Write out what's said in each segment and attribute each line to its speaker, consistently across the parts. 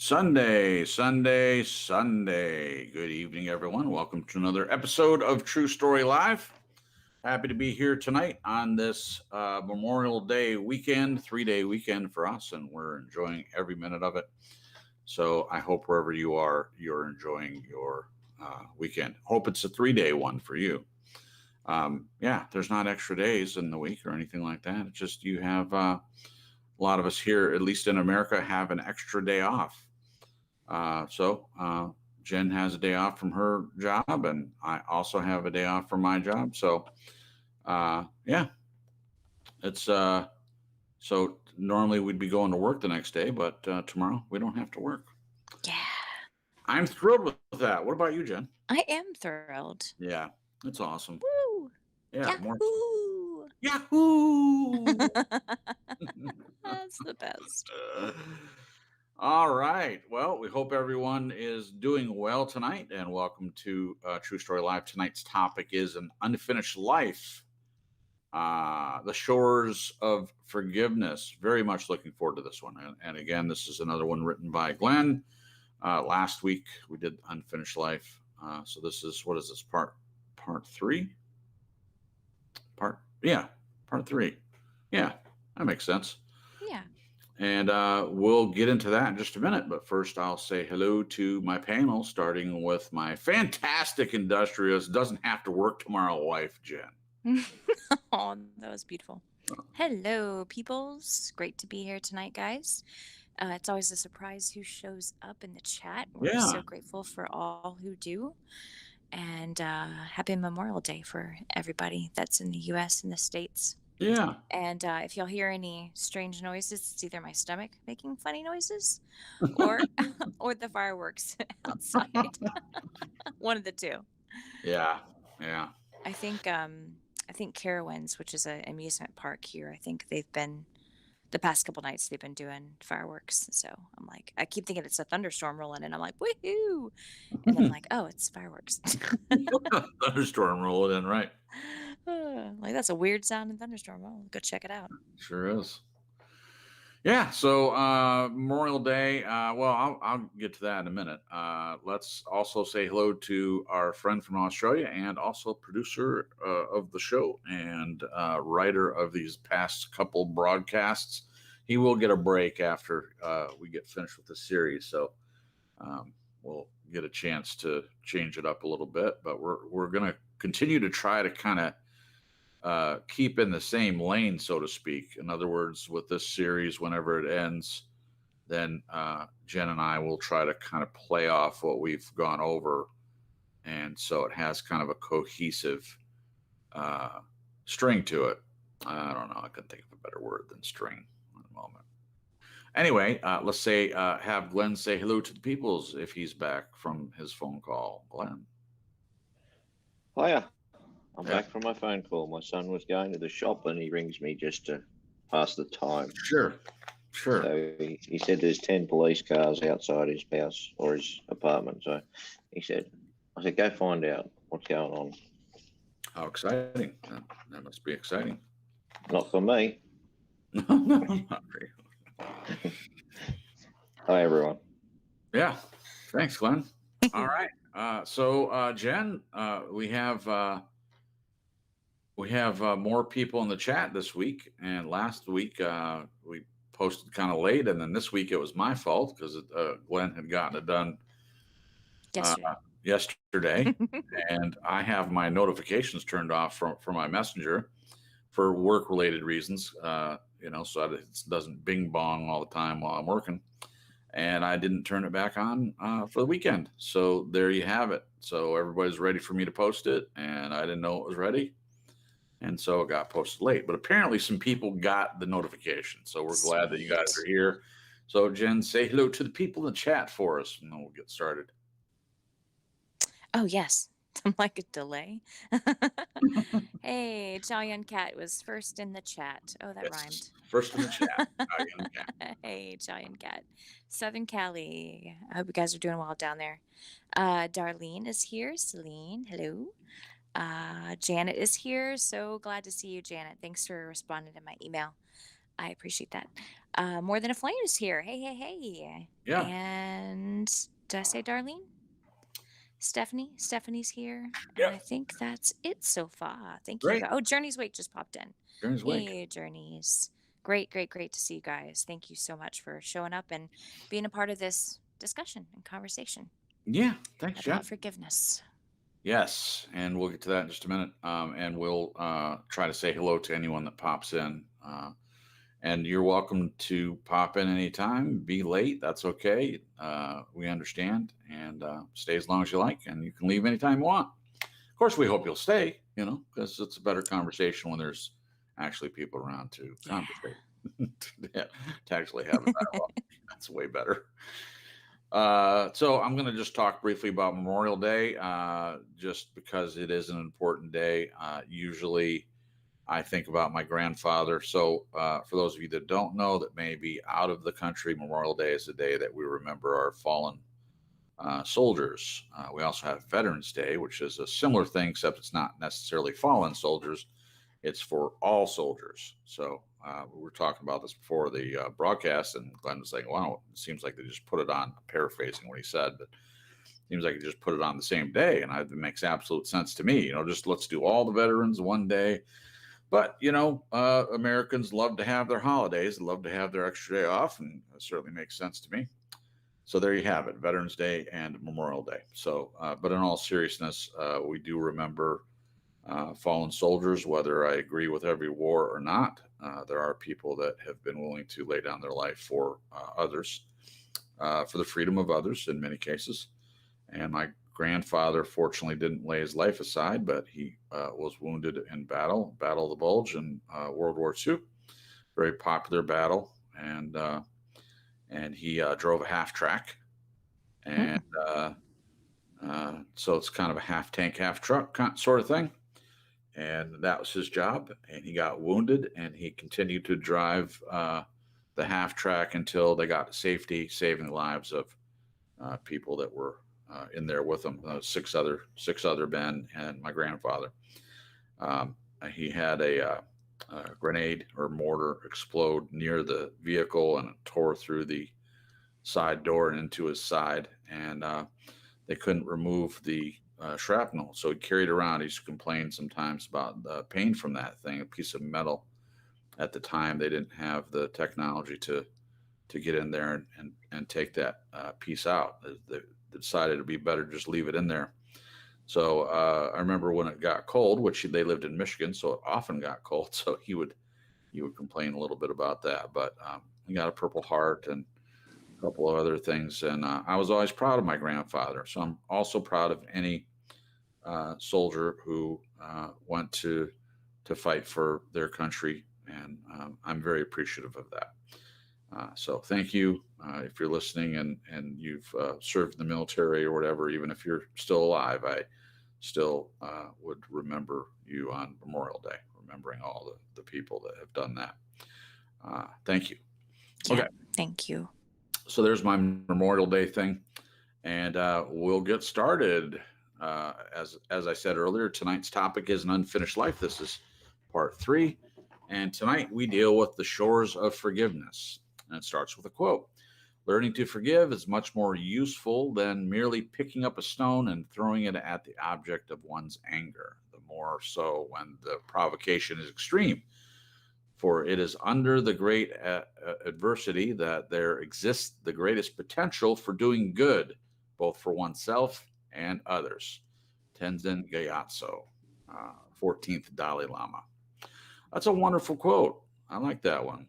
Speaker 1: Sunday, Sunday, Sunday. Good evening, everyone. Welcome to another episode of True Story Live. Happy to be here tonight on this Memorial Day weekend, 3-day weekend for us, and we're enjoying every minute of it. So I hope wherever you are, you're enjoying your weekend. Hope it's a 3-day one for you. Yeah, there's not extra days in the week or anything like that. It's just you have a lot of us here, at least in America, have an extra day off. So Jen has a day off from her job, and I also have a day off from my job. So yeah, it's so normally we'd be going to work the next day, but tomorrow we don't have to work.
Speaker 2: Yeah,
Speaker 1: I'm thrilled with that. What about you, Jen?
Speaker 2: I am thrilled.
Speaker 1: Yeah, it's awesome.
Speaker 2: Woo!
Speaker 1: Yeah, more
Speaker 2: Yahoo!
Speaker 1: Yahoo!
Speaker 2: That's the best.
Speaker 1: All right. Well, we hope everyone is doing well tonight, and welcome to True Story Live. Tonight's topic is an unfinished life, the shores of forgiveness. Very much looking forward to this one. And again, this is another one written by Glenn. Last week we did unfinished life. So this is, what is this, part three? Part three. Yeah, that makes sense.
Speaker 2: Yeah.
Speaker 1: And we'll get into that in just a minute. But first, I'll say hello to my panel, starting with my fantastic industrious, doesn't have to work tomorrow wife, Jen.
Speaker 2: Oh, that was beautiful. Hello, peoples. Great to be here tonight, guys. It's always a surprise who shows up in the chat. We're
Speaker 1: Yeah.
Speaker 2: so grateful for all who do. And happy Memorial Day for everybody that's in the U.S. and the States.
Speaker 1: Yeah.
Speaker 2: And if y'all hear any strange noises, it's either my stomach making funny noises or or the fireworks outside. One of the two.
Speaker 1: Yeah. Yeah.
Speaker 2: I think Carowinds, which is an amusement park here, I think they've been the past couple nights they've been doing fireworks. So I'm like, I keep thinking it's a thunderstorm rolling and I'm like, woohoo. And then I'm like, oh, it's fireworks.
Speaker 1: Thunderstorm rolling in, right?
Speaker 2: Like, that's a weird sound in thunderstorm. I'll go check it out.
Speaker 1: Sure is. Yeah, so Memorial Day. Well, I'll get to that in a minute. Let's also say hello to our friend from Australia and also producer of the show and writer of these past couple broadcasts. He will get a break after we get finished with the series, so we'll get a chance to change it up a little bit. But we're going to continue to try to kind of keep in the same lane, so to speak. In other words, with this series, whenever it ends, then Jen and I will try to kind of play off what we've gone over. And so it has kind of a cohesive string to it. I don't know. I couldn't think of a better word than string at the moment. Anyway, let's say have Glenn say hello to the peoples if he's back from his phone call. Glenn.
Speaker 3: Hiya. I'm back from my phone call. My son was going to the shop and he rings me just to pass the time.
Speaker 1: Sure.
Speaker 3: So he said there's 10 police cars outside his house or his apartment. So I said, go find out what's going on.
Speaker 1: How exciting. That must be exciting.
Speaker 3: Not for me.
Speaker 1: No, not really.
Speaker 3: Hi, everyone.
Speaker 1: Yeah. Thanks, Glenn. All right. So Jen, we have more people in the chat this week, and last week we posted kind of late, and then this week it was my fault because Glenn had gotten it done yesterday, and I have my notifications turned off from my messenger for work-related reasons, so that it doesn't bing bong all the time while I'm working, and I didn't turn it back on for the weekend. So there you have it. So everybody's ready for me to post it, and I didn't know it was ready. And so it got posted late, but apparently some people got the notification. So we're glad that you guys are here. So Jen, say hello to the people in the chat for us, and then we'll get started.
Speaker 2: Oh, yes. I'm like a delay. Hey, Chow Cat was first in the chat. Oh, that rhymed.
Speaker 1: First in the chat.
Speaker 2: Hey, Chow Cat. Southern Cali. I hope you guys are doing well down there. Darlene is here. Celine, hello. Janet is here. So glad to see you, Janet. Thanks for responding to my email. I appreciate that. More Than a Flame is here. Hey, hey, hey.
Speaker 1: Yeah,
Speaker 2: And did I say Darlene? Stephanie? Stephanie's here. And
Speaker 1: yeah,
Speaker 2: I think that's it so far. Thank you.
Speaker 1: great.
Speaker 2: Oh, Journey's Wake just popped in.
Speaker 1: Journey's Wake.
Speaker 2: Hey, Journeys. Great, great, great to see you guys. Thank you so much for showing up and being a part of this discussion and conversation
Speaker 1: Yeah, thanks, Jen.
Speaker 2: about forgiveness.
Speaker 1: Yes, and we'll get to that in just a minute. And we'll try to say hello to anyone that pops in. And you're welcome to pop in anytime. Be late, that's okay. We understand, and stay as long as you like, and you can leave anytime you want. Of course, we hope you'll stay, because it's a better conversation when there's actually people around to
Speaker 2: Yeah.
Speaker 1: conversate, to actually have a dialogue. That's way better. So I'm going to just talk briefly about Memorial Day, just because it is an important day. Usually I think about my grandfather. So for those of you that don't know, that may be out of the country, Memorial Day is the day that we remember our fallen soldiers. We also have Veterans Day, which is a similar thing, except it's not necessarily fallen soldiers. It's for all soldiers. So we were talking about this before the broadcast, and Glenn was saying, wow, it seems like they just put it on, paraphrasing what he said, but it seems like they just put it on the same day. And it makes absolute sense to me. Just let's do all the veterans one day. But, Americans love to have their holidays, love to have their extra day off, and it certainly makes sense to me. So there you have it, Veterans Day and Memorial Day. So, but in all seriousness, we do remember fallen soldiers, whether I agree with every war or not. There are people that have been willing to lay down their life for others, for the freedom of others in many cases. And my grandfather fortunately didn't lay his life aside, but he was wounded in Battle of the Bulge in World War II. Very popular battle, and he drove a half track, and so it's kind of a half tank, half truck sort of thing. And that was his job. And he got wounded, and he continued to drive the half track until they got to safety, saving the lives of people that were in there with him. Six other men and my grandfather. He had a grenade or mortar explode near the vehicle, and it tore through the side door and into his side. And they couldn't remove the shrapnel, so he carried around. He used to complain sometimes about the pain from that thing, a piece of metal. At the time, they didn't have the technology to get in there and take that piece out. They decided it'd be better to just leave it in there. So I remember when it got cold, which they lived in Michigan, so it often got cold. So he would complain a little bit about that. But he got a Purple Heart and a couple of other things. And I was always proud of my grandfather. So I'm also proud of any soldier who went to fight for their country. And I'm very appreciative of that. So thank you if you're listening and you've served in the military or whatever. Even if you're still alive, I still would remember you on Memorial Day, remembering all the people that have done that. Thank you.
Speaker 2: Yeah,
Speaker 1: okay.
Speaker 2: Thank you.
Speaker 1: So there's my Memorial Day thing, and we'll get started. As I said earlier, tonight's topic is an unfinished life. This is part 3, and tonight we deal with the shores of forgiveness. And it starts with a quote. Learning to forgive is much more useful than merely picking up a stone and throwing it at the object of one's anger, the more so when the provocation is extreme. For it is under the great adversity that there exists the greatest potential for doing good, both for oneself and others. Tenzin Gyatso, 14th Dalai Lama. That's a wonderful quote. I like that one.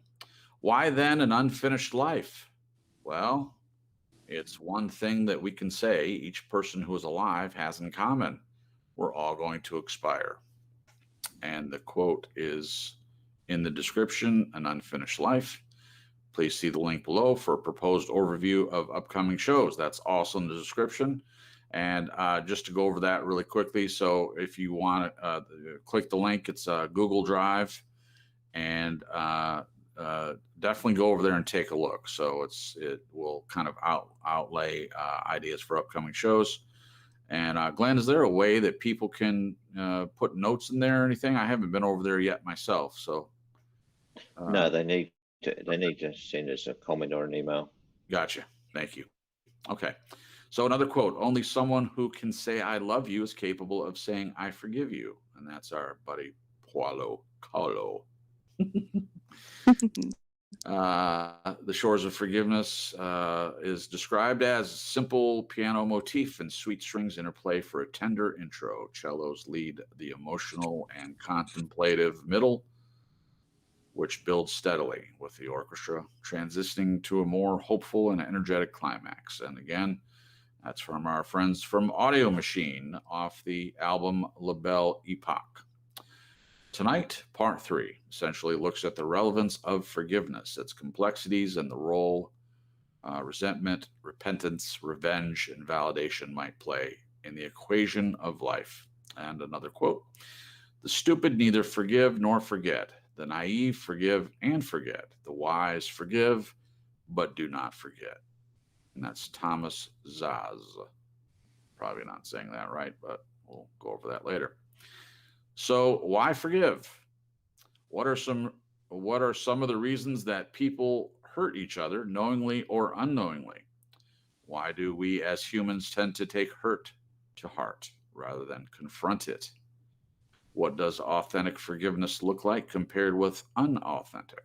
Speaker 1: Why then an unfinished life? Well, it's one thing that we can say each person who is alive has in common. We're all going to expire. And the quote is in the description, An Unfinished Life. Please see the link below for a proposed overview of upcoming shows. That's also in the description. And just to go over that really quickly, so if you want to click the link, it's Google Drive, and definitely go over there and take a look. So it will kind of outlay ideas for upcoming shows. And Glenn, is there a way that people can put notes in there or anything? I haven't been over there yet myself. So
Speaker 3: no, they need they need to send us a comment or an email.
Speaker 1: Gotcha. Thank you. Okay. So another quote, only someone who can say I love you is capable of saying I forgive you. And that's our buddy Paulo Coelho. The Shores of Forgiveness is described as simple piano motif and sweet strings interplay for a tender intro. Cellos lead the emotional and contemplative middle, which builds steadily, with the orchestra transitioning to a more hopeful and energetic climax. And again, that's from our friends from Audiomachine off the album La Belle Epoque. Tonight, part 3 essentially looks at the relevance of forgiveness, its complexities, and the role resentment, repentance, revenge, and validation might play in the equation of life. And another quote, the stupid neither forgive nor forget. The naive forgive and forget. The wise forgive, but do not forget. And that's Thomas Zaz. Probably not saying that right, but we'll go over that later. So why forgive? What are some of the reasons that people hurt each other knowingly or unknowingly? Why do we as humans tend to take hurt to heart rather than confront it? What does authentic forgiveness look like compared with unauthentic?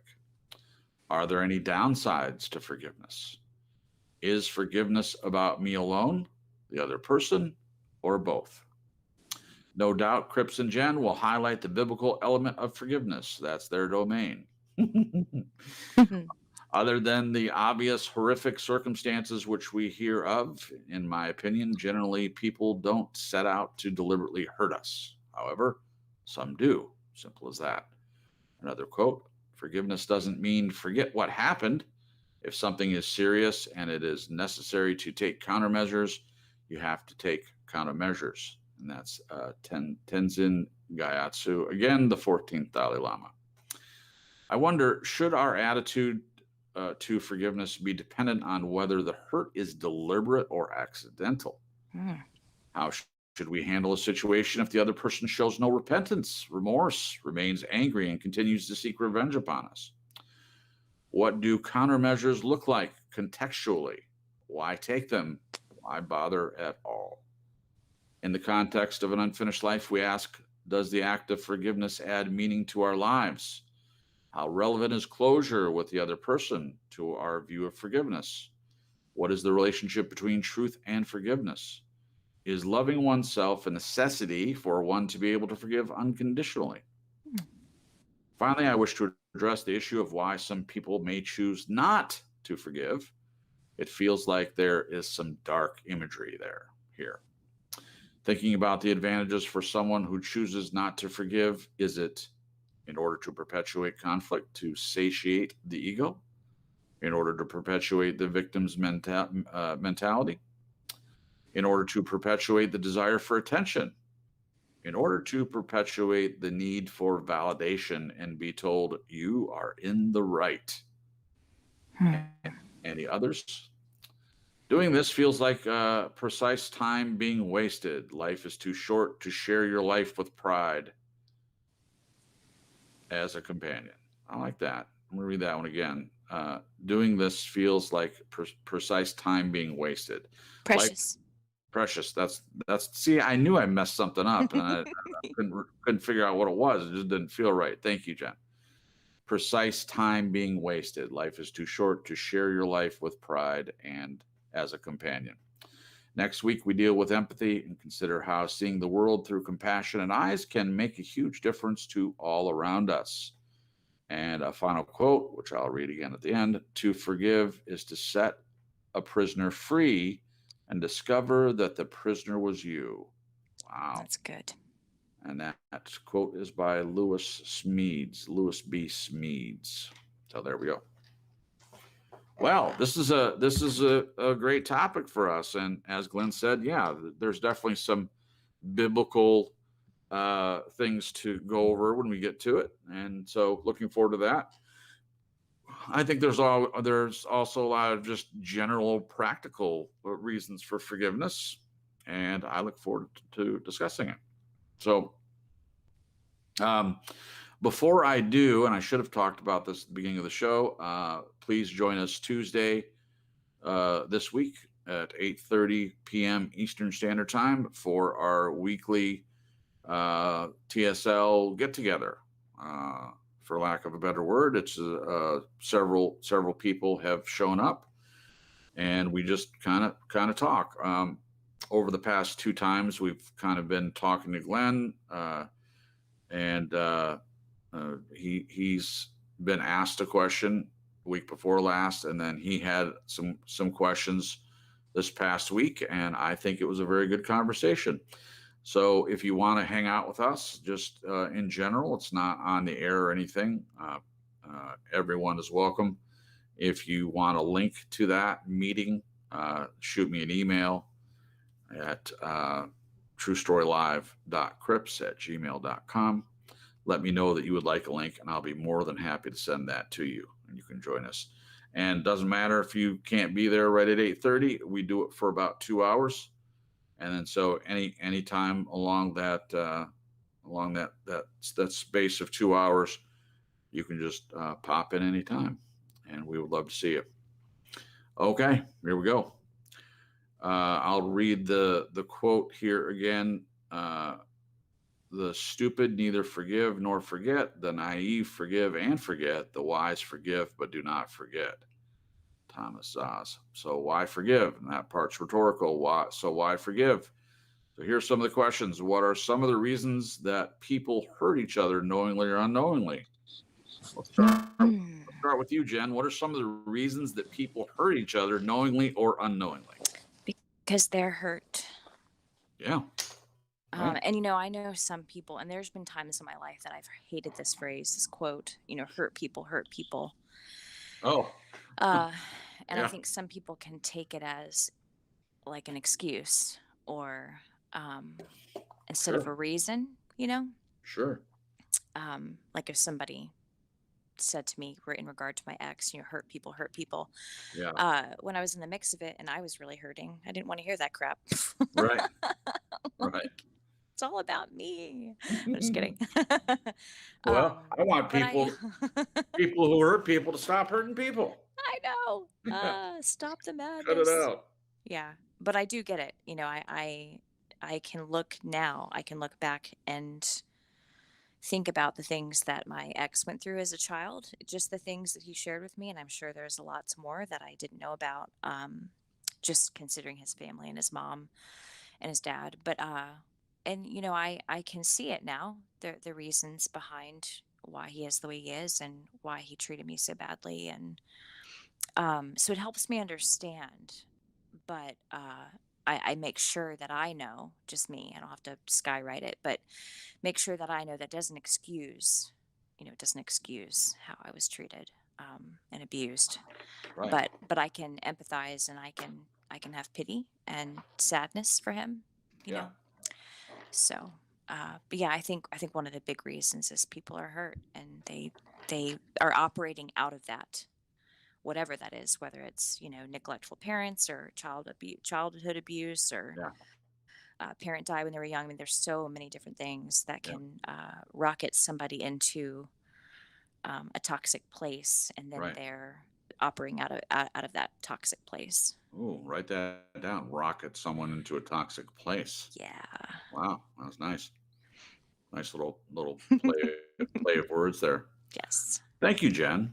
Speaker 1: Are there any downsides to forgiveness? Is forgiveness about me alone, the other person, or both? No doubt Cripps and Jen will highlight the biblical element of forgiveness. That's their domain. Other than the obvious horrific circumstances which we hear of, in my opinion, generally people don't set out to deliberately hurt us. However, some do. Simple as that. Another quote, forgiveness doesn't mean forget what happened. If something is serious and it is necessary to take countermeasures, you have to take countermeasures. And that's Tenzin Gyatso, again, the 14th Dalai Lama. I wonder, should our attitude to forgiveness be dependent on whether the hurt is deliberate or accidental? How should we handle a situation if the other person shows no repentance, remorse, remains angry, and continues to seek revenge upon us? What do countermeasures look like contextually? Why take them? Why bother at all? In the context of an unfinished life, we ask, does the act of forgiveness add meaning to our lives? How relevant is closure with the other person to our view of forgiveness? What is the relationship between truth and forgiveness? Is loving oneself a necessity for one to be able to forgive unconditionally? Finally, I wish to address the issue of why some people may choose not to forgive. It feels like there is some dark imagery here. Thinking about the advantages for someone who chooses not to forgive, is it in order to perpetuate conflict, to satiate the ego, in order to perpetuate the victim's mentality, in order to perpetuate the desire for attention, in order to perpetuate the need for validation and be told you are in the right? Any others? Doing this feels like precise time being wasted. Life is too short to share your life with pride as a companion. I like that. I'm going to read that one again. Doing this feels like precise time being wasted.
Speaker 2: Precious.
Speaker 1: Precious. That's. See, I knew I messed something up, and I couldn't figure out what it was. It just didn't feel right. Thank you, Jen. Precise time being wasted. Life is too short to share your life with pride and as a companion. Next week, we deal with empathy and consider how seeing the world through compassionate eyes can make a huge difference to all around us. And a final quote, which I'll read again at the end, to forgive is to set a prisoner free and discover that the prisoner was you. Wow.
Speaker 2: That's good.
Speaker 1: And that quote is by Lewis B. Smedes. So there we go. Well, this is a great topic for us. And as Glenn said, yeah, there's definitely some biblical things to go over when we get to it. And so looking forward to that. I think there's also a lot of just general practical reasons for forgiveness. And I look forward to discussing it. So Before I do, and I should have talked about this at the beginning of the show, please join us Tuesday this week at 8:30 p.m. Eastern Standard Time for our weekly TSL get-together. For lack of a better word, it's several people have shown up, and we just kind of talk. Over the past 2 times, we've kind of been talking to Glenn, and he's been asked a question week before last, and then he had some questions this past week, and I think it was a very good conversation. So if you want to hang out with us, just in general, it's not on the air or anything. Everyone is welcome. If you want a link to that meeting, shoot me an email at truestorylive.crips@gmail.com. Let me know that you would like a link, and I'll be more than happy to send that to you, and you can join us. And doesn't matter if you can't be there right at 8:30. We do it for about 2 hours. And then so any time along that space of 2 hours, you can just pop in anytime, and we would love to see you. Okay, here we go. I'll read the quote here again. The stupid neither forgive nor forget. The naive forgive and forget. The wise forgive but do not forget. Thomas Szasz. So why forgive? And that part's rhetorical. Why forgive? So here's some of the questions. What are some of the reasons that people hurt each other knowingly or unknowingly? Let's start with you, Jen. What are some of the reasons that people hurt each other knowingly or unknowingly?
Speaker 2: Because they're hurt.
Speaker 1: Yeah. Right.
Speaker 2: And I know some people, and there's been times in my life that I've hated this phrase, this quote, hurt people, hurt people.
Speaker 1: Oh.
Speaker 2: And yeah. I think some people can take it as like an excuse or instead of a reason,
Speaker 1: Sure.
Speaker 2: Like if somebody said to me in regard to my ex, hurt people, hurt people.
Speaker 1: Yeah.
Speaker 2: When I was in the mix of it and I was really hurting, I didn't want to hear that crap.
Speaker 1: Right. Right.
Speaker 2: It's all about me. I'm just kidding.
Speaker 1: Well, I want people who hurt people to stop hurting people.
Speaker 2: I know. Stop the madness.
Speaker 1: Cut it out.
Speaker 2: Yeah, but I do get it. I can look now. I can look back and think about the things that my ex went through as a child, just the things that he shared with me, and I'm sure there's lots more that I didn't know about. Just considering his family and his mom and his dad, but and I can see it now. The reasons behind why he is the way he is and why he treated me so badly, and so it helps me understand. But I make sure that I know, just me. I don't have to skywrite it, but make sure that I know that doesn't excuse, it doesn't excuse how I was treated and abused.
Speaker 1: Right.
Speaker 2: But I can empathize and I can have pity and sadness for him. You know. So, but yeah, I think one of the big reasons is people are hurt and they are operating out of that, whatever that is, whether it's neglectful parents or childhood abuse or parent died when they were young. I mean, there's so many different things that can rocket somebody into a toxic place, and then they're operating out of that toxic place.
Speaker 1: Ooh, write that down. Rocket someone into a toxic place.
Speaker 2: Yeah.
Speaker 1: Wow, that was nice. Nice little play of words there.
Speaker 2: Yes.
Speaker 1: Thank you, Jen.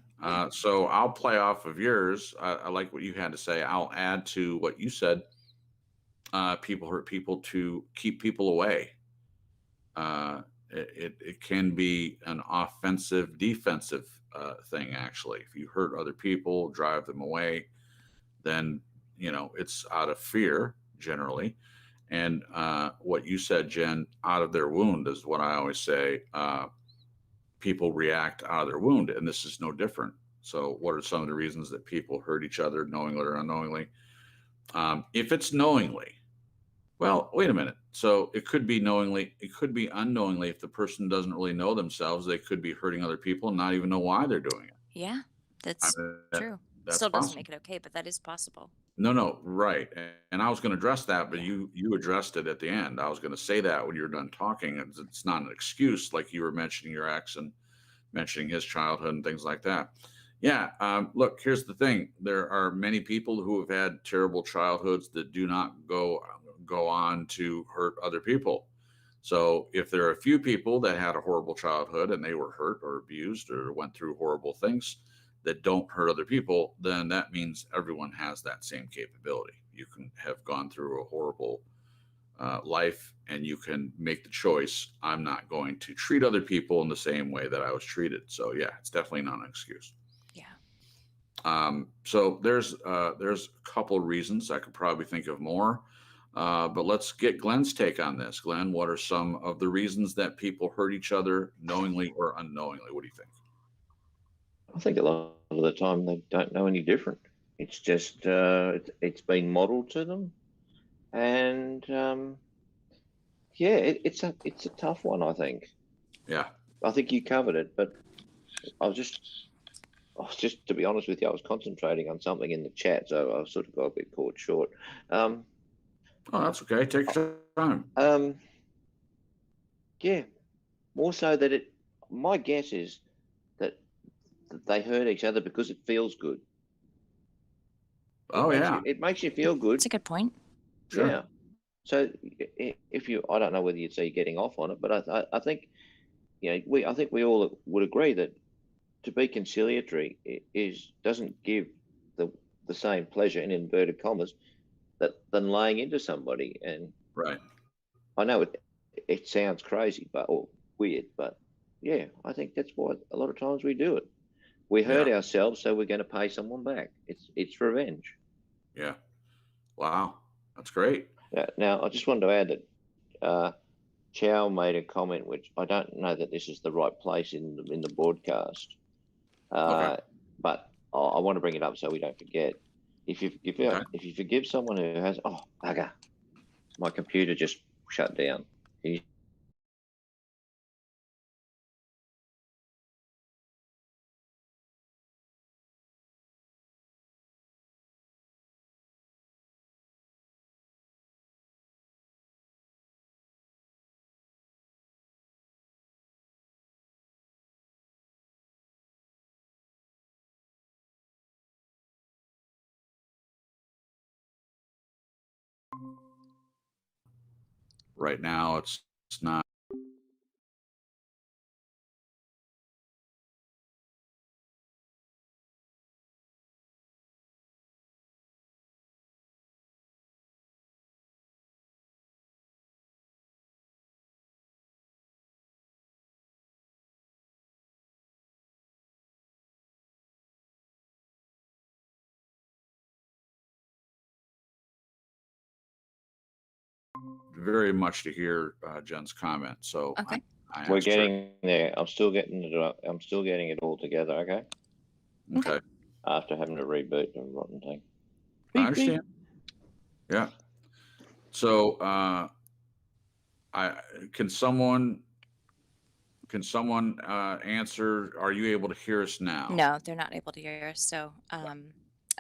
Speaker 1: So I'll play off of yours. I like what you had to say. I'll add to what you said. People hurt people to keep people away. It can be an offensive, defensive thing, actually. If you hurt other people, drive them away, then it's out of fear generally. And what you said, Jen, out of their wound is what I always say. People react out of their wound, and this is no different. So what are some of the reasons that people hurt each other knowingly or unknowingly? If it's knowingly, well, wait a minute. So it could be knowingly, it could be unknowingly. If the person doesn't really know themselves, they could be hurting other people and not even know why they're doing it.
Speaker 2: Yeah, that's true.
Speaker 1: That's
Speaker 2: Still doesn't
Speaker 1: possible.
Speaker 2: make it okay, but that is possible.
Speaker 1: No, right. And I was going to address that, but you addressed it at the end. I was going to say that when you're done talking. It's not an excuse, like you were mentioning your ex, and mentioning his childhood and things like that. Yeah. Look, here's the thing. There are many people who have had terrible childhoods that do not go on to hurt other people. So if there are a few people that had a horrible childhood and they were hurt or abused or went through horrible things that don't hurt other people, then that means everyone has that same capability. You can have gone through a horrible life and you can make the choice, I'm not going to treat other people in the same way that I was treated. So yeah, it's definitely not an excuse.
Speaker 2: Yeah.
Speaker 1: So there's a couple reasons. I could probably think of more, but let's get Glenn's take on this. Glenn, what are some of the reasons that people hurt each other knowingly or unknowingly? What do you think?
Speaker 3: I think a lot of the time they don't know any different. It's just it's been modelled to them, and it's a tough one. I think.
Speaker 1: Yeah.
Speaker 3: I think you covered it, but I was just to be honest with you, I was concentrating on something in the chat, so I sort of got a bit caught short.
Speaker 1: Oh, that's okay. Take your time.
Speaker 3: Yeah, more so that my guess is that they hurt each other because it feels good. It makes you feel good.
Speaker 2: That's a good point.
Speaker 1: Sure.
Speaker 3: Yeah. So if I don't know whether you'd say getting off on it, but I think, I think we all would agree that to be conciliatory doesn't give the same pleasure, in inverted commas, than laying into somebody. And
Speaker 1: right.
Speaker 3: I know it sounds crazy or weird, but yeah, I think that's why a lot of times we do it. We hurt ourselves, so we're going to pay someone back. It's revenge.
Speaker 1: Yeah. Wow, that's great.
Speaker 3: Now, I just wanted to add that Chow made a comment, which I don't know that this is the right place in the broadcast,
Speaker 1: Okay.
Speaker 3: but I want to bring it up so we don't forget. If you forgive someone who has, oh bugger, my computer just shut down. Can you...
Speaker 1: Right now, it's not. Very much to hear Jen's comment. So
Speaker 2: Okay.
Speaker 3: We're getting there. I'm still getting it all together. Okay.
Speaker 1: Okay.
Speaker 3: After having to reboot the rotten thing.
Speaker 1: I understand. Yeah. So can someone answer? Are you able to hear us now?
Speaker 2: No, they're not able to hear us. So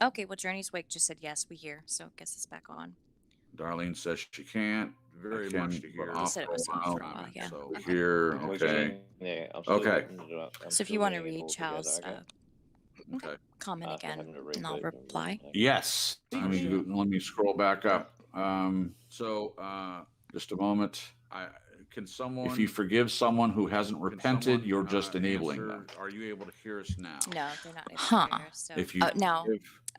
Speaker 2: okay. Well, Journey's Wake just said yes, we hear. So I guess it's back on.
Speaker 1: Darlene says she can't. Very much to hear.
Speaker 2: He said it was on for a while. Yeah.
Speaker 1: So here. Okay. Okay.
Speaker 2: So if you want to read Chow's comment again, and I'll reply.
Speaker 1: Yes. Let me scroll back up. So just a moment. If you forgive someone who hasn't repented, you're just enabling them. Are you able to hear us now?
Speaker 2: No, they're not able to hear us. So.
Speaker 1: If you
Speaker 2: now.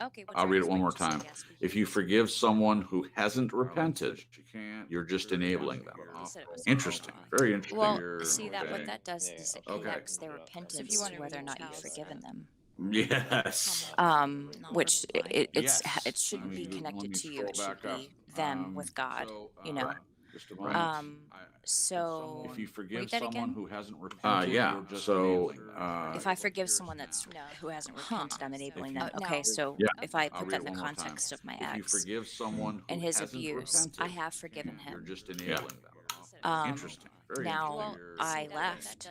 Speaker 1: Okay. I'll read it one more time. If you forgive someone who hasn't repented, you're just enabling them. Interesting. Very interesting.
Speaker 2: Well, see that what that does is it connects their repentance to whether or not you've forgiven them.
Speaker 1: Yes.
Speaker 2: Which it shouldn't be connected to you. It should be them with God.
Speaker 1: Just a moment.
Speaker 2: So
Speaker 1: if you forgive someone who hasn't repented, so
Speaker 2: if I forgive someone who hasn't repented, I'm enabling them. Okay, so if I put that in the context of my ex,
Speaker 1: if you forgive someone
Speaker 2: and his abuse, I have forgiven him.
Speaker 1: You're just enabling them. Interesting.
Speaker 2: Now I left.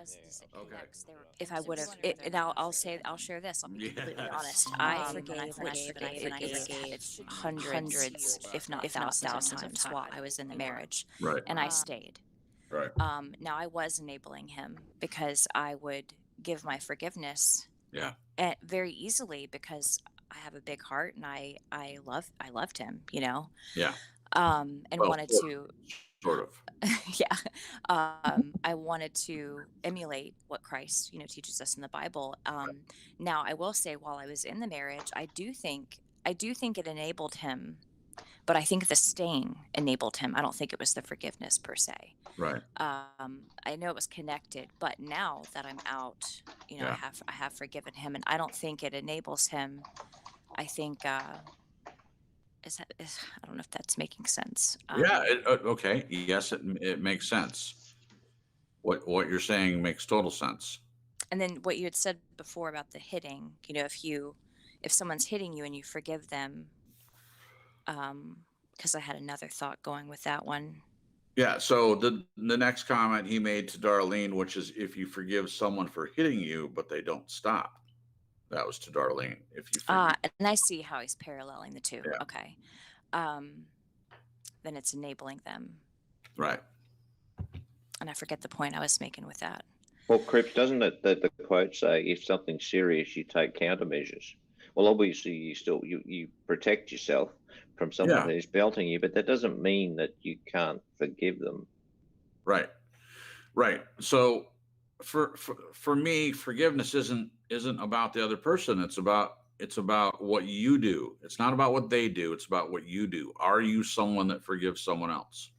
Speaker 2: If I would have, now I'll share this. I'll be completely honest. I forgave hundreds, if not thousands of times while I was in the marriage,
Speaker 1: right?
Speaker 2: And I stayed.
Speaker 1: Right.
Speaker 2: Now I was enabling him because I would give my forgiveness
Speaker 1: Yeah.
Speaker 2: very easily because I have a big heart and I loved him,
Speaker 1: Yeah.
Speaker 2: and
Speaker 1: Well,
Speaker 2: wanted to
Speaker 1: sort of.
Speaker 2: yeah, I wanted to emulate what Christ, teaches us in the Bible. Now I will say, while I was in the marriage, I do think it enabled him, but I think the staying enabled him. I don't think it was the forgiveness per se.
Speaker 1: Right.
Speaker 2: I know it was connected, but now that I'm out, I
Speaker 1: Yeah.
Speaker 2: have forgiven him, and I don't think it enables him. I think I don't know if that's making sense.
Speaker 1: Yeah. Okay. Yes, it makes sense. What you're saying makes total sense.
Speaker 2: And then what you had said before about the hitting, if someone's hitting you and you forgive them, because I had another thought going with that one.
Speaker 1: Yeah. So the next comment he made to Darlene, which is if you forgive someone for hitting you, but they don't stop. That was to Darlene. If you forgive,
Speaker 2: And I see how he's paralleling the two.
Speaker 1: yeah,
Speaker 2: Okay. Um, then it's enabling them.
Speaker 1: right.
Speaker 2: And I forget the point I was making with that.
Speaker 3: Well, Cripps, doesn't it the quote say, if something's serious, you take countermeasures? Well, obviously, you protect yourself from someone
Speaker 1: Yeah.
Speaker 3: who's belting you, but that doesn't mean that you can't forgive them.
Speaker 1: Right. Right. So for me, forgiveness isn't about the other person. It's about what you do. It's not about what they do. It's about what you do. Are you someone that forgives someone else?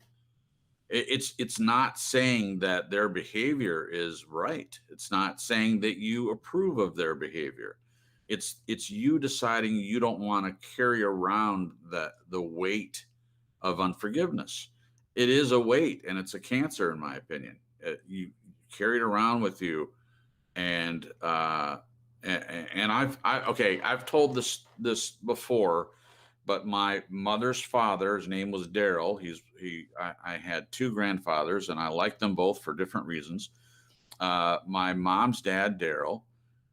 Speaker 1: It's not saying that their behavior is right. It's not saying that you approve of their behavior. It's you deciding you don't want to carry around the weight of unforgiveness. It is a weight, and it's a cancer, in my opinion. You carry it around with you, and I've told this before, but my mother's father, his name was Daryl. I had two grandfathers, and I liked them both for different reasons. My mom's dad, Daryl,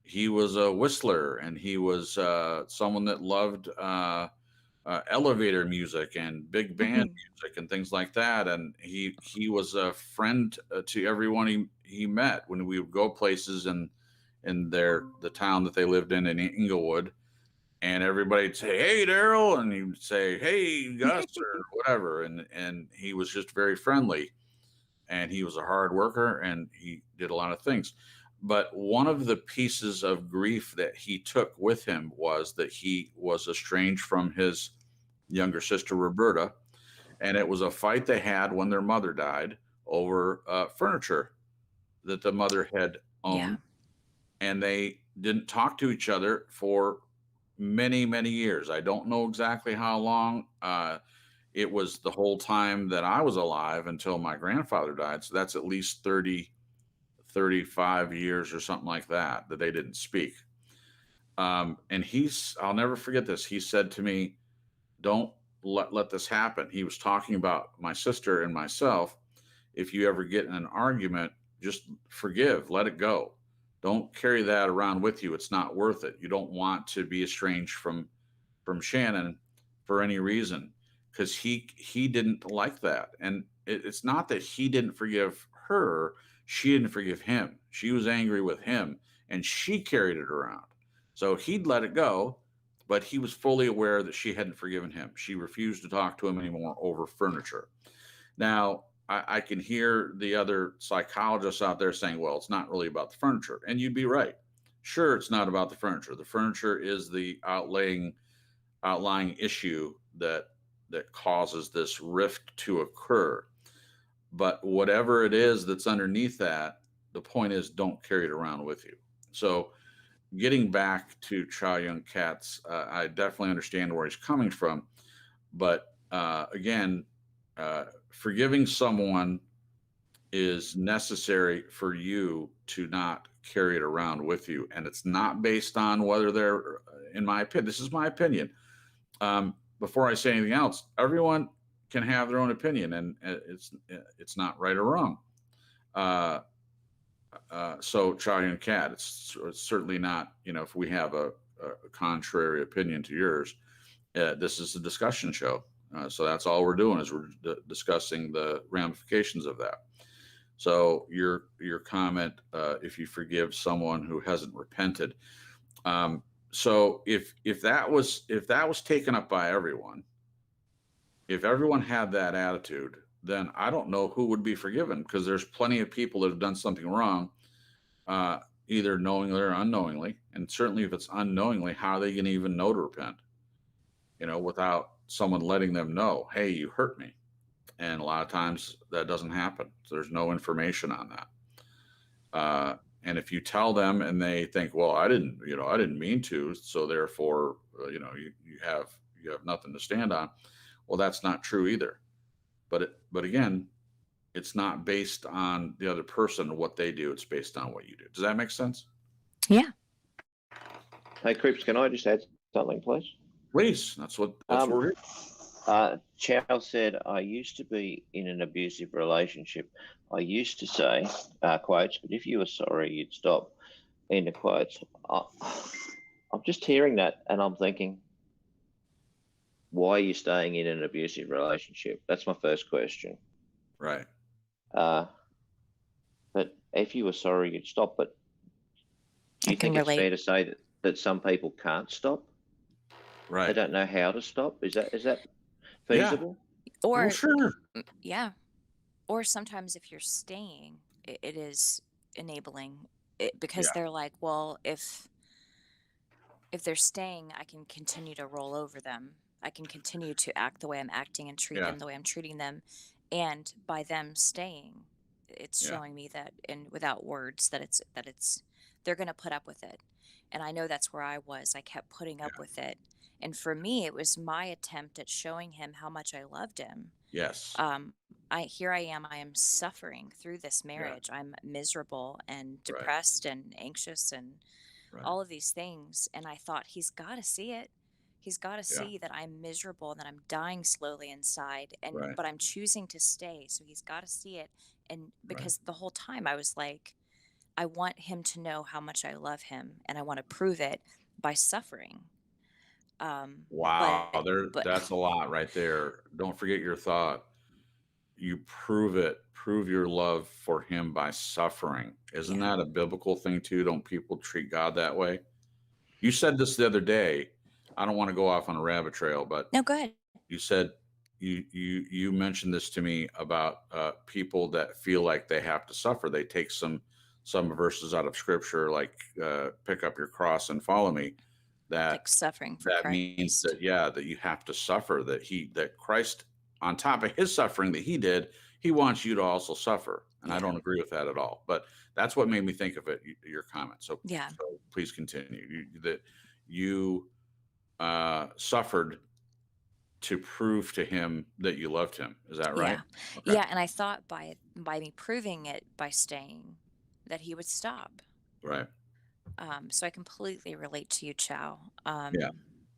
Speaker 1: he was a whistler, and he was someone that loved elevator music and big band music and things like that. And he was a friend to everyone he met when we would go places in the town that they lived in Inglewood. And everybody'd say, "Hey, Daryl," and he'd say, "Hey, Gus," or whatever. And he was just very friendly, and he was a hard worker, and he did a lot of things. But one of the pieces of grief that he took with him was that he was estranged from his younger sister, Roberta, and it was a fight they had when their mother died over furniture that the mother had owned.
Speaker 2: Yeah.
Speaker 1: And they didn't talk to each other for many, many years. I don't know exactly how long. It was the whole time that I was alive until my grandfather died. So that's at least 30, 35 years or something like that they didn't speak. And I'll never forget this. He said to me, "Don't let this happen." He was talking about my sister and myself. If you ever get in an argument, just forgive, let it go. Don't carry that around with you. It's not worth it. You don't want to be estranged from Shannon for any reason, because he didn't like that. And it's not that he didn't forgive her. She didn't forgive him. She was angry with him, and she carried it around. So he'd let it go, but he was fully aware that she hadn't forgiven him. She refused to talk to him anymore over furniture. Now, I can hear the other psychologists out there saying, well, it's not really about the furniture. And you'd be right. Sure, it's not about the furniture. The furniture is the outlying issue that causes this rift to occur. But whatever it is that's underneath that, the point is, don't carry it around with you. So getting back to Chow Yun Cat's, I definitely understand where he's coming from. But again, forgiving someone is necessary for you to not carry it around with you. And it's not based on whether they're, in my opinion, this is my opinion. Before I say anything else, everyone can have their own opinion, and it's not right or wrong. So Chow Yun Cat, it's certainly not, if we have a contrary opinion to yours, this is a discussion show. So that's all we're doing, is we're discussing the ramifications of that. So your comment, if you forgive someone who hasn't repented. So if that was taken up by everyone, if everyone had that attitude, then I don't know who would be forgiven, because there's plenty of people that have done something wrong, either knowingly or unknowingly. And certainly if it's unknowingly, how are they going to even know to repent? Without someone letting them know, hey, you hurt me. And a lot of times that doesn't happen. So there's no information on that. And if you tell them and they think, well, I didn't mean to, so therefore, you have nothing to stand on. Well, that's not true either. But again, it's not based on the other person or what they do. It's based on what you do. Does that make sense?
Speaker 2: Yeah.
Speaker 3: Hey, Cripps, can I just add something, please?
Speaker 1: Please. That's what we're here.
Speaker 3: Chow said, I used to be in an abusive relationship. I used to say, quotes, but if you were sorry, you'd stop, end of quotes. I'm just hearing that and I'm thinking, why are you staying in an abusive relationship? That's my first question.
Speaker 1: Right.
Speaker 3: But if you were sorry, you'd stop. But do you think it's fair to say that some people can't stop?
Speaker 1: Right.
Speaker 3: They don't know how to stop. Is that feasible?
Speaker 1: Yeah.
Speaker 2: Or
Speaker 1: well, sure.
Speaker 2: Yeah. Or sometimes if you're staying, it is enabling it, because they're like, well, if they're staying, I can continue to roll over them. I can continue to act the way I'm acting and treat them the way I'm treating them. And by them staying, it's showing me that, and without words, that it's they're going to put up with it. And I know that's where I was. I kept putting up with it. And for me, it was my attempt at showing him how much I loved him.
Speaker 1: Yes.
Speaker 2: Here I am suffering through this marriage. I'm miserable and depressed and anxious and all of these things. And I thought, he's got to see it. He's got to see that I'm miserable and that I'm dying slowly inside, but I'm choosing to stay. So he's got to see it. And because the whole time I was like, I want him to know how much I love him, and I want to prove it by suffering.
Speaker 1: Wow. That's a lot right there. Don't forget your thought. You prove your love for him by suffering. Isn't that a biblical thing too? Don't people treat God that way? You said this the other day. I don't want to go off on a rabbit trail, but
Speaker 2: no, go ahead.
Speaker 1: You said you mentioned this to me about people that feel like they have to suffer. They take some verses out of scripture, like pick up your cross and follow me. That
Speaker 2: like suffering for
Speaker 1: that
Speaker 2: Christ.
Speaker 1: means that that you have to suffer. That Christ, on top of his suffering that he did, he wants you to also suffer. And I don't agree with that at all. But that's what made me think of it. Your comment. So please continue. That you suffered to prove to him that you loved him. Is that right?
Speaker 2: Okay. And I thought by me proving it by staying, that he would stop.
Speaker 1: Right.
Speaker 2: So I completely relate to you, Chow.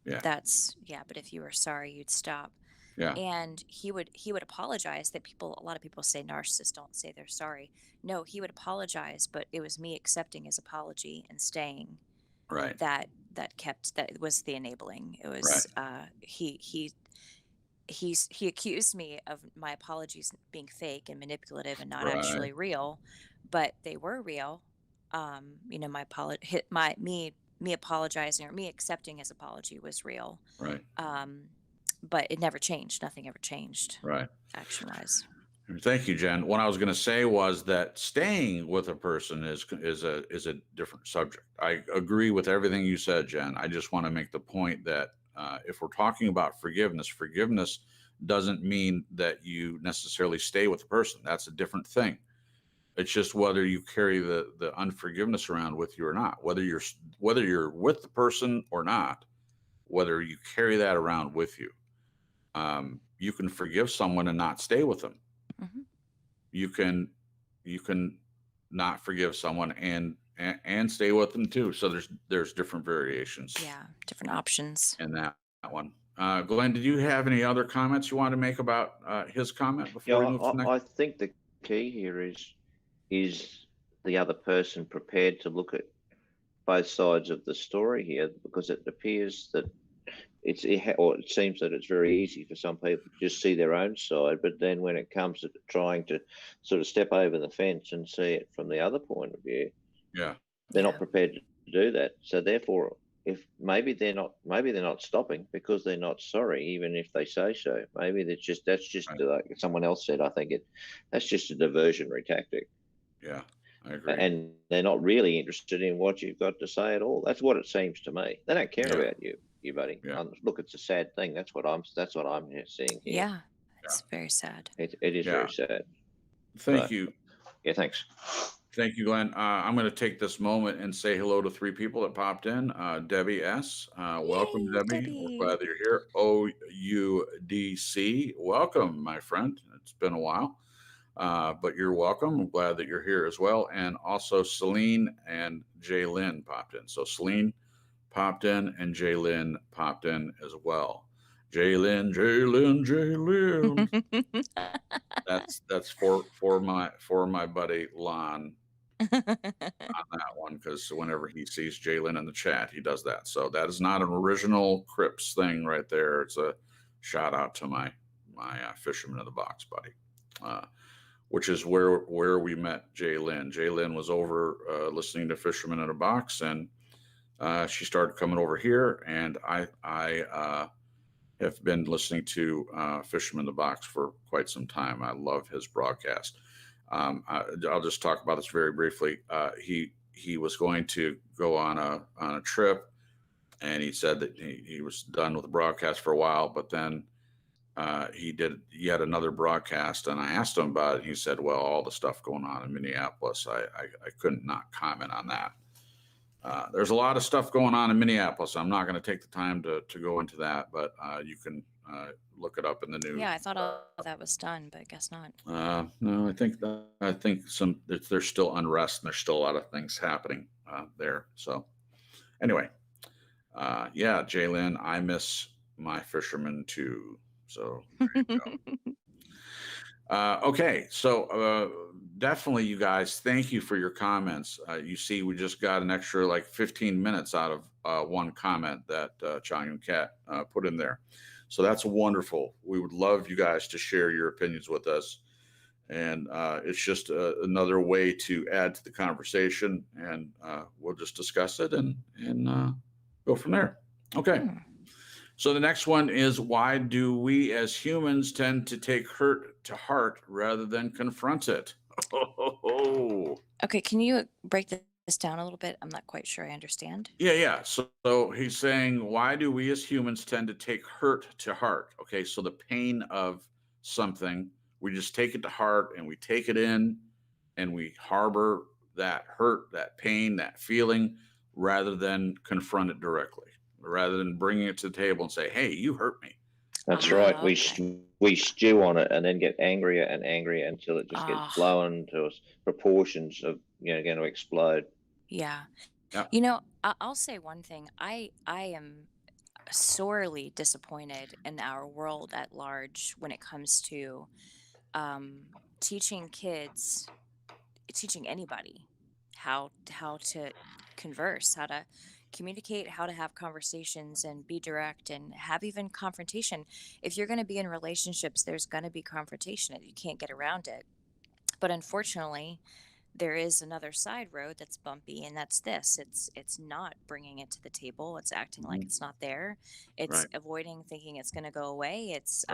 Speaker 2: That's but if you were sorry, you'd stop. And he would apologize. A lot of people say narcissists don't say they're sorry. No, he would apologize, but it was me accepting his apology and staying.
Speaker 1: Right.
Speaker 2: That was the enabling. It was he accused me of my apologies being fake and manipulative and not actually real, but they were real. Me apologizing or me accepting his apology was real.
Speaker 1: Right.
Speaker 2: But it never changed. Nothing ever changed.
Speaker 1: Right.
Speaker 2: Action-wise.
Speaker 1: Thank you, Jen. What I was going to say was that staying with a person is a different subject. I agree with everything you said, Jen. I just want to make the point that if we're talking about forgiveness doesn't mean that you necessarily stay with the person. That's a different thing. It's just whether you carry the unforgiveness around with you or not, whether you're with the person or not, whether you carry that around with you. You can forgive someone and not stay with them.
Speaker 2: Mm-hmm.
Speaker 1: You can not forgive someone and stay with them too. So there's different variations.
Speaker 2: Yeah, different options.
Speaker 1: In that one. Glenn, did you have any other comments you want to make about his comment before we move to the next?
Speaker 3: I think the key here is the other person prepared to look at both sides of the story here, because it appears that or it seems that it's very easy for some people to just see their own side, but then when it comes to trying to sort of step over the fence and see it from the other point of view,
Speaker 1: Yeah.
Speaker 3: they're
Speaker 2: Yeah.
Speaker 3: not prepared to do that. So therefore, if maybe they're not stopping because they're not sorry, even if they say so. Maybe that's just
Speaker 1: Right.
Speaker 3: like someone else said. I think that's just a diversionary tactic,
Speaker 1: Yeah. I agree.
Speaker 3: and they're not really interested in what you've got to say at all. That's what it seems to me. They don't care
Speaker 1: Yeah.
Speaker 3: about you, buddy.
Speaker 1: Yeah.
Speaker 3: Look, it's a sad thing. That's what I'm seeing here.
Speaker 2: Yeah. It's very sad.
Speaker 3: It is
Speaker 1: Yeah.
Speaker 3: very sad.
Speaker 1: Thank
Speaker 3: But
Speaker 1: you.
Speaker 3: yeah, thanks.
Speaker 1: Thank you, Glenn. I'm going to take this moment and say hello to 3 people that popped in. Debbie S. Welcome,
Speaker 2: Yay,
Speaker 1: Debbie.
Speaker 2: Debbie.
Speaker 1: We're glad that you're here. OUDC. Welcome, my friend. It's been a while, but you're welcome. I'm glad that you're here as well. And also Celine and Jaylyn popped in. So Celine popped in and Jaylyn popped in as well. Jaylyn. That's for my buddy Lon on that one, because whenever he sees Jalen in the chat, he does that. So that is not an original Crips thing right there. It's a shout out to my fisherman in the box buddy, which is where we met Jalen. Jalen was over listening to Fisherman in a Box, and she started coming over here, and I have been listening to Fisherman in the Box for quite some time. I love his broadcast. I'll just talk about this very briefly. He was going to go on a trip, and he said that he was done with the broadcast for a while, but then he did yet another broadcast, and I asked him about it. He said, well, all the stuff going on in Minneapolis, I couldn't not comment on that. There's a lot of stuff going on in Minneapolis. I'm not going to take the time to go into that, but you can look it up in the news.
Speaker 2: Yeah, I thought all that was done, but I guess not.
Speaker 1: No, I think there's still unrest, and there's still a lot of things happening there. So anyway, yeah, Jalen, I miss my fishermen too. So there you go. Okay, so definitely, you guys, thank you for your comments. You see, we just got an extra like 15 minutes out of one comment that Chang Yun Cat put in there. So that's wonderful. We would love you guys to share your opinions with us. And it's just another way to add to the conversation, and we'll just discuss it and go from there. Okay. So the next one is, why do we as humans tend to take hurt to heart rather than confront it?
Speaker 2: Okay, can you break this down a little bit? I'm not quite sure I understand.
Speaker 1: Yeah. So he's saying, why do we as humans tend to take hurt to heart? Okay, so the pain of something, we just take it to heart, and we take it in, and we harbor that hurt, that pain, that feeling, rather than confront it directly, rather than bringing it to the table and say, hey, you hurt me.
Speaker 3: That's right.
Speaker 2: Okay.
Speaker 3: We stew on it and then get angrier and angrier until it just gets blown to proportions of going to explode.
Speaker 2: Yeah.
Speaker 1: Yeah.
Speaker 2: You know, I'll say one thing. I am sorely disappointed in our world at large when it comes to teaching kids, teaching anybody how to converse, how to communicate, how to have conversations and be direct and have even confrontation. If you're going to be in relationships, there's going to be confrontation. You can't get around it. But unfortunately, there is another side road that's bumpy, and that's this. It's not bringing it to the table. It's acting like it's not there. It's avoiding thinking it's going to go away. It's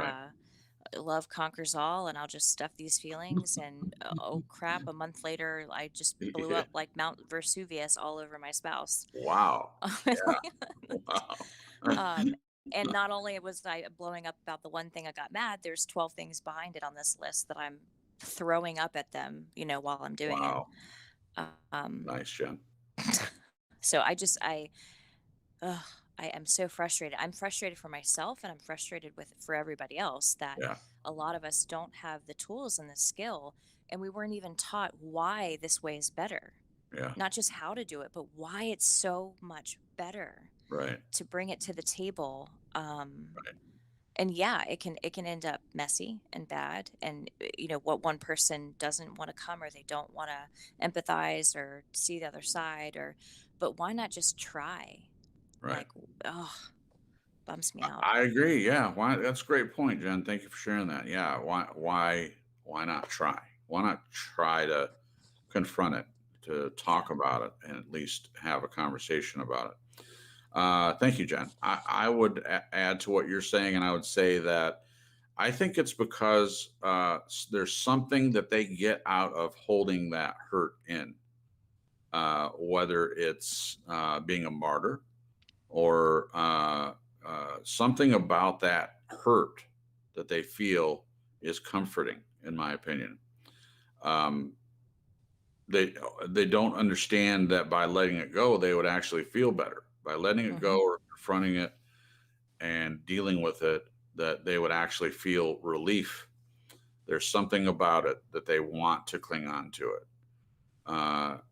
Speaker 2: love conquers all, and I'll just stuff these feelings, and oh crap, a month later I just blew up like Mount Vesuvius all over my spouse.
Speaker 1: Wow.
Speaker 2: Wow. And not only was I blowing up about the one thing I got mad, there's 12 things behind it on this list that I'm throwing up at them, while I'm doing it.
Speaker 1: Nice, Jen.
Speaker 2: So I am so frustrated. I'm frustrated for myself, and I'm frustrated for everybody else that a lot of us don't have the tools and the skill, and we weren't even taught why this way is better.
Speaker 1: Yeah.
Speaker 2: Not just how to do it, but why it's so much better.
Speaker 1: Right.
Speaker 2: To bring it to the table. And yeah, it can end up messy and bad. And what one person doesn't want to come, or they don't want to empathize or see the other side, but why not just try?
Speaker 1: Right.
Speaker 2: Like, bums me out.
Speaker 1: I agree. Yeah. Why? That's a great point, Jen. Thank you for sharing that. Yeah. Why not try? Why not try to confront it, to talk about it, and at least have a conversation about it? Thank you, Jen. I would add to what you're saying, and I would say that I think it's because there's something that they get out of holding that hurt in, whether it's being a martyr or something about that hurt that they feel is comforting, in my opinion. Um, they don't understand that by letting it go, they would actually feel better. By letting it go or confronting it and dealing with it, that they would actually feel relief. There's something about it that they want to cling on to it.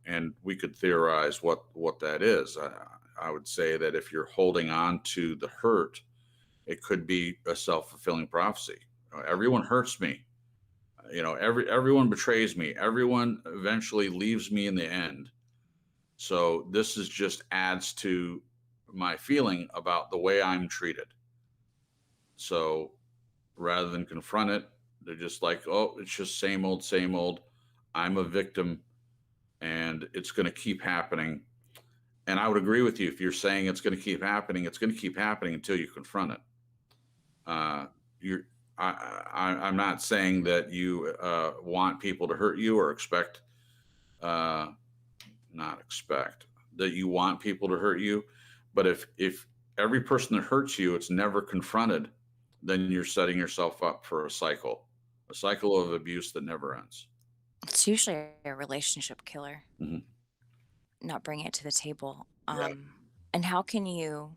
Speaker 1: And we could theorize what that is. I would say that if you're holding on to the hurt, it could be a self-fulfilling prophecy. Everyone hurts me. Everyone betrays me. Everyone eventually leaves me in the end. So this is just adds to my feeling about the way I'm treated. So rather than confront it, they're just like, oh, it's just same old, same old. I'm a victim and it's going to keep happening. And I would agree with you. If you're saying it's going to keep happening, it's going to keep happening until you confront it. I'm not saying that you want people to hurt you or not expect that you want people to hurt you. But if every person that hurts you, it's never confronted, then you're setting yourself up for a cycle of abuse that never ends.
Speaker 2: It's usually a relationship killer,
Speaker 1: Mhm.
Speaker 2: not bringing it to the table.
Speaker 1: Yeah.
Speaker 2: And how can you?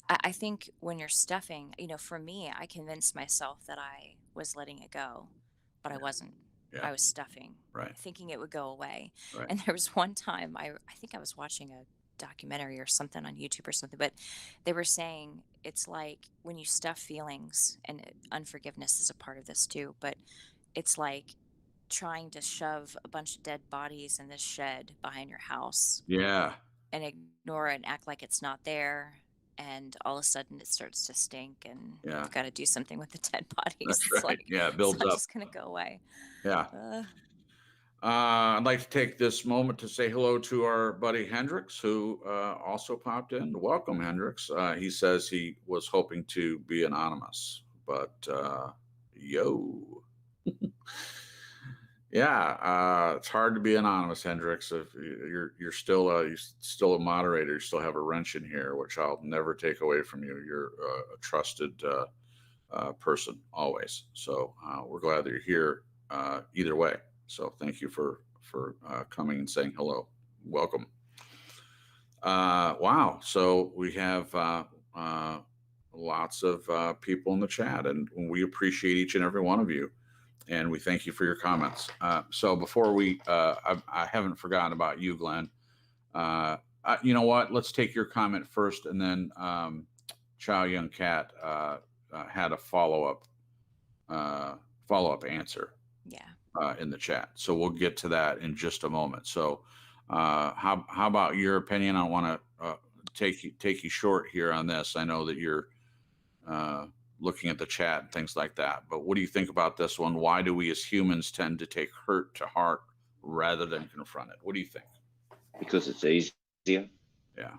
Speaker 2: I think when you're stuffing, for me, I convinced myself that I was letting it go, but I wasn't.
Speaker 1: Yeah.
Speaker 2: I was stuffing,
Speaker 1: Right.
Speaker 2: thinking it would go away.
Speaker 1: Right.
Speaker 2: And there was one time I think I was watching a documentary or something on YouTube or something, but they were saying it's like when you stuff feelings, and unforgiveness is a part of this too, but it's like trying to shove a bunch of dead bodies in this shed behind your house
Speaker 1: Yeah.
Speaker 2: and ignore it and act like it's not there. And all of a sudden it starts to stink, and
Speaker 1: Yeah.
Speaker 2: you've got to do something with the dead bodies.
Speaker 1: That's
Speaker 2: It's
Speaker 1: right.
Speaker 2: like,
Speaker 1: Yeah. It
Speaker 2: it's
Speaker 1: builds
Speaker 2: not
Speaker 1: up.
Speaker 2: just going to go away.
Speaker 1: Yeah.
Speaker 2: Uh,
Speaker 1: I'd like to take this moment to say hello to our buddy Hendrix, who also popped in. Welcome, Hendrix. He says he was hoping to be anonymous, but yo. Yeah, it's hard to be anonymous, Hendrix. If you're still a moderator, you still have a wrench in here, which I'll never take away from you. You're a trusted person always. So we're glad that you're here either way. So thank you for coming and saying hello. Welcome. Wow. So we have lots of people in the chat, and we appreciate each and every one of you. And we thank you for your comments. So before I haven't forgotten about you, Glenn. You know what? Let's take your comment first, and then Chow Young Cat had a follow-up answer.
Speaker 2: Yeah.
Speaker 1: In the chat. So we'll get to that in just a moment. So how about your opinion? I want to take you short here on this. I know that you're looking at the chat and things like that, but what do you think about this one? Why do we as humans tend to take hurt to heart rather than confront it? What do you think?
Speaker 3: Because it's easier.
Speaker 1: Yeah.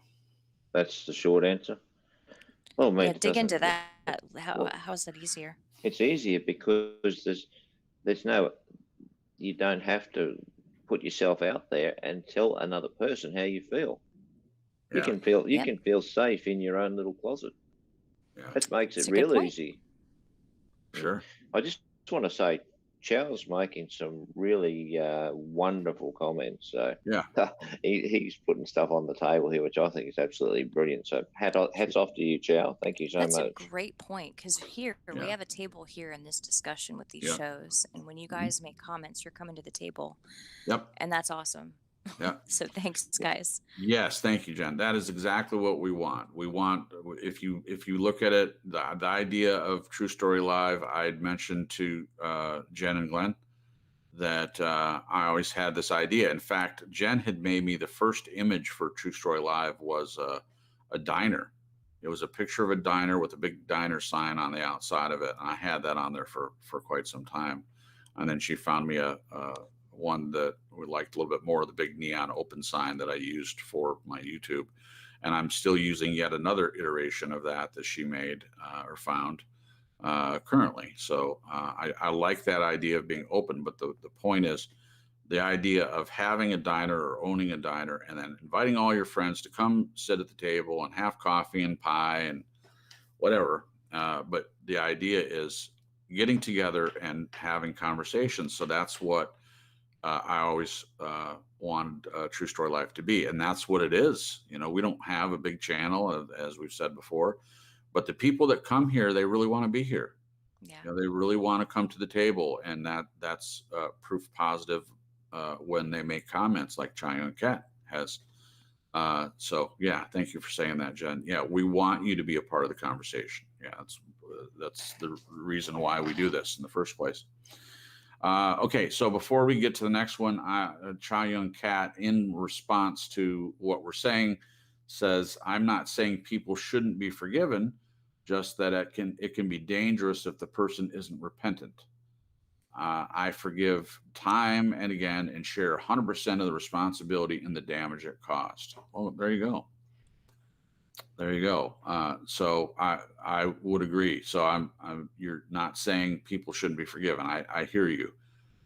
Speaker 3: That's the short answer. Well, mate,
Speaker 2: Yeah, dig into that. How is that easier?
Speaker 3: It's easier because there's no, you don't have to put yourself out there and tell another person how you feel. You can feel safe in your own little closet.
Speaker 1: Yeah.
Speaker 3: That makes it real easy.
Speaker 1: Sure.
Speaker 3: I just want to say, Chow's making some really wonderful comments. So
Speaker 1: yeah,
Speaker 3: he's putting stuff on the table here, which I think is absolutely brilliant. So hats off to you, Chow. Thank you so much.
Speaker 2: That's a great point, because here we have a table here in this discussion with these shows, and when you guys make comments, you're coming to the table.
Speaker 1: Yep.
Speaker 2: And that's awesome.
Speaker 1: Yeah.
Speaker 2: So thanks, guys.
Speaker 1: Yes, thank you, Jen. That is exactly what we want. We want, if you look at it, the idea of True Story Live, I had mentioned to Jen and Glenn that I always had this idea. In fact, Jen had made me the first image for True Story Live was a diner It was a picture of a diner with a big diner sign on the outside of it. And I had that on there for quite some time. And then she found me a one that we liked a little bit more, the big neon open sign that I used for my YouTube. And I'm still using yet another iteration of that she made or found currently. So I like that idea of being open. But the point is, the idea of having a diner or owning a diner and then inviting all your friends to come sit at the table and have coffee and pie and whatever. But the idea is getting together and having conversations. So that's what I always wanted True Story Life to be. And that's what it is. You know, we don't have a big channel, as we've said before, but the people that come here, they really want to be here.
Speaker 2: Yeah.
Speaker 1: You know, they really want to come to the table. And that's proof positive when they make comments like Chai Cat has. So yeah, thank you for saying that, Jen. Yeah, we want you to be a part of the conversation. Yeah, that's the reason why we do this in the first place. Okay, so before we get to the next one, Chai Cat, in response to what we're saying, says, "I'm not saying people shouldn't be forgiven, just that it can be dangerous if the person isn't repentant. I forgive time and again and share 100% of the responsibility and the damage it caused." Well, there you go. There you go. So I would agree. So you're not saying people shouldn't be forgiven. I hear you.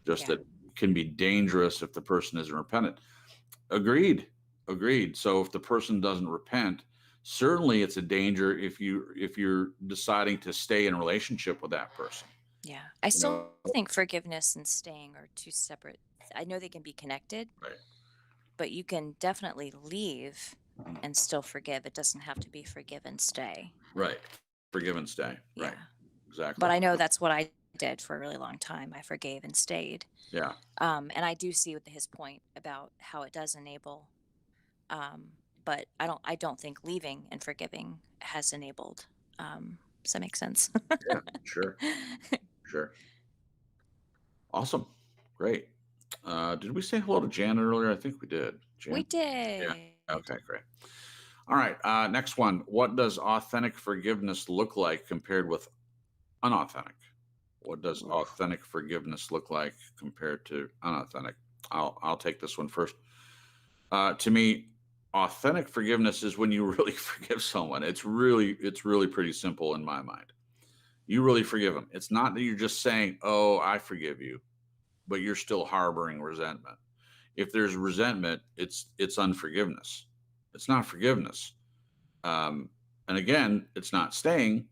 Speaker 1: Just that it can be dangerous if the person isn't repentant. Agreed. So if the person doesn't repent, certainly it's a danger if you're deciding to stay in a relationship with that person.
Speaker 2: Yeah. I still think forgiveness and staying are two separate. I know they can be connected,
Speaker 1: Right.
Speaker 2: but you can definitely leave and still forgive. It doesn't have to be forgive and stay.
Speaker 1: Right. Forgive and stay.
Speaker 2: Yeah.
Speaker 1: Right. Exactly.
Speaker 2: But I know that's what I did for a really long time. I forgave and stayed.
Speaker 1: Yeah.
Speaker 2: And I do see with his point about how it does enable. But I don't think leaving and forgiving has enabled. Does that make sense?
Speaker 1: Yeah. Sure. Awesome. Great. Did we say hello to Janet earlier? I think we did. Jan?
Speaker 2: We did.
Speaker 1: Yeah. Okay, great. All right. Next one. What does authentic forgiveness look like compared with unauthentic? What does authentic forgiveness look like compared to unauthentic? I'll take this one first. To me, authentic forgiveness is when you really forgive someone. It's really pretty simple in my mind. You really forgive them. It's not that you're just saying, "Oh, I forgive you," but you're still harboring resentment. If there's resentment, it's unforgiveness. It's not forgiveness. And again, it's not staying.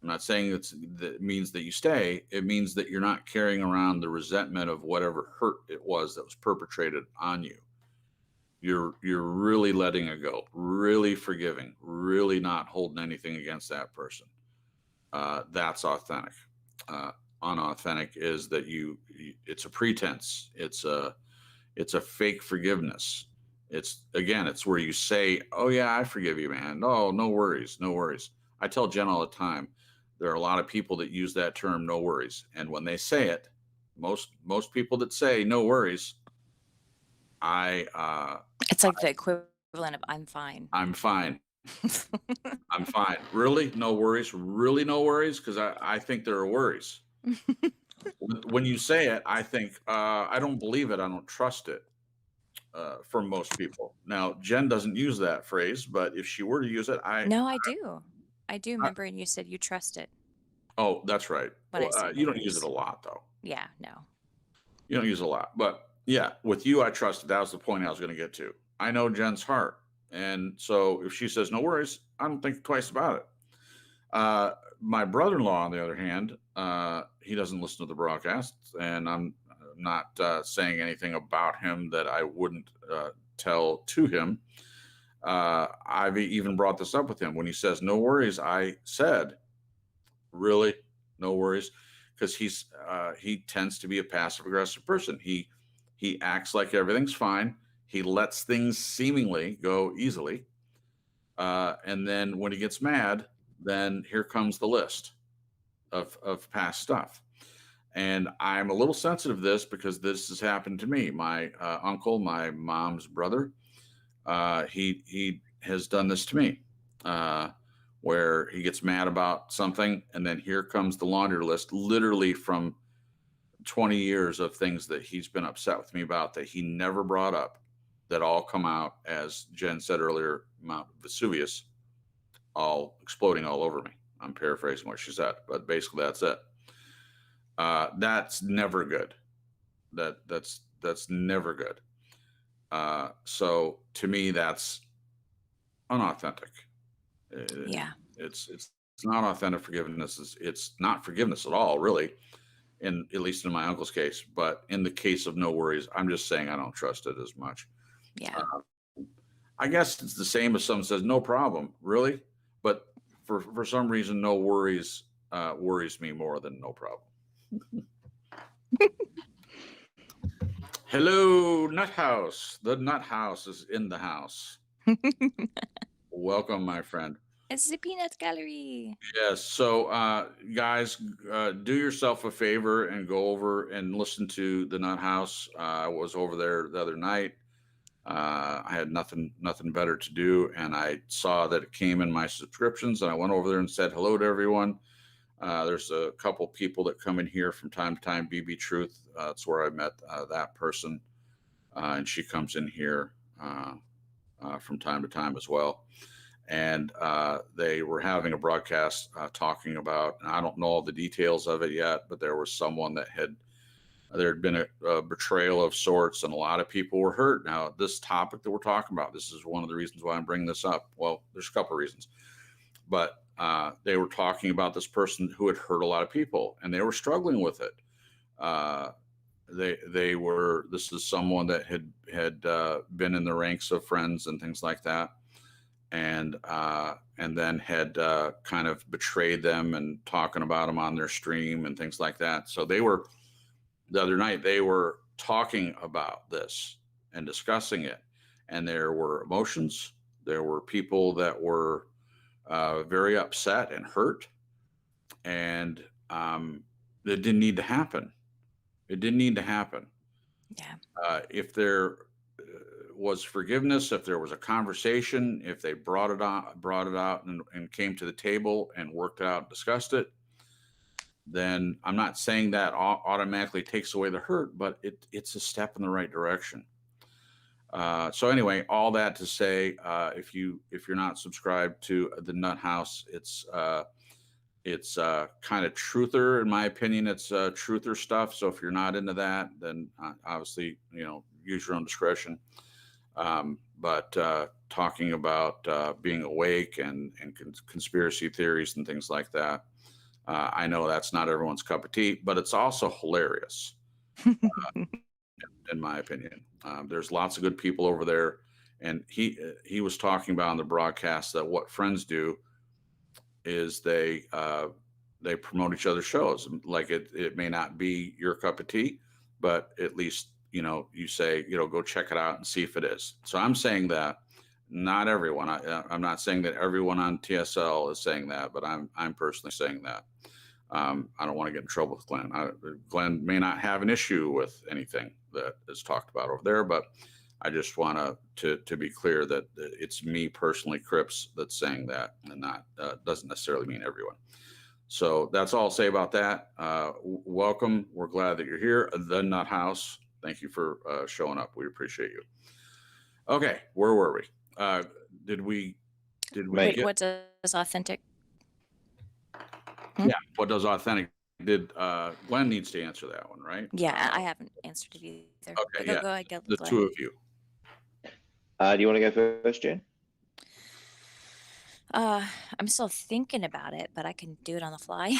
Speaker 1: I'm not saying that means that you stay. It means that you're not carrying around the resentment of whatever hurt it was that was perpetrated on you. You're really letting it go, really forgiving, really not holding anything against that person. That's authentic. Unauthentic is that it's a pretense. It's a fake forgiveness. It's where you say, "Oh yeah, I forgive you, man. Oh, no worries. I tell Jen all the time, there are a lot of people that use that term, "no worries." And when they say it, most people that say "no worries,"
Speaker 2: it's like the equivalent of "I'm fine."
Speaker 1: I'm fine. I'm fine. Really? No worries? Really no worries? Because I think there are worries. When you say it, I think, I don't believe it. I don't trust it. For most people. Now, Jen doesn't use that phrase, but if she were to use it,
Speaker 2: No, I do. I do remember, and you said you trust it.
Speaker 1: Oh, that's right.
Speaker 2: When
Speaker 1: Well, you don't use it a lot, though.
Speaker 2: Yeah, no.
Speaker 1: You don't use it a lot. But yeah, with you, I trust it. That was the point I was going to get to. I know Jen's heart. And so if she says no worries, I don't think twice about it. My brother-in-law, on the other hand, he doesn't listen to the broadcasts, and I'm not saying anything about him that I wouldn't tell to him. I've even brought this up with him. When he says no worries, I said, "Really? No worries?" Because he tends to be a passive aggressive person. He acts like everything's fine. He lets things seemingly go easily. And then when he gets mad, then here comes the list of past stuff. And I'm a little sensitive to this because this has happened to me. My uncle, my mom's brother, he has done this to me. where he gets mad about something, and then here comes the laundry list, literally from 20 years of things that he's been upset with me about that he never brought up, that all come out, as Jen said earlier, Mount Vesuvius, all exploding all over me. I'm paraphrasing what she said, but basically that's it. That's never good. That's never good. So to me, that's unauthentic.
Speaker 2: Yeah.
Speaker 1: It's not authentic forgiveness. It's not forgiveness at all, really, at least in my uncle's case. But in the case of no worries, I'm just saying I don't trust it as much.
Speaker 2: Yeah.
Speaker 1: I guess it's the same as someone says no problem, really, but for some reason no worries worries me more than no problem. Hello, Nut House. The Nut House is in the house. Welcome, my friend.
Speaker 2: It's the Peanut Gallery.
Speaker 1: Yes. So, guys, do yourself a favor and go over and listen to the Nut House. I was over there the other night. I had nothing better to do, and I saw that it came in my subscriptions, and I went over there and said hello to everyone. There's a couple people that come in here from time to time. BB Truth, that's where I met that person, and she comes in here from time to time as well. And they were having a broadcast talking about, and I don't know all the details of it yet, but there was someone that there had been a betrayal of sorts, and a lot of people were hurt. Now, this topic that we're talking about, this is one of the reasons why I'm bringing this up. Well, there's a couple of reasons, but they were talking about this person who had hurt a lot of people, and they were struggling with it. This is someone that had been in the ranks of friends and things like that, and then had kind of betrayed them and talking about them on their stream and things like that. So the other night they were talking about this and discussing it, and there were emotions. There were people that were very upset and hurt, and it didn't need to happen. It didn't need to happen.
Speaker 2: Yeah.
Speaker 1: If there was forgiveness, if there was a conversation, if they brought it out and came to the table and worked it out and discussed it, then I'm not saying that automatically takes away the hurt, but it's a step in the right direction. So anyway, all that to say, if you're not subscribed to the Nut House, it's kind of truther, in my opinion. It's truther stuff. So if you're not into that, then obviously, use your own discretion. But talking about being awake and conspiracy theories and things like that, I know that's not everyone's cup of tea, but it's also hilarious, in my opinion. There's lots of good people over there, and he was talking about on the broadcast that what friends do is they promote each other's shows. Like it may not be your cup of tea, but at least you say go check it out and see if it is. So I'm saying that not everyone. I'm not saying that everyone on TSL is saying that, but I'm personally saying that. I don't want to get in trouble with Glenn. Glenn may not have an issue with anything that is talked about over there, but I just want to be clear that it's me personally, Cripps, that's saying that, and not doesn't necessarily mean everyone. So that's all I'll say about that. Welcome. We're glad that you're here. The Nut House. Thank you for showing up. We appreciate you. Okay, where were we? Did we
Speaker 2: Wait, what does authentic?
Speaker 1: Yeah, what does authentic? Glenn needs to answer that one, right?
Speaker 2: Yeah, I haven't answered it either.
Speaker 1: Okay, yeah.
Speaker 2: Go ahead,
Speaker 1: the
Speaker 2: Glenn.
Speaker 1: two of you.
Speaker 3: Do you want to go first, Jen?
Speaker 2: I'm still thinking about it, but I can do it on the fly.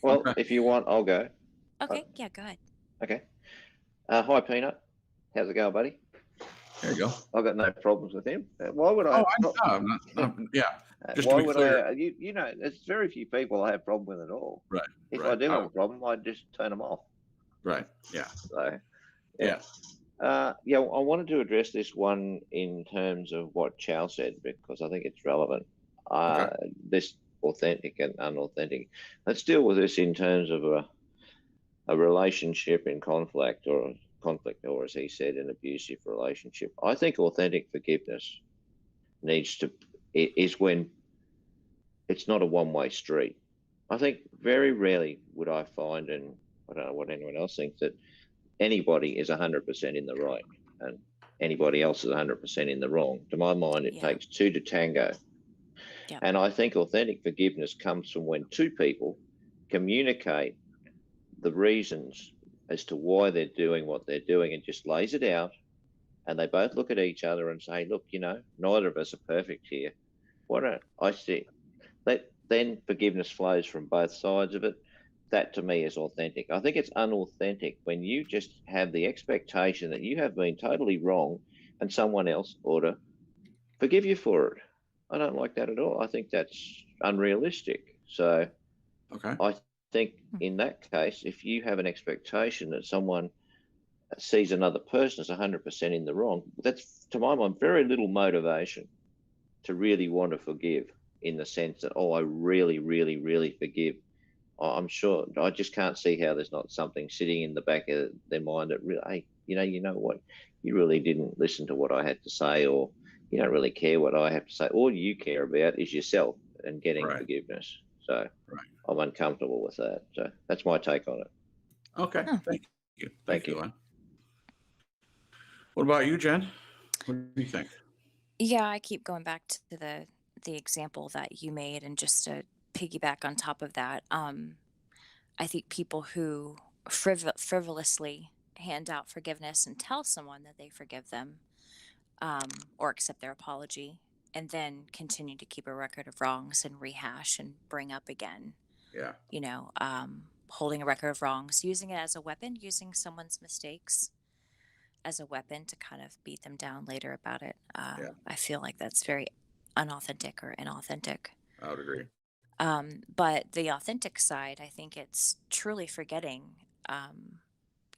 Speaker 3: Well, if you want, I'll go.
Speaker 2: Okay, yeah, go ahead.
Speaker 3: Okay. Hi, Peanut. How's it going, buddy?
Speaker 1: There you go.
Speaker 3: I've got no problems with him. Why would I?
Speaker 1: Yeah. Just
Speaker 3: why
Speaker 1: to be
Speaker 3: would
Speaker 1: clear.
Speaker 3: there's very few people I have problem with at all.
Speaker 1: Right.
Speaker 3: If
Speaker 1: right.
Speaker 3: I do have a problem, I just turn them off.
Speaker 1: Right. Yeah.
Speaker 3: So,
Speaker 1: Yeah.
Speaker 3: I wanted to address this one in terms of what Chow said, because I think it's relevant.
Speaker 1: Okay.
Speaker 3: This authentic and unauthentic. Let's deal with this in terms of a relationship in conflict, or as he said, an abusive relationship. I think authentic forgiveness is when it's not a one-way street. I think very rarely would I find, and I don't know what anyone else thinks, that anybody is 100% in the right and anybody else is 100% in the wrong. To my mind, it
Speaker 2: Yeah.
Speaker 3: takes two to tango.
Speaker 2: Yep.
Speaker 3: And I think authentic forgiveness comes from when two people communicate the reasons as to why they're doing what they're doing and just lays it out. And they both look at each other and say, look, you know, neither of us are perfect here. Why don't I see that? Then forgiveness flows from both sides of it. That to me is authentic. I think it's unauthentic when you just have the expectation that you have been totally wrong and someone else ought to forgive you for it. I don't like that at all. I think that's unrealistic. So
Speaker 1: Okay.
Speaker 3: I think in that case, if you have an expectation that someone sees another person as 100% in the wrong, that's, to my mind, very little motivation to really want to forgive, in the sense that, oh, I really, really, really forgive. I'm sure, I just can't see how there's not something sitting in the back of their mind that really, hey, you know what, you really didn't listen to what I had to say, or you don't really care what I have to say. All you care about is yourself and getting
Speaker 1: Right.
Speaker 3: forgiveness. So
Speaker 1: Right.
Speaker 3: I'm uncomfortable with that. So that's my take on it.
Speaker 1: Okay.
Speaker 2: Huh.
Speaker 1: Thank you.
Speaker 3: Thank you.
Speaker 1: Len. What about you, Jen? What do you think?
Speaker 2: Yeah, I keep going back to the example that you made, and just to piggyback on top of that, I think people who frivolously hand out forgiveness and tell someone that they forgive them, or accept their apology, and then continue to keep a record of wrongs and rehash and bring up again,
Speaker 1: Yeah.
Speaker 2: holding a record of wrongs, using it as a weapon, using someone's mistakes as a weapon to kind of beat them down later about it.
Speaker 1: Yeah.
Speaker 2: I feel like that's very unauthentic or inauthentic.
Speaker 1: I would agree.
Speaker 2: But the authentic side, I think it's truly forgetting,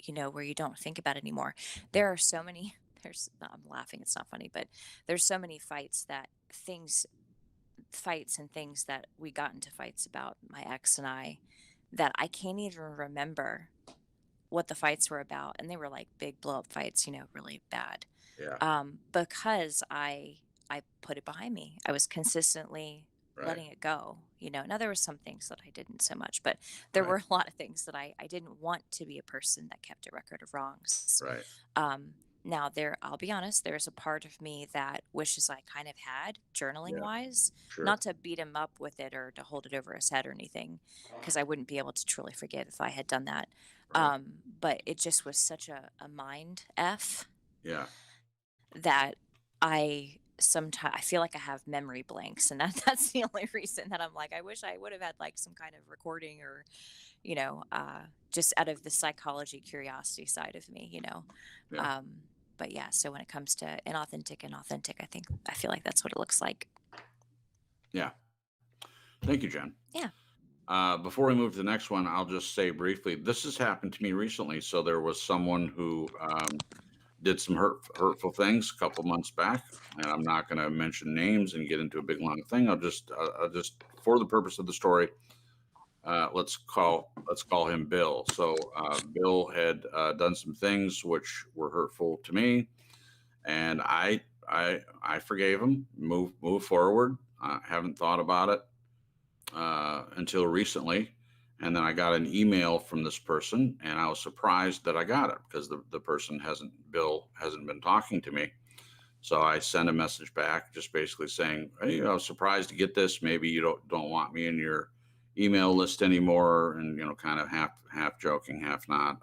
Speaker 2: where you don't think about it anymore. There are so many, I'm laughing, it's not funny, but there's so many fights and things that we got into fights about, my ex and I, that I can't even remember what the fights were about. And they were like big blow up fights, really bad.
Speaker 1: Yeah.
Speaker 2: Because I put it behind me. I was consistently
Speaker 1: Right.
Speaker 2: letting it go. Now there were some things that I didn't so much, but there
Speaker 1: Right.
Speaker 2: were a lot of things that I didn't want to be a person that kept a record of wrongs.
Speaker 1: Right.
Speaker 2: Now I'll be honest, there's a part of me that wishes I kind of had, journaling
Speaker 1: Yeah.
Speaker 2: wise,
Speaker 1: Sure.
Speaker 2: not to beat him up with it or to hold it over his head or anything, because I wouldn't be able to truly forgive if I had done that.
Speaker 1: Right.
Speaker 2: But it just was such a mind F
Speaker 1: Yeah.
Speaker 2: that I sometimes I feel like I have memory blanks, and that's the only reason that I'm like, I wish I would have had like some kind of recording, or just out of the psychology curiosity side of me.
Speaker 1: Yeah.
Speaker 2: But yeah, so when it comes to inauthentic and authentic, I feel like that's what it looks like.
Speaker 1: Yeah. Thank you, Jen.
Speaker 2: Yeah.
Speaker 1: Before we move to the next one, I'll just say briefly, this has happened to me recently. So there was someone who did some hurtful things a couple months back, and I'm not going to mention names and get into a big long thing. I'll just for the purpose of the story, let's call him Bill. So Bill had done some things which were hurtful to me, and I forgave him. Move forward. I haven't thought about it until recently, and then I got an email from this person, and I was surprised that I got it, because the Bill hasn't been talking to me. So I sent a message back, just basically saying, hey, I was surprised to get this. Maybe you don't want me in your email list anymore, and kind of half joking, half not,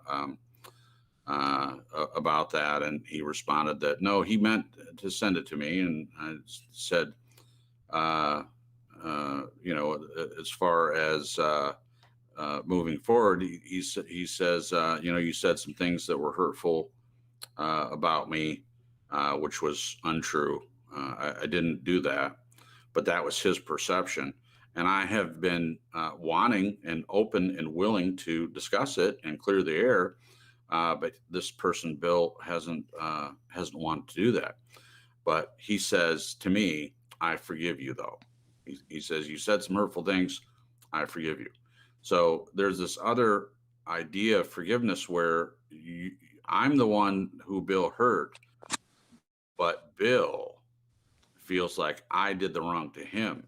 Speaker 1: about that. And he responded that no, he meant to send it to me, and I said, as far as moving forward, he says, you said some things that were hurtful about me, which was untrue. I didn't do that, but that was his perception. And I have been wanting and open and willing to discuss it and clear the air. But this person, Bill, hasn't wanted to do that. But he says to me, I forgive you, though. He says, you said some hurtful things. I forgive you. So there's this other idea of forgiveness where I'm the one who Bill hurt, but Bill feels like I did the wrong to him.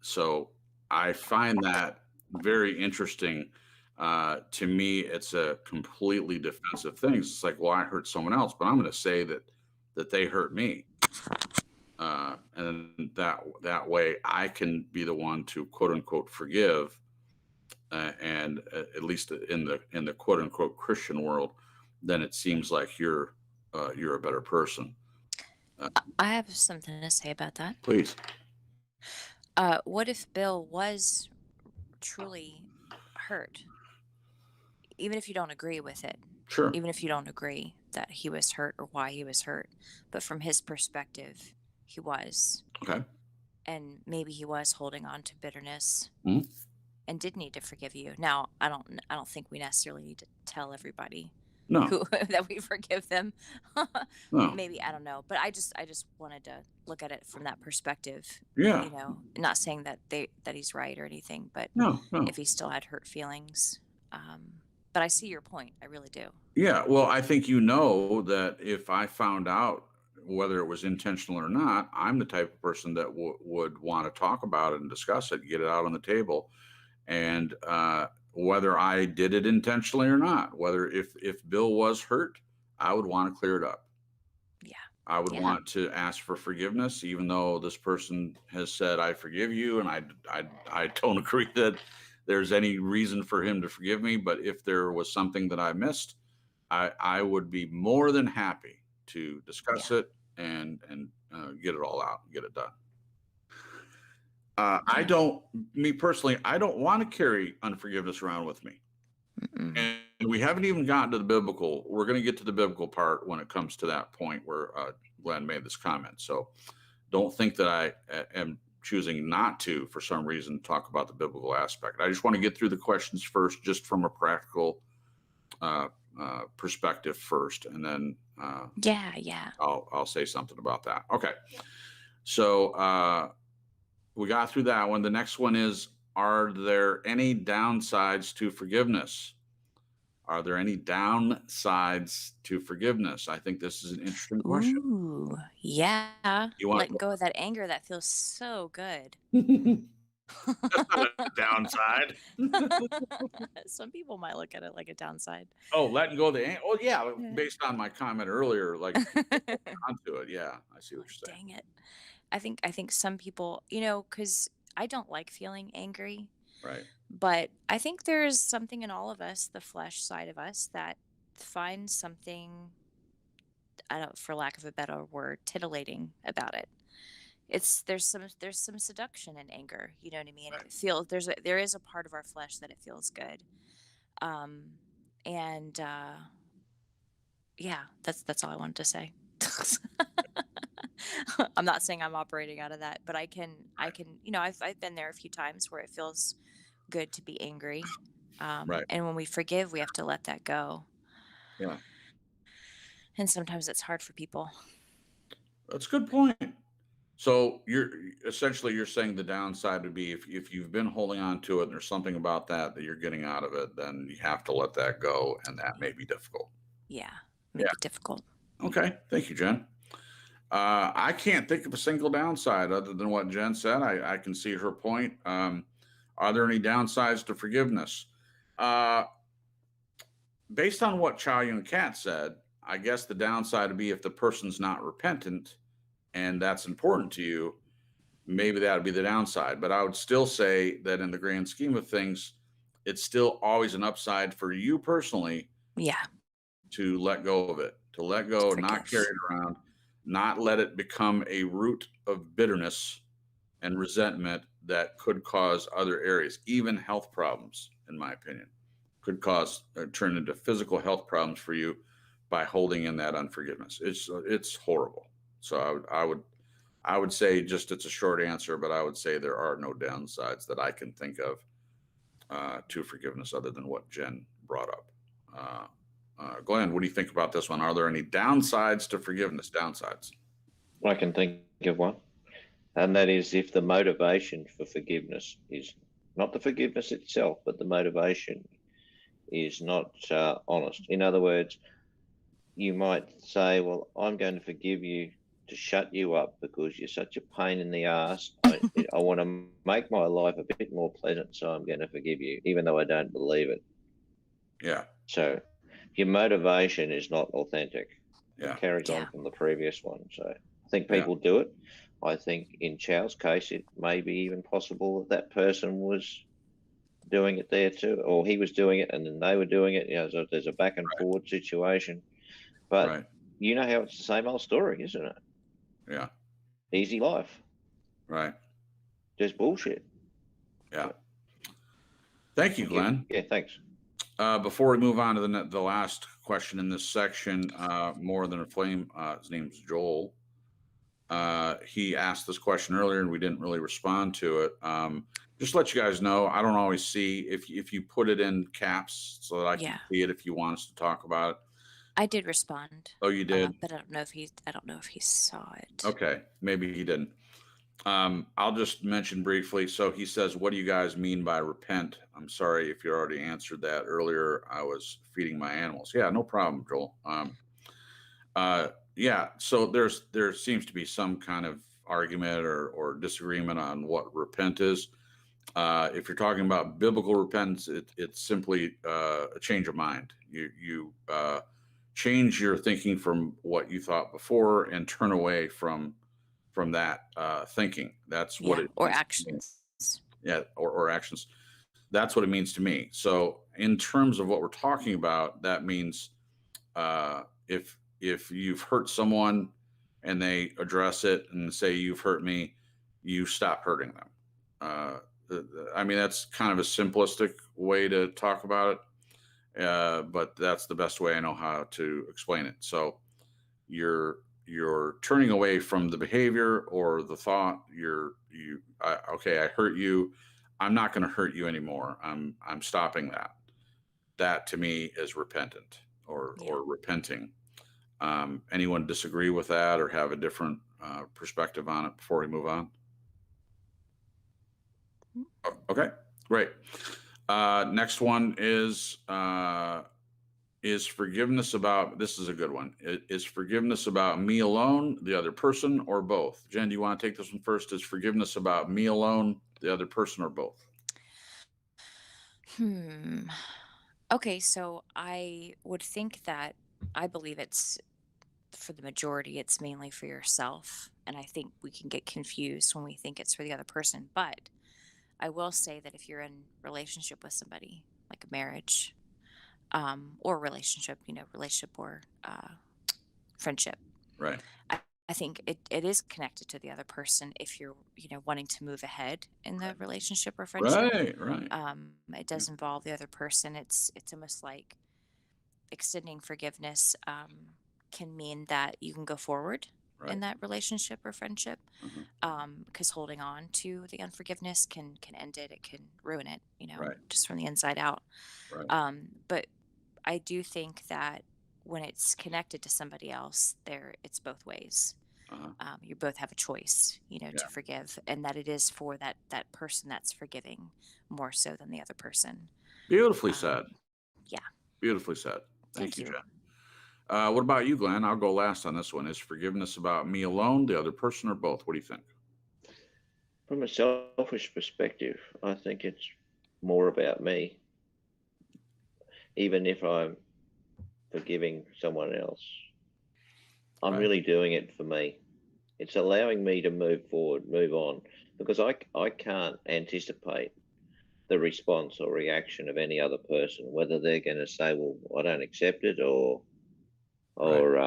Speaker 1: So I find that very interesting. To me, it's a completely defensive thing. It's like, well, I hurt someone else, but I'm going to say that they hurt me. And then that way I can be the one to quote unquote forgive, and at least in the quote unquote Christian world, then it seems like you're a better person.
Speaker 2: I have something to say about that.
Speaker 1: Please.
Speaker 2: What if Bill was truly hurt? Even if you don't agree with it,
Speaker 1: Sure.
Speaker 2: even if you don't agree that he was hurt or why he was hurt, but from his perspective, he was.
Speaker 1: Okay.
Speaker 2: And maybe he was holding on to bitterness
Speaker 1: Mhm.
Speaker 2: and did need to forgive you. Now, I don't think we necessarily need to tell everybody
Speaker 1: No.
Speaker 2: who that we forgive them.
Speaker 1: No.
Speaker 2: Maybe, I don't know, but I just wanted to look at it from that perspective.
Speaker 1: Yeah.
Speaker 2: You know, not saying that he's right or anything, but
Speaker 1: No.
Speaker 2: if he still had hurt feelings. But I see your point. I really do.
Speaker 1: Yeah. Well, I think you know that if I found out whether it was intentional or not, I'm the type of person that would want to talk about it and discuss it, get it out on the table, and whether I did it intentionally or not, whether if Bill was hurt, I would want to clear it up.
Speaker 2: Yeah.
Speaker 1: I would
Speaker 2: Yeah.
Speaker 1: want to ask for forgiveness, even though this person has said, I forgive you. And I don't agree that there's any reason for him to forgive me. But if there was something that I missed, I would be more than happy to discuss it and get it all out, get it done. Me personally, I don't want to carry unforgiveness around with me.
Speaker 2: Mm-mm.
Speaker 1: And we haven't even gotten to the biblical. We're going to get to the biblical part when it comes to that point where Glenn made this comment. So don't think that I am choosing not to, for some reason, talk about the biblical aspect. I just want to get through the questions first, just from a practical perspective first, and then
Speaker 2: Yeah.
Speaker 1: I'll say something about that. Okay. So we got through that one. The next one is, are there any downsides to forgiveness? Are there any downsides to forgiveness? I think this is an interesting question.
Speaker 2: Ooh, yeah.
Speaker 1: You want
Speaker 2: Letting go of that anger, that feels so good.
Speaker 1: That's not a downside.
Speaker 2: Some people might look at it like a downside.
Speaker 1: Oh, letting go of the anger. Oh, yeah. Based on my comment earlier, like onto it. Yeah, I see what you're saying.
Speaker 2: Dang it. I think some people, because I don't like feeling angry,
Speaker 1: Right.
Speaker 2: but I think there is something in all of us, the flesh side of us, that finds something, for lack of a better word, titillating about it. There's some seduction in anger, you know what I mean?
Speaker 1: Right.
Speaker 2: It feels there is a part of our flesh that it feels good. And yeah, that's all I wanted to say. I'm not saying I'm operating out of that, but I can, I've been there a few times where it feels good to be angry.
Speaker 1: Right.
Speaker 2: And when we forgive, we have to let that go.
Speaker 1: Yeah.
Speaker 2: And sometimes it's hard for people.
Speaker 1: That's a good point. So you're saying the downside would be if you've been holding on to it and there's something about that you're getting out of it, then you have to let that go, and that may be difficult.
Speaker 2: Yeah, maybe difficult.
Speaker 1: Okay, thank you, Jen. I can't think of a single downside other than what Jen said. I can see her point. Are there any downsides to forgiveness? Based on what Chow Yun Cat said, I guess the downside would be if the person's not repentant and that's important to you, maybe that would be the downside. But I would still say that in the grand scheme of things, it's still always an upside for you personally.
Speaker 2: Yeah.
Speaker 1: To let go of it, to let go, not carry it around, not let it become a root of bitterness and resentment that could cause other areas, even health problems, in my opinion, could cause turn into physical health problems for you by holding in that unforgiveness. It's horrible. So I would say, just, it's a short answer, but I would say there are no downsides that I can think of to forgiveness other than what Jen brought up. Glenn, what do you think about this one? Are there any downsides to forgiveness? Downsides?
Speaker 3: I can think of one, and that is if the motivation for forgiveness is not the forgiveness itself, but the motivation is not honest. In other words, you might say, well, I'm going to forgive you to shut you up because you're such a pain in the ass. I I want to make my life a bit more pleasant, so I'm going to forgive you, even though I don't believe it.
Speaker 1: Yeah.
Speaker 3: So your motivation is not authentic.
Speaker 1: Yeah.
Speaker 3: It carries on
Speaker 2: Yeah.
Speaker 3: from the previous one. So I think
Speaker 1: Yeah.
Speaker 3: people do it. I think in Chow's case, it may be even possible that person was doing it there too, or he was doing it and then they were doing it. You know, so there's a back and forward situation. But
Speaker 1: Right.
Speaker 3: you know how it's the same old story, isn't it?
Speaker 1: Yeah.
Speaker 3: Easy life,
Speaker 1: Right.
Speaker 3: just bullshit.
Speaker 1: Yeah. Thank you, Glenn.
Speaker 3: Yeah, thanks.
Speaker 1: Before we move on to the last question in this section, More Than a Flame, his name's Joel. He asked this question earlier and we didn't really respond to it. Just to let you guys know, I don't always see if you put it in caps so that I can see it if you want us to talk about it.
Speaker 2: I did respond.
Speaker 1: Oh, you did?
Speaker 2: But I don't know if he saw it.
Speaker 1: Okay, maybe he didn't. I'll just mention briefly. So he says, what do you guys mean by repent? I'm sorry if you already answered that earlier. I was feeding my animals. Yeah, no problem, Joel. Yeah, so there seems to be some kind of argument or disagreement on what repent is. If you're talking about biblical repentance, it's simply a change of mind. You change your thinking from what you thought before and turn away from that thinking. That's what it
Speaker 2: or
Speaker 1: means to me.
Speaker 2: actions.
Speaker 1: Yeah, or actions. That's what it means to me. So in terms of what we're talking about, that means if you've hurt someone and they address it and say you've hurt me, you stop hurting them. I mean, that's kind of a simplistic way to talk about it, but that's the best way I know how to explain it. So you're turning away from the behavior or the thought. Okay, I hurt you. I'm not going to hurt you anymore. I'm stopping that. That to me is repentant or repenting. Anyone disagree with that or have a different perspective on it before we move on? Okay, great. Next one is forgiveness about, this is a good one. Is forgiveness about me alone, the other person, or both? Jen, do you want to take this one first? Is forgiveness about me alone, the other person, or both?
Speaker 2: Okay, so I would think that I believe it's, for the majority, it's mainly for yourself. And I think we can get confused when we think it's for the other person. But I will say that if you're in relationship with somebody, like a marriage, or relationship, or friendship,
Speaker 1: Right.
Speaker 2: I think it is connected to the other person if you're, wanting to move ahead in the relationship or friendship.
Speaker 1: Right.
Speaker 2: It does involve the other person. It's almost like extending forgiveness can mean that you can go forward in that relationship or friendship. Because holding on to the unforgiveness can end it. It can ruin it, just from the inside out.
Speaker 1: Right.
Speaker 2: But I do think that when it's connected to somebody else, it's both ways. You both have a choice, to forgive, and that it is for that person that's forgiving more so than the other person.
Speaker 1: Beautifully said.
Speaker 2: Yeah.
Speaker 1: Beautifully said. Thank you,
Speaker 2: you.
Speaker 1: Jen. What about you, Glenn? I'll go last on this one. Is forgiveness about me alone, the other person, or both? What do you think?
Speaker 3: From a selfish perspective, I think it's more about me. Even if I'm forgiving someone else, I'm really doing it for me. It's allowing me to move forward, move on, because I can't anticipate the response or reaction of any other person, whether they're going to say, well, I don't accept it, or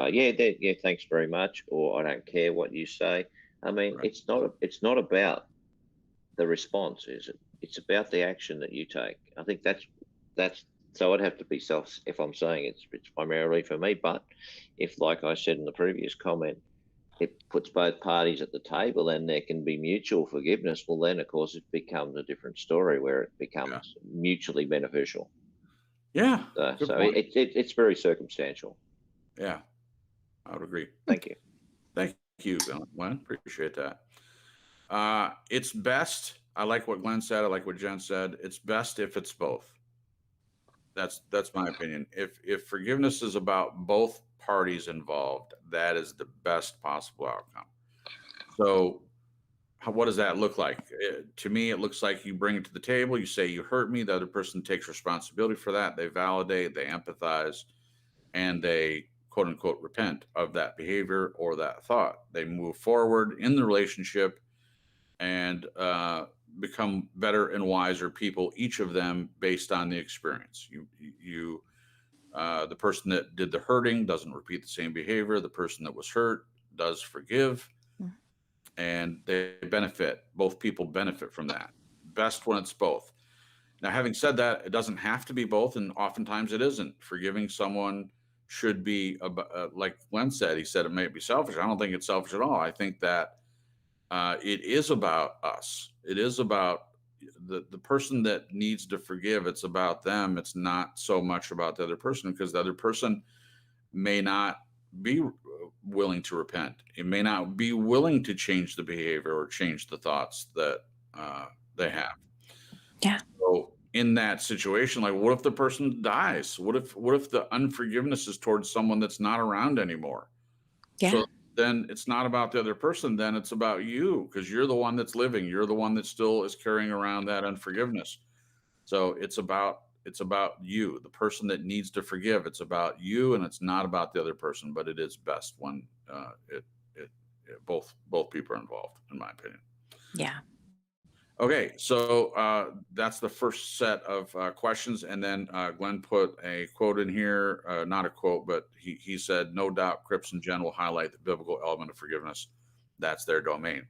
Speaker 3: yeah, thanks very much, or I don't care what you say. I mean, it's not about the response, is it? It's about the action that you take. I think that's so I'd have to be if I'm saying it's primarily for me, but if, like I said in the previous comment, it puts both parties at the table and there can be mutual forgiveness, well, then of course it becomes a different story where it becomes mutually beneficial.
Speaker 1: Yeah.
Speaker 3: So it's very circumstantial.
Speaker 1: Yeah, I would agree.
Speaker 3: Thank you.
Speaker 1: Thank you, Glenn. Appreciate that. It's best. I like what Glenn said. I like what Jen said. It's best if it's both. That's my opinion. If forgiveness is about both parties involved, that is the best possible outcome. So what does that look like? To me, it looks like you bring it to the table. You say you hurt me. The other person takes responsibility for that. They validate, they empathize, and they quote unquote repent of that behavior or that thought. They move forward in the relationship and become better and wiser people, each of them based on the experience. The person that did the hurting doesn't repeat the same behavior. The person that was hurt does forgive,
Speaker 2: Mm.
Speaker 1: and they benefit. Both people benefit from that. Best when it's both. Now, having said that, it doesn't have to be both, and oftentimes it isn't. Forgiving someone should be, like Glenn said, he said it may be selfish. I don't think it's selfish at all. I think that it is about us. It is about the person that needs to forgive. It's about them. It's not so much about the other person, because the other person may not be willing to repent. It may not be willing to change the behavior or change the thoughts that they have.
Speaker 2: Yeah.
Speaker 1: So in that situation, like, what if the person dies? What if the unforgiveness is towards someone that's not around anymore?
Speaker 2: Yeah.
Speaker 1: So then it's not about the other person. Then it's about you, because you're the one that's living. You're the one that still is carrying around that unforgiveness. So it's about you, the person that needs to forgive. It's about you, and it's not about the other person. But it is best when both people are involved, in my opinion.
Speaker 2: Yeah.
Speaker 1: Okay, so that's the first set of questions, and then Glenn put a quote in here, not a quote, but he said, "No doubt, Crips and Jen will highlight the biblical element of forgiveness. That's their domain."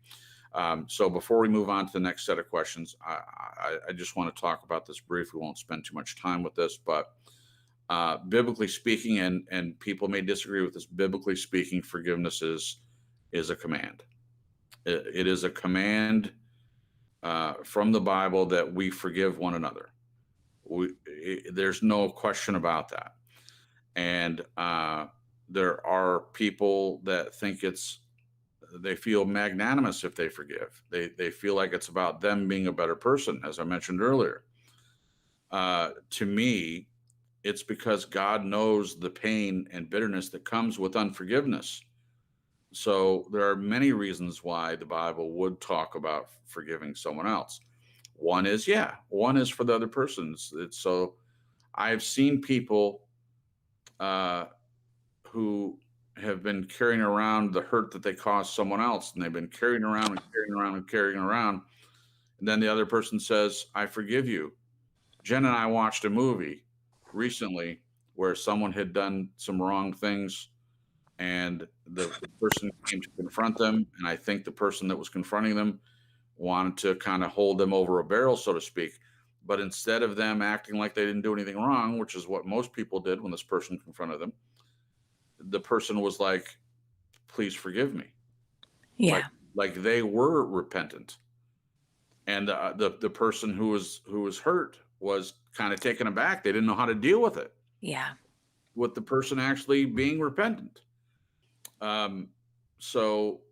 Speaker 1: So before we move on to the next set of questions, I just want to talk about this briefly. We won't spend too much time with this, but biblically speaking, and people may disagree with this, biblically speaking, forgiveness is a command. It is a command from the Bible that we forgive one another. There's no question about that. And there are people that think they feel magnanimous if they forgive. They feel like it's about them being a better person, as I mentioned earlier. To me, it's because God knows the pain and bitterness that comes with unforgiveness. So there are many reasons why the Bible would talk about forgiving someone else. One is for the other person. So I've seen people who have been carrying around the hurt that they caused someone else, and they've been carrying around and carrying around and carrying around. And then the other person says, "I forgive you." Jen and I watched a movie recently where someone had done some wrong things, and the person came to confront them, and I think the person that was confronting them wanted to kind of hold them over a barrel, so to speak. But instead of them acting like they didn't do anything wrong, which is what most people did when this person confronted them, the person was like, "Please forgive me."
Speaker 2: Yeah.
Speaker 1: Like they were repentant. And the person who was hurt was kind of taken aback. They didn't know how to deal with it,
Speaker 2: Yeah.
Speaker 1: with the person actually being repentant. So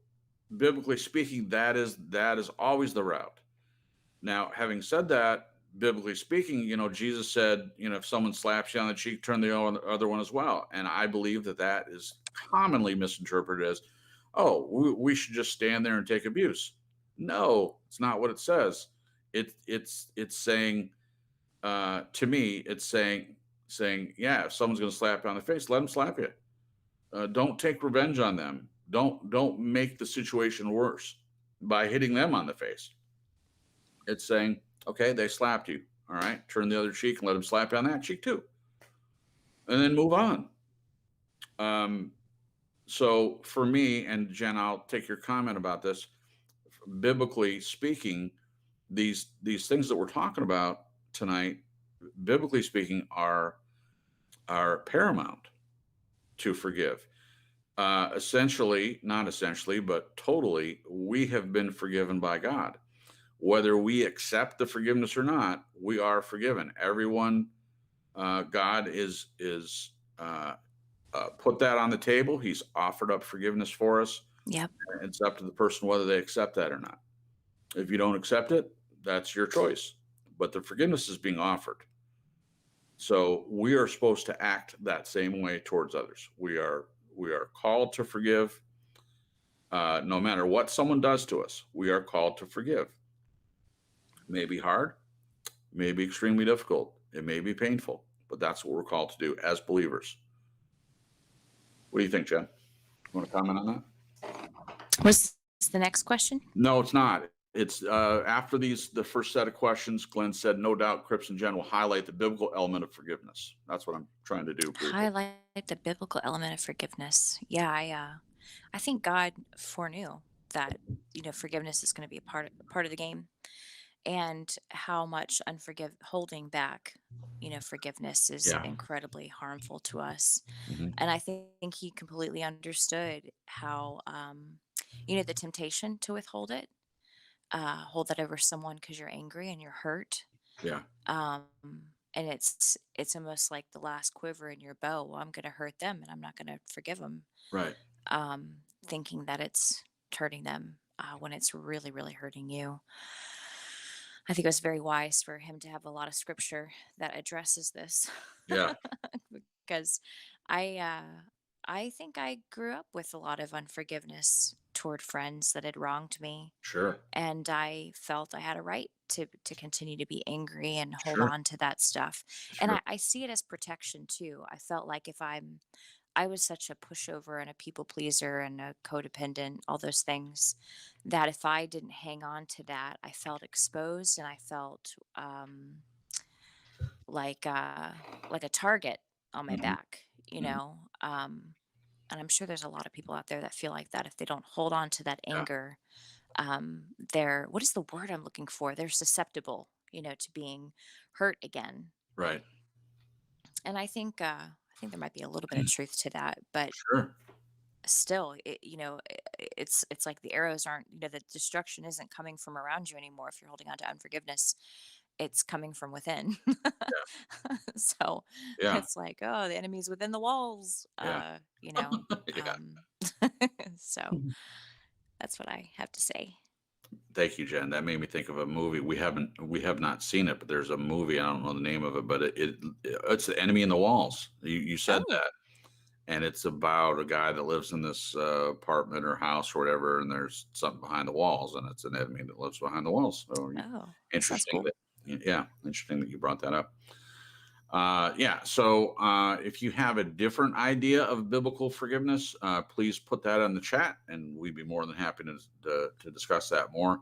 Speaker 1: biblically speaking, that is always the route. Now, having said that, biblically speaking, Jesus said, if someone slaps you on the cheek, turn the other one as well. And I believe that is commonly misinterpreted as, oh, we should just stand there and take abuse. No, it's not what it says. It's saying, to me, it's saying, yeah, if someone's going to slap you on the face, let them slap you. Don't take revenge on them. Don't make the situation worse by hitting them on the face. It's saying, okay, they slapped you. All right, turn the other cheek and let them slap you on that cheek too, and then move on. So for me, and Jen, I'll take your comment about this. Biblically speaking, these things that we're talking about tonight, biblically speaking, are paramount to forgive. Essentially, not essentially, but totally, we have been forgiven by God. Whether we accept the forgiveness or not, we are forgiven. Everyone, God is put that on the table. He's offered up forgiveness for us.
Speaker 2: Yep.
Speaker 1: It's up to the person whether they accept that or not. If you don't accept it, that's your choice. But the forgiveness is being offered. So we are supposed to act that same way towards others. We are called to forgive. No matter what someone does to us, we are called to forgive. It may be hard, may be extremely difficult, it may be painful, but that's what we're called to do as believers. What do you think, Jen? You want to comment on that?
Speaker 2: What's the next question?
Speaker 1: No, it's not. It's after the first set of questions, Glenn said, no doubt Crips and Jen will highlight the biblical element of forgiveness. That's what I'm trying to do. Briefly.
Speaker 2: Highlight the biblical element of forgiveness. Yeah, I think God foreknew that, forgiveness is going to be a part of the game, and how much holding back, forgiveness is
Speaker 1: Yeah.
Speaker 2: incredibly harmful to us.
Speaker 1: Mhm.
Speaker 2: And I think he completely understood how, the temptation to withhold it, hold that over someone because you're angry and you're hurt.
Speaker 1: Yeah.
Speaker 2: Um, and it's almost like the last quiver in your bow. Well, I'm going to hurt them and I'm not going to forgive them.
Speaker 1: Right.
Speaker 2: Thinking that it's hurting them, when it's really, really hurting you. I think it was very wise for him to have a lot of scripture that addresses this.
Speaker 1: Yeah.
Speaker 2: Because I think I grew up with a lot of unforgiveness toward friends that had wronged me,
Speaker 1: Sure.
Speaker 2: and I felt I had a right to continue to be angry and hold
Speaker 1: Sure.
Speaker 2: on to that stuff. And
Speaker 1: Sure.
Speaker 2: I see it as protection too. I felt like I was such a pushover and a people pleaser and a codependent, all those things, that if I didn't hang on to that, I felt exposed, and I felt like like a target on my
Speaker 1: Mhm.
Speaker 2: back,
Speaker 1: Mhm.
Speaker 2: and I'm sure there's a lot of people out there that feel like that if they don't hold on to that
Speaker 1: Yeah.
Speaker 2: anger. They're, what is the word I'm looking for? They're susceptible, to being hurt again.
Speaker 1: Right.
Speaker 2: And I think there might be a little bit of truth to that, but
Speaker 1: Sure.
Speaker 2: still, it's like the arrows aren't, the destruction isn't coming from around you anymore if you're holding on to unforgiveness. It's coming from within. So
Speaker 1: Yeah.
Speaker 2: it's like, oh, the enemy's within the walls.
Speaker 1: Yeah. Yeah.
Speaker 2: Um, so
Speaker 1: Mhm.
Speaker 2: that's what I have to say.
Speaker 1: Thank you, Jen. That made me think of a movie. We have not seen it, but there's a movie. I don't know the name of it, but it's The Enemy in the Walls. You said
Speaker 2: Oh,
Speaker 1: that, and it's about a guy that lives in this apartment or house or whatever, and there's something behind the walls, and it's an enemy that lives behind the walls. So
Speaker 2: that sounds
Speaker 1: interesting
Speaker 2: cool.
Speaker 1: interesting that you brought that up. Yeah. So if you have a different idea of biblical forgiveness, please put that in the chat, and we'd be more than happy to discuss that more.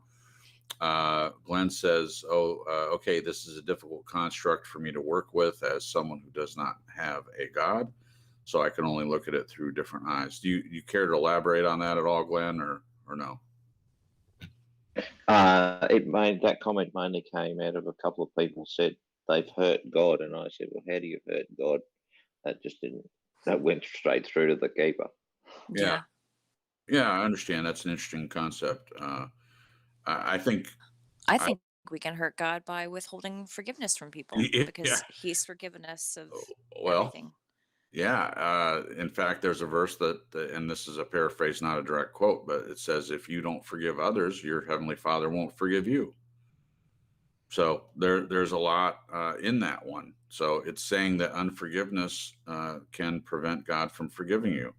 Speaker 1: Glenn says, "Oh, okay. This is a difficult construct for me to work with as someone who does not have a God, so I can only look at it through different eyes." Do you care to elaborate on that at all, Glenn, or no?
Speaker 3: That comment mainly came out of a couple of people said they've hurt God, and I said, well, how do you hurt God? That went straight through to the keeper.
Speaker 1: Yeah.
Speaker 2: Yeah.
Speaker 1: Yeah, I understand. That's an interesting concept. I think,
Speaker 2: I
Speaker 1: I
Speaker 2: think we can hurt God by withholding forgiveness from people
Speaker 1: yeah.
Speaker 2: because he's forgiven us of
Speaker 1: Well,
Speaker 2: everything.
Speaker 1: yeah. In fact, there's a verse and this is a paraphrase, not a direct quote, but it says, "If you don't forgive others, your heavenly Father won't forgive you." So there's a lot in that one. So it's saying that unforgiveness can prevent God from forgiving you,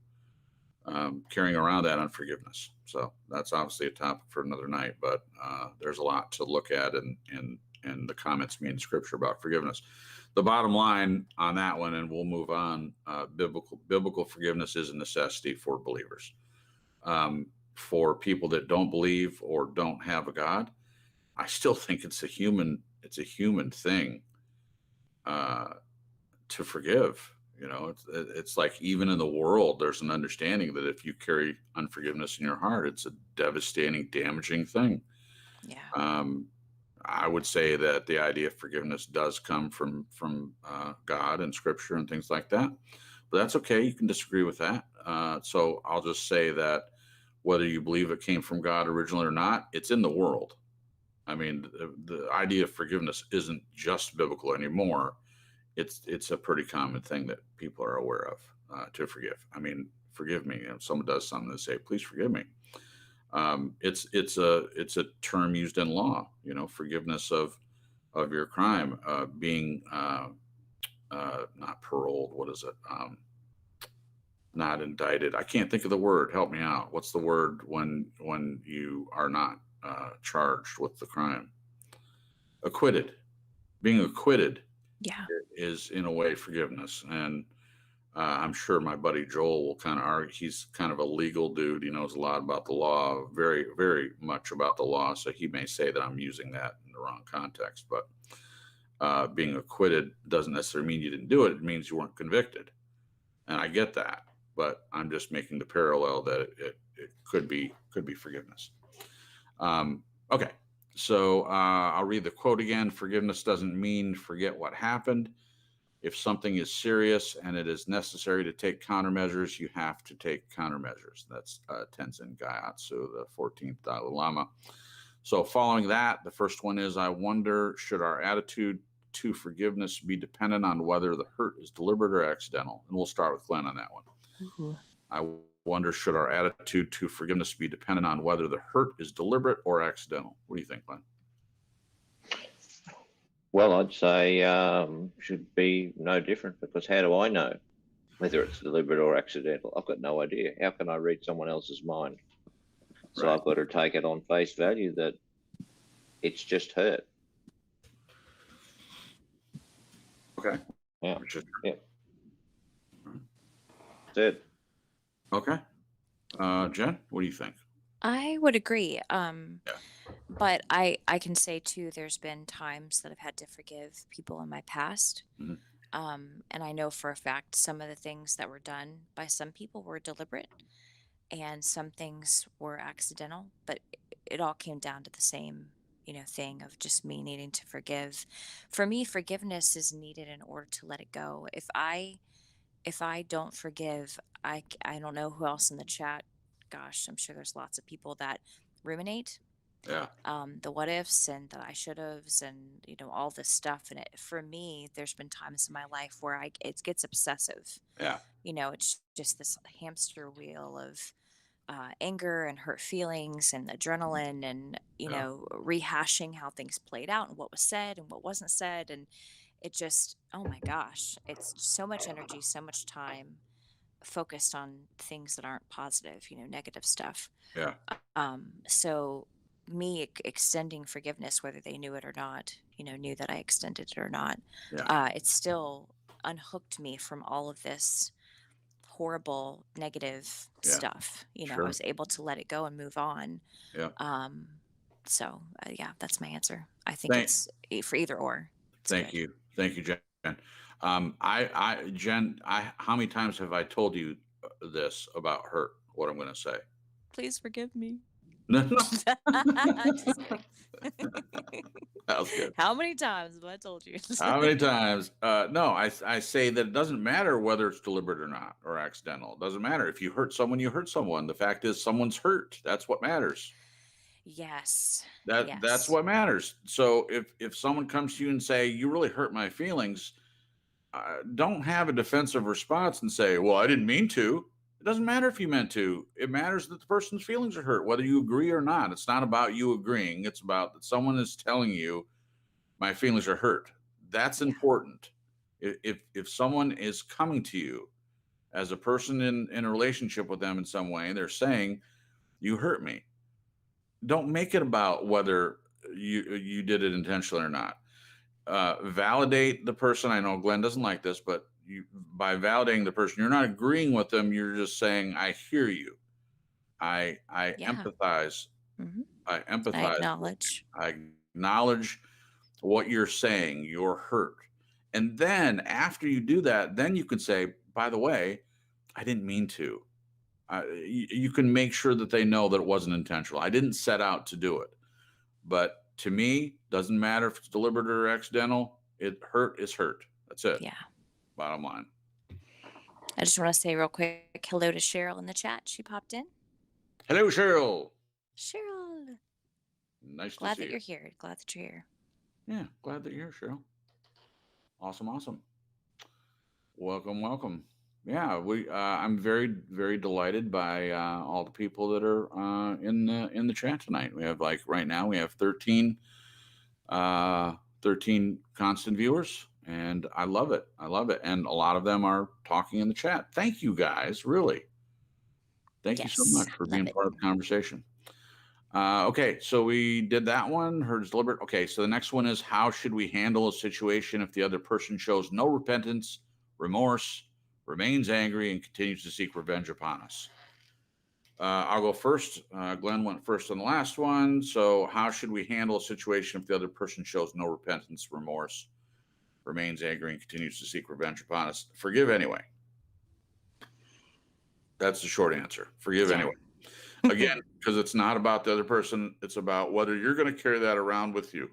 Speaker 1: carrying around that unforgiveness. So that's obviously a topic for another night, but there's a lot to look at in the comments made in Scripture about forgiveness. The bottom line on that one, and we'll move on. Biblical forgiveness is a necessity for believers. For people that don't believe or don't have a God, I still think it's a human thing to forgive. It's like, even in the world, there's an understanding that if you carry unforgiveness in your heart, it's a devastating, damaging thing.
Speaker 2: Yeah.
Speaker 1: Um, I would say that the idea of forgiveness does come from God and Scripture and things like that, but that's okay. You can disagree with that. So I'll just say that whether you believe it came from God originally or not, it's in the world. I mean, the idea of forgiveness isn't just biblical anymore. It's a pretty common thing that people are aware of, to forgive. I mean, forgive me. If someone does something, they say, "Please forgive me." It's a term used in law. Forgiveness of your crime, being not paroled. What is it? Not indicted. I can't think of the word. Help me out. What's the word when you are not charged with the crime? Acquitted. Being acquitted
Speaker 2: Yeah.
Speaker 1: is in a way forgiveness. And I'm sure my buddy Joel will kind of argue. He's kind of a legal dude. He knows a lot about the law, very, very much about the law. So he may say that I'm using that in the wrong context. But being acquitted doesn't necessarily mean you didn't do it. It means you weren't convicted. And I get that. But I'm just making the parallel that it could be forgiveness. Okay. So I'll read the quote again. Forgiveness doesn't mean forget what happened. If something is serious and it is necessary to take countermeasures, you have to take countermeasures. That's Tenzin Gyatso, the 14th Dalai Lama. So following that, the first one is, I wonder, should our attitude to forgiveness be dependent on whether the hurt is deliberate or accidental? And we'll start with Glenn on that one.
Speaker 2: Ooh.
Speaker 1: I wonder, should our attitude to forgiveness be dependent on whether the hurt is deliberate or accidental? What do you think, Glenn?
Speaker 3: Well, I'd say should be no different, because how do I know whether it's deliberate or accidental? I've got no idea. How can I read someone else's mind? So
Speaker 1: Right.
Speaker 3: I've got to take it on face value that it's just hurt.
Speaker 1: Okay.
Speaker 3: Yeah.
Speaker 1: Just-
Speaker 3: Yeah. That's it.
Speaker 1: Okay. Jen, what do you think?
Speaker 2: I would agree. But I can say too, there's been times that I've had to forgive people in my past.
Speaker 1: Mhm.
Speaker 2: And I know for a fact some of the things that were done by some people were deliberate and some things were accidental, but it all came down to the same, thing of just me needing to forgive. For me, forgiveness is needed in order to let it go. If I don't forgive, I don't know who else in the chat. Gosh, I'm sure there's lots of people that ruminate,
Speaker 1: Yeah.
Speaker 2: the what ifs and the I should haves and all this stuff. And for me, there's been times in my life where it gets obsessive.
Speaker 1: Yeah.
Speaker 2: It's just this hamster wheel of anger and hurt feelings and adrenaline and
Speaker 1: Yeah.
Speaker 2: rehashing how things played out and what was said and what wasn't said, and it just, oh my gosh, it's so much energy, so much time focused on things that aren't positive, negative stuff.
Speaker 1: Yeah.
Speaker 2: So me extending forgiveness, whether they knew it or not, knew that I extended it or not,
Speaker 1: Yeah.
Speaker 2: it still unhooked me from all of this horrible negative
Speaker 1: Yeah.
Speaker 2: stuff. I
Speaker 1: Sure.
Speaker 2: was able to let it go and move on.
Speaker 1: Yeah.
Speaker 2: So yeah, that's my answer. I think
Speaker 1: Thank-
Speaker 2: it's for either or. It's
Speaker 1: Thank
Speaker 2: good.
Speaker 1: you. Thank you, Jen. Jen, how many times have I told you this about hurt? What I'm going to say?
Speaker 2: Please forgive me.
Speaker 1: No.
Speaker 2: Just kidding.
Speaker 1: That was good.
Speaker 2: How many times have I told you?
Speaker 1: How many times? No, I say that it doesn't matter whether it's deliberate or not, or accidental. It doesn't matter. If you hurt someone, you hurt someone. The fact is, someone's hurt. That's what matters.
Speaker 2: Yes.
Speaker 1: That's
Speaker 2: Yes.
Speaker 1: what matters. So if someone comes to you and say, you really hurt my feelings, don't have a defensive response and say, well, I didn't mean to. It doesn't matter if you meant to. It matters that the person's feelings are hurt, whether you agree or not. It's not about you agreeing. It's about that someone is telling you, my feelings are hurt. That's
Speaker 2: Yeah.
Speaker 1: important. If someone is coming to you as a person in a relationship with them in some way, they're saying, you hurt me. Don't make it about whether you did it intentionally or not. Validate the person. I know Glenn doesn't like this, but by validating the person, you're not agreeing with them. You're just saying, I hear you. I
Speaker 2: Yeah.
Speaker 1: empathize.
Speaker 2: Mhm.
Speaker 1: I empathize.
Speaker 2: I acknowledge.
Speaker 1: I acknowledge what you're saying. You're hurt. And then after you do that, then you can say, by the way, I didn't mean to. You can make sure that they know that it wasn't intentional. I didn't set out to do it. But to me, doesn't matter if it's deliberate or accidental. Hurt is hurt. That's it.
Speaker 2: Yeah.
Speaker 1: Bottom line.
Speaker 2: I just want to say real quick hello to Cheryl in the chat. She popped in.
Speaker 1: Hello, Cheryl.
Speaker 2: Cheryl.
Speaker 1: Nice
Speaker 2: Glad
Speaker 1: to see
Speaker 2: that
Speaker 1: you.
Speaker 2: you're here. Glad that you're here.
Speaker 1: Yeah, glad that you're here, Cheryl. Awesome. Welcome. Yeah, I'm very, very delighted by all the people that are in the chat tonight. We have right now we have 13 constant viewers, And I love it. I love it. And a lot of them are talking in the chat. Thank you guys. Really. Thank you so
Speaker 2: Yes,
Speaker 1: much for
Speaker 2: love
Speaker 1: being
Speaker 2: it.
Speaker 1: part of the conversation. Okay, so we did that one. Heard is deliberate. Okay, so the next one is, how should we handle a situation if the other person shows no repentance, remorse, remains angry, and continues to seek revenge upon us? I'll go first. Glenn went first on the last one. So how should we handle a situation if the other person shows no repentance, remorse, remains angry, and continues to seek revenge upon us? Forgive anyway. That's the short answer. Forgive
Speaker 2: Yeah.
Speaker 1: anyway. Again, because it's not about the other person. It's about whether you're going to carry that around with you.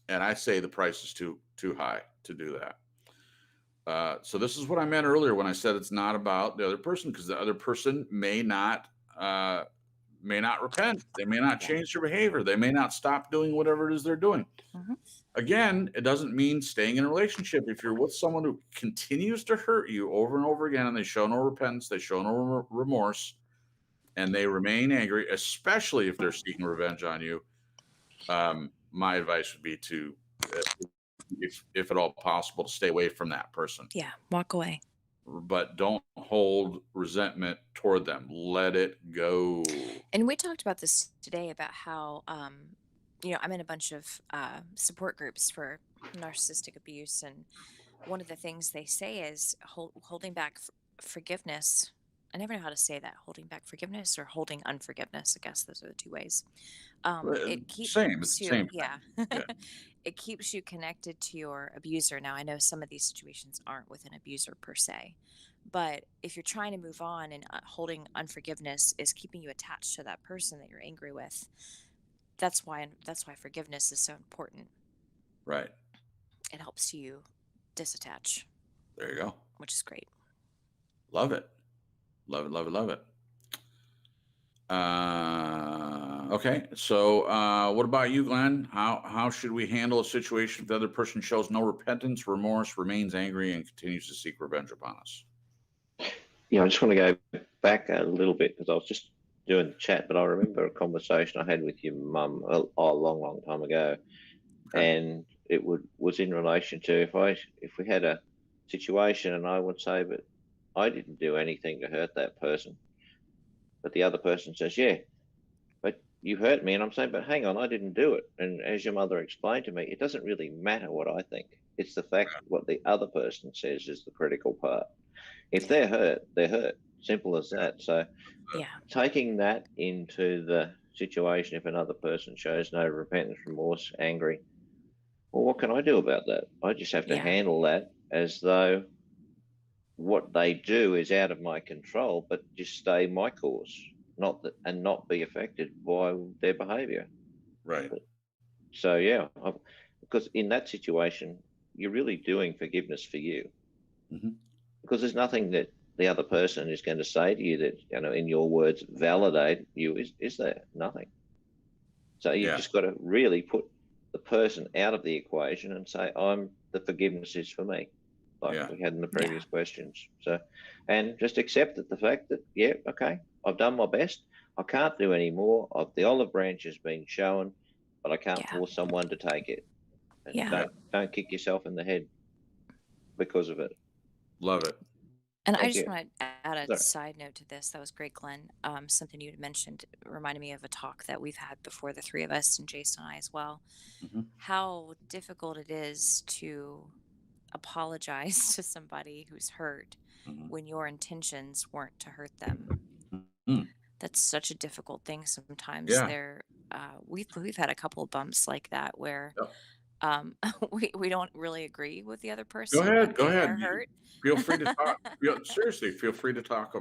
Speaker 1: And I say the price is too high to do that. So this is what I meant earlier when I said it's not about the other person, because the other person may not repent. They may not change their behavior. They may not stop doing whatever it is they're doing.
Speaker 2: Mhm.
Speaker 1: Again, it doesn't mean staying in a relationship. If you're with someone who continues to hurt you over and over again, and they show no repentance, they show no remorse, and they remain angry, especially if they're seeking revenge on you, my advice would be to, if at all possible, to stay away from that person.
Speaker 2: Yeah, walk away.
Speaker 1: But don't hold resentment toward them. Let it go.
Speaker 2: And we talked about this today about how, I'm in a bunch of support groups for narcissistic abuse. And one of the things they say is holding back forgiveness. I never know how to say that. Holding back forgiveness or holding unforgiveness. I guess those are the two ways. It keeps
Speaker 1: Same. It's the
Speaker 2: you,
Speaker 1: same
Speaker 2: yeah.
Speaker 1: thing. Yeah.
Speaker 2: It keeps you connected to your abuser. Now, I know some of these situations aren't with an abuser per se, but if you're trying to move on and holding unforgiveness is keeping you attached to that person that you're angry with, that's why forgiveness is so important.
Speaker 1: Right.
Speaker 2: It helps you disattach.
Speaker 1: There you go.
Speaker 2: Which is great.
Speaker 1: Love it. Love it, love it, love it. Okay, so what about you, Glenn? How should we handle a situation if the other person shows no repentance, remorse, remains angry, and continues to seek revenge upon us?
Speaker 3: Yeah, I just want to go back a little bit because I was just doing the chat, but I remember a conversation I had with your mum a long time ago, and it was in relation to if we had a situation and I would say, but I didn't do anything to hurt that person, but the other person says, yeah, but you hurt me, and I'm saying, but hang on, I didn't do it. And as your mother explained to me, it doesn't really matter what I think. It's the fact what the other person says is the critical part. If they're hurt, they're hurt. Simple as that. So taking that into the situation, if another person shows no repentance, remorse, angry, well, what can I do about that? I just have to handle that as though what they do is out of my control, but just stay my course, not be affected by their behavior.
Speaker 1: Right.
Speaker 3: So because in that situation, you're really doing forgiveness for you, because there's nothing that the other person is going to say to you that, in your words, validate you. Is there? Nothing. So you've just got to really put the person out of the equation and say, the forgiveness is for me, like we had in the previous questions. So, and just accept the fact that, okay, I've done my best. I can't do any more. The olive branch has been shown, but I can't force someone to take it. And don't kick yourself in the head because of it.
Speaker 1: Love it.
Speaker 2: And I just want to add a side note to this. That was great, Glenn. Something you had mentioned reminded me of a talk that we've had before, the three of us, and Jason and I as well. How difficult it is to apologize to somebody who's hurt when your intentions weren't to hurt them. That's such a difficult thing sometimes. We've had a couple of bumps like that where we don't really agree with the other person.
Speaker 1: Go ahead.
Speaker 2: Hurt.
Speaker 1: Feel free to talk. Seriously, feel free to talk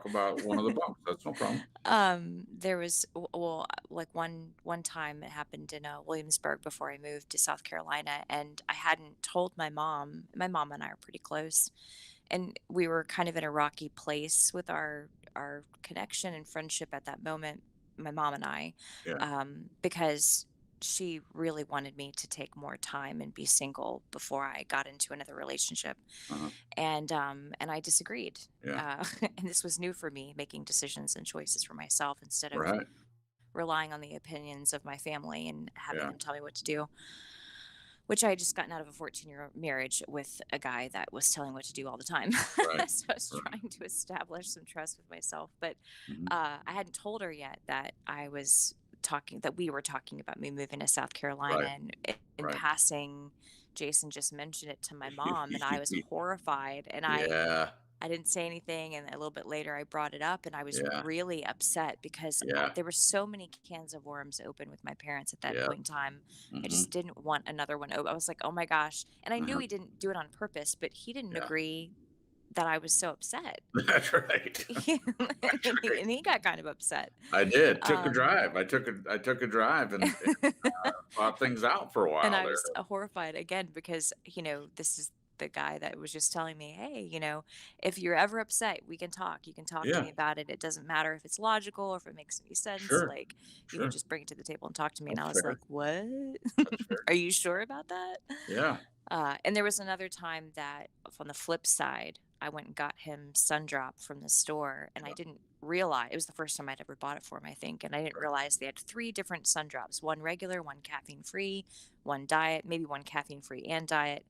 Speaker 1: about one of the bumps. That's no problem.
Speaker 2: There was like one time it happened in Williamsburg before I moved to South Carolina, and I hadn't told my mom. My mom and I are pretty close, and we were kind of in a rocky place with our connection and friendship at that moment. My mom and I, because she really wanted me to take more time and be single before I got into another relationship. And I disagreed. And this was new for me, making decisions and choices for myself instead of relying on the opinions of my family and having them tell me what to do, which I had just gotten out of a 14-year marriage with a guy that was telling what to do all the time.
Speaker 1: Right.
Speaker 2: So I was
Speaker 1: Right.
Speaker 2: trying to establish some trust with myself, but
Speaker 1: Mhm.
Speaker 2: I hadn't told her yet that we were talking about me moving to South Carolina,
Speaker 1: Right.
Speaker 2: and in
Speaker 1: Right.
Speaker 2: passing, Jason just mentioned it to my mom, and I was horrified, and
Speaker 1: Yeah.
Speaker 2: I didn't say anything, and a little bit later I brought it up, and I was
Speaker 1: Yeah.
Speaker 2: really upset because
Speaker 1: Yeah.
Speaker 2: there were so many cans of worms open with my parents at that
Speaker 1: Yeah.
Speaker 2: point in time. I
Speaker 1: Mhm.
Speaker 2: just didn't want another one open. I was like, "Oh my gosh." And I knew
Speaker 1: Uh-huh.
Speaker 2: he didn't do it on purpose, but he didn't
Speaker 1: Yeah.
Speaker 2: agree that I was so upset.
Speaker 1: That's right. That's
Speaker 2: and,
Speaker 1: right.
Speaker 2: he got kind of upset.
Speaker 1: I did. Took a
Speaker 2: Um,
Speaker 1: drive. I took a drive and thought things out for a
Speaker 2: And
Speaker 1: while
Speaker 2: I
Speaker 1: there.
Speaker 2: was horrified again because, this is the guy that was just telling me, hey, if you're ever upset, we can talk. You can talk to
Speaker 1: Yeah.
Speaker 2: me about it. It doesn't matter if it's logical or if it makes any sense.
Speaker 1: Sure.
Speaker 2: Like,
Speaker 1: Sure.
Speaker 2: just bring it to the table and talk to me. And I
Speaker 1: That's
Speaker 2: was
Speaker 1: fair.
Speaker 2: like, what?
Speaker 1: That's fair.
Speaker 2: Are you sure about that?
Speaker 1: Yeah.
Speaker 2: And there was another time that, on the flip side, I went and got him Sundrop from the store, and I
Speaker 1: Yeah.
Speaker 2: didn't realize it was the first time I'd ever bought it for him, I think, and I didn't
Speaker 1: Right.
Speaker 2: realize they had 3 different Sundrops: one regular, one caffeine free, one diet, maybe one caffeine free and diet.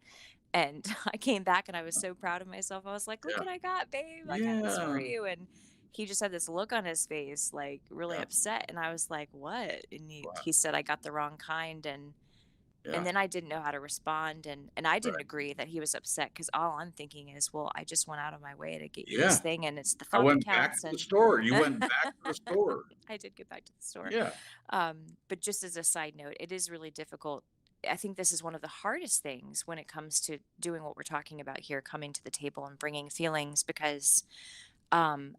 Speaker 2: And I came back and I was so proud of myself. I was like, "Look
Speaker 1: Yeah.
Speaker 2: what I got, babe! I got this for
Speaker 1: Yeah.
Speaker 2: you." And he just had this look on his face, like really
Speaker 1: Yeah.
Speaker 2: upset, and I was like, "What?" And
Speaker 1: Right.
Speaker 2: he said I got the wrong kind, and
Speaker 1: Yeah.
Speaker 2: then I didn't know how to respond, and I didn't
Speaker 1: Right.
Speaker 2: agree that he was upset because all I'm thinking is, well, I just went out of my way to get you this
Speaker 1: Yeah.
Speaker 2: thing, and it's the
Speaker 1: I
Speaker 2: thought that
Speaker 1: went back
Speaker 2: counts.
Speaker 1: to the
Speaker 2: And
Speaker 1: store. You went back to the store.
Speaker 2: I did get back to the store.
Speaker 1: Yeah.
Speaker 2: But just as a side note, it is really difficult. I think this is one of the hardest things when it comes to doing what we're talking about here, coming to the table and bringing feelings, because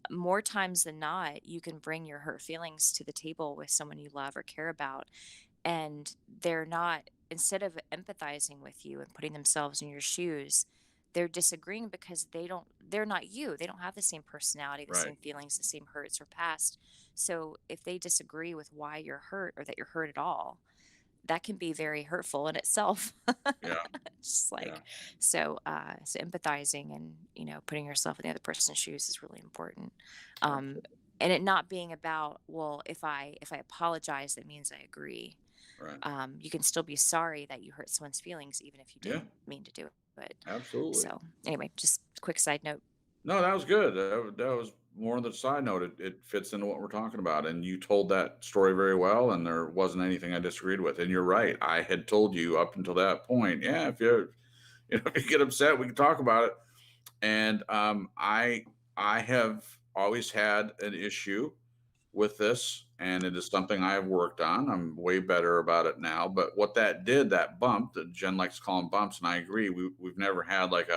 Speaker 2: more times than not, you can bring your hurt feelings to the table with someone you love or care about, and they're not, instead of empathizing with you and putting themselves in your shoes, they're disagreeing because they're not you. They don't have the same personality, the
Speaker 1: Right.
Speaker 2: same feelings, the same hurts or past. So if they disagree with why you're hurt or that you're hurt at all, that can be very hurtful in itself.
Speaker 1: Yeah.
Speaker 2: Just
Speaker 1: Yeah.
Speaker 2: so empathizing and, putting yourself in the other person's shoes is really important. Um,
Speaker 1: Absolutely.
Speaker 2: and it not being about, well, if I apologize, that means I agree.
Speaker 1: Right.
Speaker 2: You can still be sorry that you hurt someone's feelings, even if you
Speaker 1: Yeah.
Speaker 2: didn't mean to do it. But
Speaker 1: Absolutely.
Speaker 2: so anyway, just quick side note.
Speaker 1: No, that was good. That was more on the side note. It fits into what we're talking about. And you told that story very well, and there wasn't anything I disagreed with. And you're right. I had told you up until that point, yeah, if if you get upset, we can talk about it. And I have always had an issue with this, and it is something I have worked on. I'm way better about it now. But what that did, that bump that Jen likes to call them bumps, and I agree, we've never had like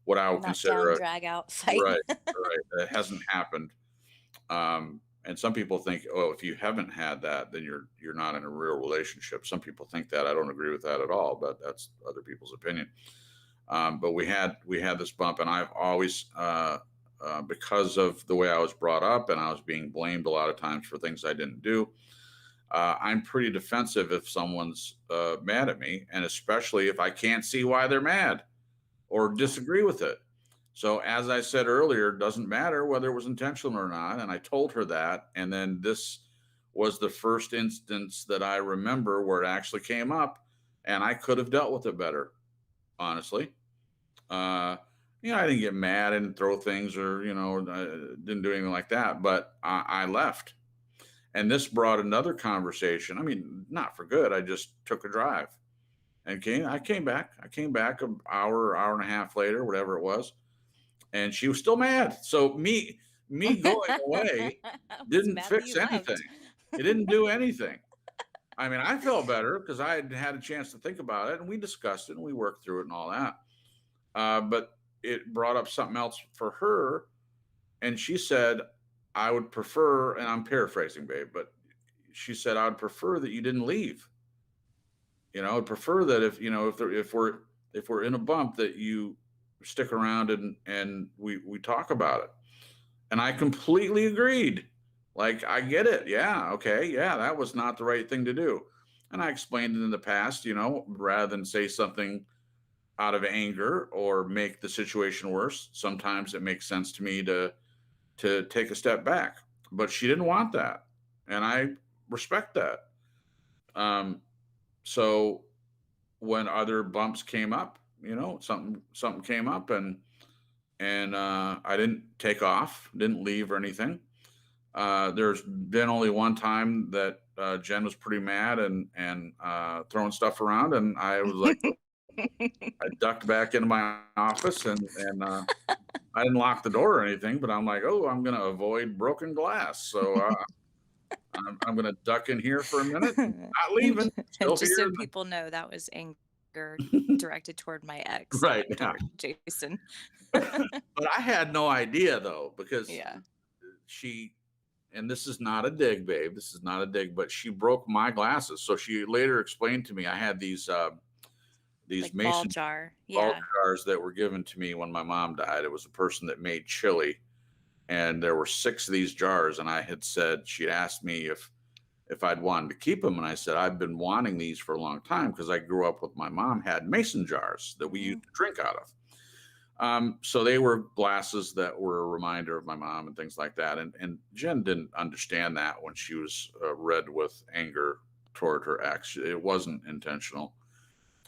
Speaker 1: what I would consider
Speaker 2: Knockdown,
Speaker 1: a
Speaker 2: drag out, fight.
Speaker 1: right, right. That hasn't happened. And some people think, oh, if you haven't had that, then you're not in a real relationship. Some people think that. I don't agree with that at all, but that's other people's opinion. But we had this bump, and I've always, because of the way I was brought up, and I was being blamed a lot of times for things I didn't do. I'm pretty defensive if someone's mad at me, and especially if I can't see why they're mad or disagree with it. So as I said earlier, it doesn't matter whether it was intentional or not. And I told her that. And then this was the first instance that I remember where it actually came up, and I could have dealt with it better, honestly. Uh, I didn't get mad, I didn't throw things, or, didn't do anything like that, but I left. And this brought another conversation. I mean, not for good. I just took a drive and I came back. I came back an hour and a half later, whatever it was, and she was still mad. So me going away
Speaker 2: I was
Speaker 1: didn't
Speaker 2: mad that
Speaker 1: fix
Speaker 2: you left.
Speaker 1: anything. It didn't do anything. I mean, I felt better because I had a chance to think about it, and we discussed it and we worked through it and all that. But it brought up something else for her, and she said, I would prefer, and I'm paraphrasing, babe, but she said, I would prefer that you didn't leave. I'd prefer that if we're in a bump, that you stick around and we talk about it. And I completely agreed. Like, I get it. Yeah. Okay. Yeah. That was not the right thing to do. And I explained it in the past, rather than say something out of anger or make the situation worse. Sometimes it makes sense to me to take a step back, but she didn't want that. And I respect that. So when other bumps came up, something came up, and I didn't take off, didn't leave or anything. There's been only one time that Jen was pretty mad and throwing stuff around, and I was like, I ducked back into my office, and I didn't lock the door or anything, but I'm like, oh, I'm going to avoid broken glass, so I'm going to duck in here for a minute. Not leaving. Still
Speaker 2: Just so
Speaker 1: here.
Speaker 2: people know, that was anger directed toward my ex,
Speaker 1: Right,
Speaker 2: not toward Jason.
Speaker 1: But I had no idea, though, because
Speaker 2: Yeah.
Speaker 1: she, and this is not a dig, babe. This is not a dig, but she broke my glasses. So she later explained to me I had these
Speaker 2: Like
Speaker 1: mason
Speaker 2: ball jar.
Speaker 1: ball
Speaker 2: Yeah.
Speaker 1: jars that were given to me when my mom died. It was a person that made chili, and there were 6 of these jars, and I had said, she'd asked me if I'd wanted to keep them, and I said I've been wanting these for a long time because I grew up with my mom had mason jars that we used to drink out of. So they were glasses that were a reminder of my mom and things like that. And Jen didn't understand that when she was red with anger toward her ex. It wasn't intentional.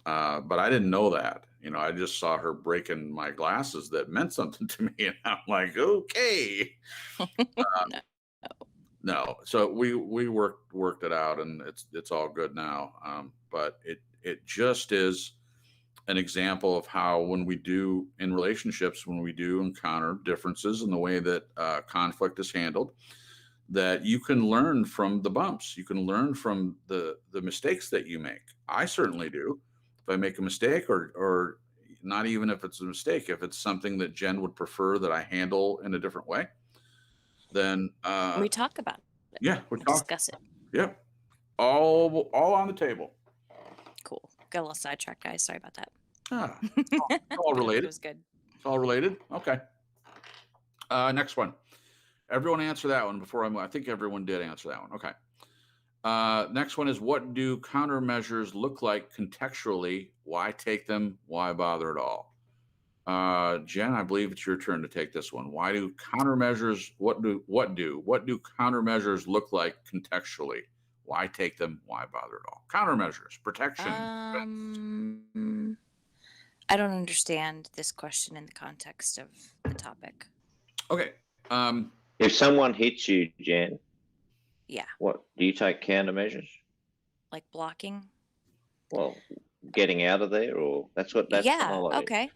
Speaker 1: But I didn't know that. I just saw her breaking my glasses that meant something to me. And I'm like, okay. No. So we worked it out, and it's all good now. But it just is an example of how when we do in relationships, when we do encounter differences in the way that conflict is handled, that you can learn from the bumps. You can learn from the mistakes that you make. I certainly do. If I make a mistake, or not even if it's a mistake, if it's something that Jen would prefer that I handle in a different way, then
Speaker 2: we talk about it.
Speaker 1: Yeah, we
Speaker 2: discuss it.
Speaker 1: Yep. All on the table.
Speaker 2: Cool. Got a little sidetracked, guys. Sorry about that.
Speaker 1: It's all related.
Speaker 2: It was good.
Speaker 1: It's all related. Okay. Next one. Everyone answer that one before I move. I think everyone did answer that one. Okay. Next one is, what do countermeasures look like contextually? Why take them? Why bother at all? Jen, I believe it's your turn to take this one. Why do countermeasures? What do countermeasures look like contextually? Why take them? Why bother at all? Countermeasures, protection.
Speaker 2: I don't understand this question in the context of the topic.
Speaker 1: Okay.
Speaker 3: If someone hits you, Jen,
Speaker 2: Yeah.
Speaker 3: what do you take countermeasures?
Speaker 2: Like blocking?
Speaker 3: Well, getting out of there, or that's
Speaker 2: Yeah.
Speaker 3: all I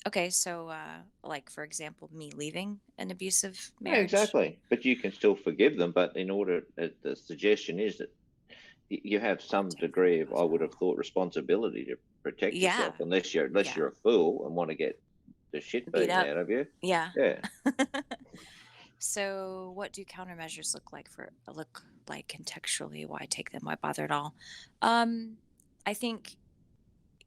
Speaker 2: Okay. So, like, for example, me leaving an abusive
Speaker 3: Yeah,
Speaker 2: marriage.
Speaker 3: exactly. But you can still forgive them. But in order, the suggestion is that you have some degree of, I would have thought, responsibility to protect yourself, unless you're a fool and want to get the shit beat out of you.
Speaker 2: Yeah.
Speaker 3: Yeah.
Speaker 2: So, what do countermeasures look like contextually? Why take them? Why bother at all? I think,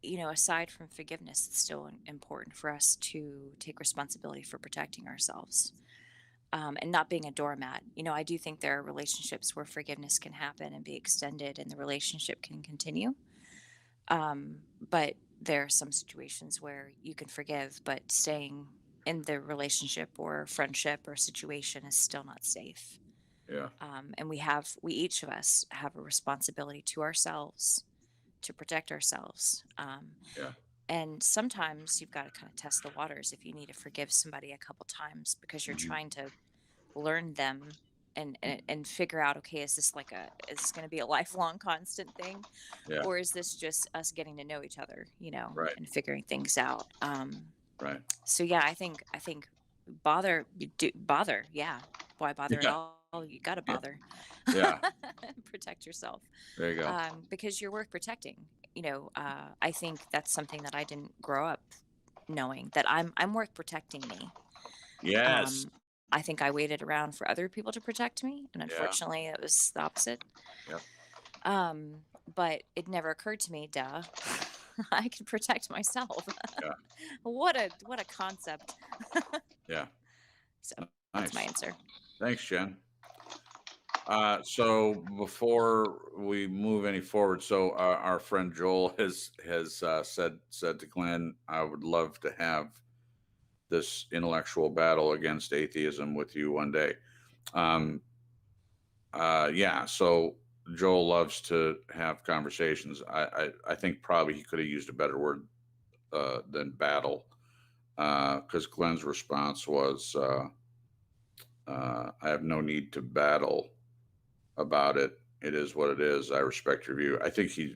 Speaker 2: aside from forgiveness, it's still important for us to take responsibility for protecting ourselves, and not being a doormat. I do think there are relationships where forgiveness can happen and be extended, and the relationship can continue. But there are some situations where you can forgive, but staying in the relationship or friendship or situation is still not safe.
Speaker 1: Yeah.
Speaker 2: And we each of us have a responsibility to ourselves to protect ourselves.
Speaker 1: Yeah.
Speaker 2: And sometimes you've got to kind of test the waters if you need to forgive somebody a couple times, because you're trying to learn them and figure out, okay, is this going to be a lifelong constant thing?
Speaker 1: Yeah.
Speaker 2: Or is this just us getting to know each other,
Speaker 1: Right.
Speaker 2: and figuring things out?
Speaker 1: Right.
Speaker 2: So yeah, I think bother. Yeah. Why bother at all? You got to bother.
Speaker 1: Yeah.
Speaker 2: Protect yourself.
Speaker 1: There you go.
Speaker 2: Because you're worth protecting. I think that's something that I didn't grow up knowing, that I'm worth protecting me.
Speaker 1: Yes.
Speaker 2: I think I waited around for other people to protect me, and unfortunately it was the opposite.
Speaker 1: Yep.
Speaker 2: But it never occurred to me, duh, I can protect myself.
Speaker 1: Yeah.
Speaker 2: What a concept.
Speaker 1: Yeah.
Speaker 2: So
Speaker 1: Nice.
Speaker 2: that's my answer.
Speaker 1: Thanks, Jen. So before we move any forward, so our friend Joel has said to Glenn, I would love to have this intellectual battle against atheism with you one day. Yeah. So Joel loves to have conversations. I think probably he could have used a better word than battle, because Glenn's response was, I have no need to battle about it. It is what it is. I respect your view. I think he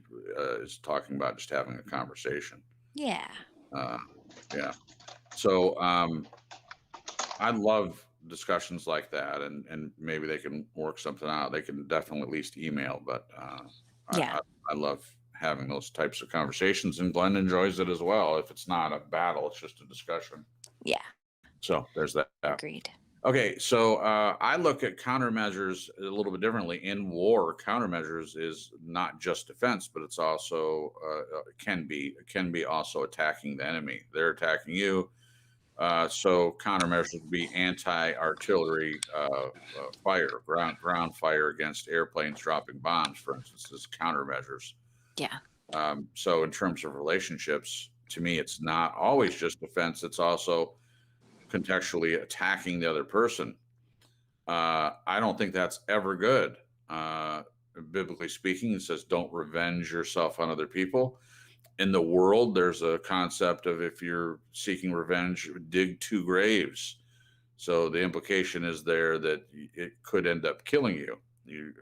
Speaker 1: is talking about just having a conversation.
Speaker 2: Yeah.
Speaker 1: Yeah. So I love discussions like that, and maybe they can work something out. They can definitely at least email, but
Speaker 2: Yeah.
Speaker 1: I love having those types of conversations, and Glenn enjoys it as well. If it's not a battle, it's just a discussion.
Speaker 2: Yeah.
Speaker 1: So there's that.
Speaker 2: Agreed.
Speaker 1: Okay, so I look at countermeasures a little bit differently. In war, countermeasures is not just defense, but it's also can be also attacking the enemy. They're attacking you, so countermeasures would be anti-artillery fire, ground fire against airplanes dropping bombs, for instance, as countermeasures.
Speaker 2: Yeah.
Speaker 1: So in terms of relationships, to me, it's not always just defense. It's also contextually attacking the other person. I don't think that's ever good. Biblically speaking, it says don't revenge yourself on other people. In the world, there's a concept of if you're seeking revenge, dig 2 graves. So the implication is there that it could end up killing you,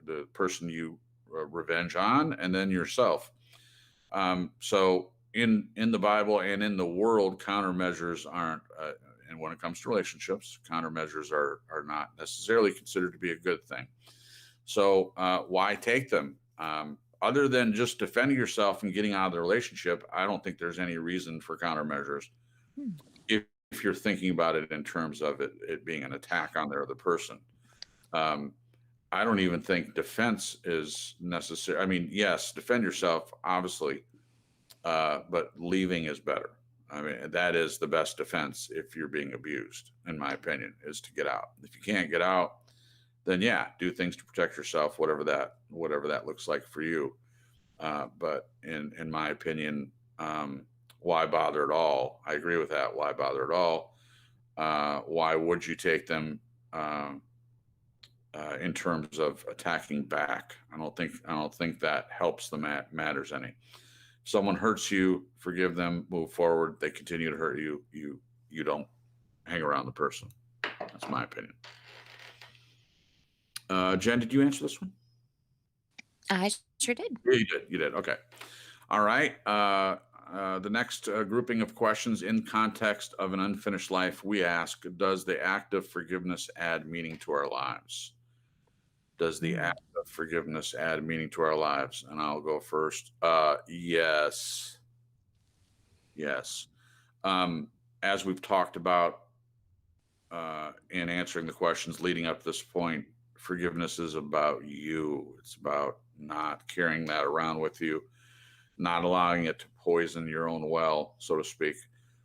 Speaker 1: the person you revenge on, and then yourself. So in the Bible and in the world, countermeasures aren't. And when it comes to relationships, countermeasures are not necessarily considered to be a good thing. So why take them? Other than just defending yourself and getting out of the relationship, I don't think there's any reason for countermeasures. If you're thinking about it in terms of it being an attack on the other person. I don't even think defense is necessary. I mean, yes, defend yourself, obviously, but leaving is better. I mean, that is the best defense if you're being abused, in my opinion, is to get out. If you can't get out, then yeah, do things to protect yourself, whatever that looks like for you. But in my opinion, why bother at all? I agree with that. Why bother at all? Why would you take them in terms of attacking back? I don't think that helps the matters any. Someone hurts you, forgive them, move forward. They continue to hurt you. You don't hang around the person. That's my opinion. Jen, did you answer this one?
Speaker 2: I sure did.
Speaker 1: Yeah, you did. Okay. All right. The next grouping of questions in context of an unfinished life, we ask, does the act of forgiveness add meaning to our lives? Does the act of forgiveness add meaning to our lives? And I'll go first. Yes. Yes. As we've talked about in answering the questions leading up to this point, forgiveness is about you. It's about not carrying that around with you, not allowing it to poison your own well, so to speak.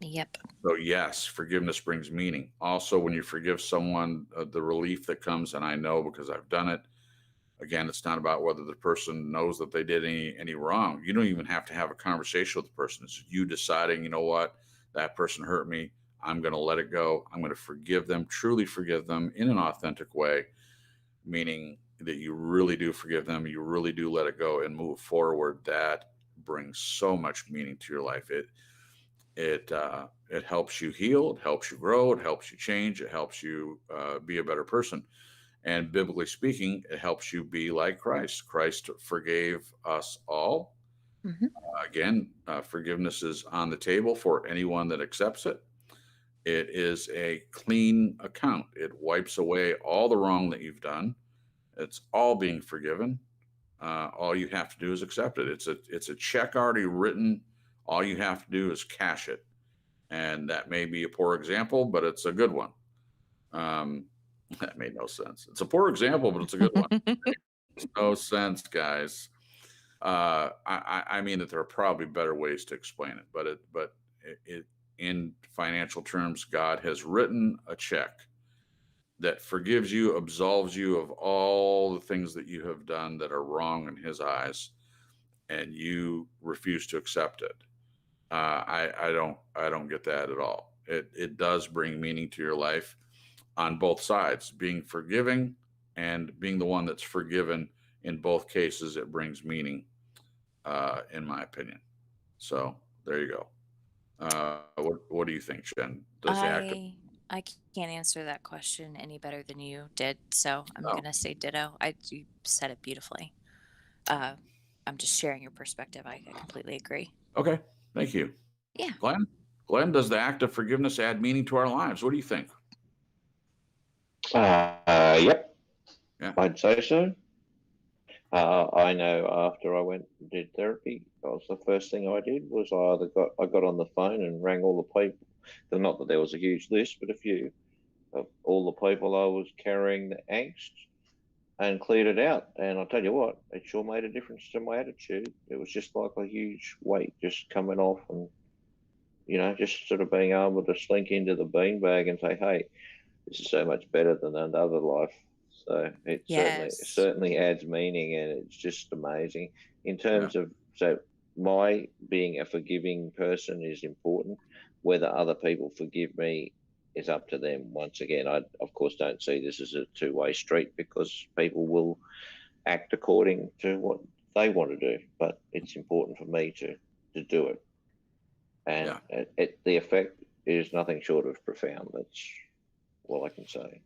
Speaker 2: Yep.
Speaker 1: So yes, forgiveness brings meaning. Also, when you forgive someone, the relief that comes, and I know because I've done it, again, it's not about whether the person knows that they did any wrong. You don't even have to have a conversation with the person. It's you deciding, you know what, that person hurt me. I'm going to let it go. I'm going to forgive them, truly forgive them in an authentic way, meaning that you really do forgive them. You really do let it go and move forward. That brings so much meaning to your life. It helps you heal. It helps you grow. It helps you change. It helps you be a better person. And biblically speaking, it helps you be like Christ. Christ forgave us all. Again, forgiveness is on the table for anyone that accepts it. It is a clean account. It wipes away all the wrong that you've done. It's all being forgiven. All you have to do is accept it. It's a check already written. All you have to do is cash it. And that may be a poor example, but it's a good one. That made no sense. It's a poor example, but it's a good one. Makes no sense, guys. I mean that there are probably better ways to explain it, but in financial terms, God has written a check that forgives you, absolves you of all the things that you have done that are wrong in His eyes, and you refuse to accept it. I don't get that at all. It does bring meaning to your life on both sides, being forgiving and being the one that's forgiven in both cases, it brings meaning, in my opinion. So there you go. What do you think, Jen? Does the act of
Speaker 2: I can't answer that question any better than you did, so I'm
Speaker 1: oh,
Speaker 2: gonna say ditto. You said it beautifully. I'm just sharing your perspective. I completely agree.
Speaker 1: okay? Thank you,
Speaker 2: Yeah.
Speaker 1: Glenn. Glenn, does the act of forgiveness add meaning to our lives? What do you think?
Speaker 3: Yep,
Speaker 1: Yeah.
Speaker 3: I'd say so. I know after I went and did therapy, that was the first thing I did was I got on the phone and rang all the people. Not that there was a huge list, but a few of all the people I was carrying the angst and cleared it out. And I'll tell you what, it sure made a difference to my attitude. It was just like a huge weight just coming off, and just sort of being able to slink into the beanbag and say, "Hey, this is so much better than another life." So it
Speaker 2: Yes.
Speaker 3: certainly adds meaning, and it's just amazing in terms
Speaker 1: Yeah.
Speaker 3: of my being a forgiving person is important. Whether other people forgive me is up to them. Once again, I of course don't see this as a two-way street because people will act according to what they want to do, but it's important for me to do it, and
Speaker 1: Yeah.
Speaker 3: the effect is nothing short of profound. That's all I can say.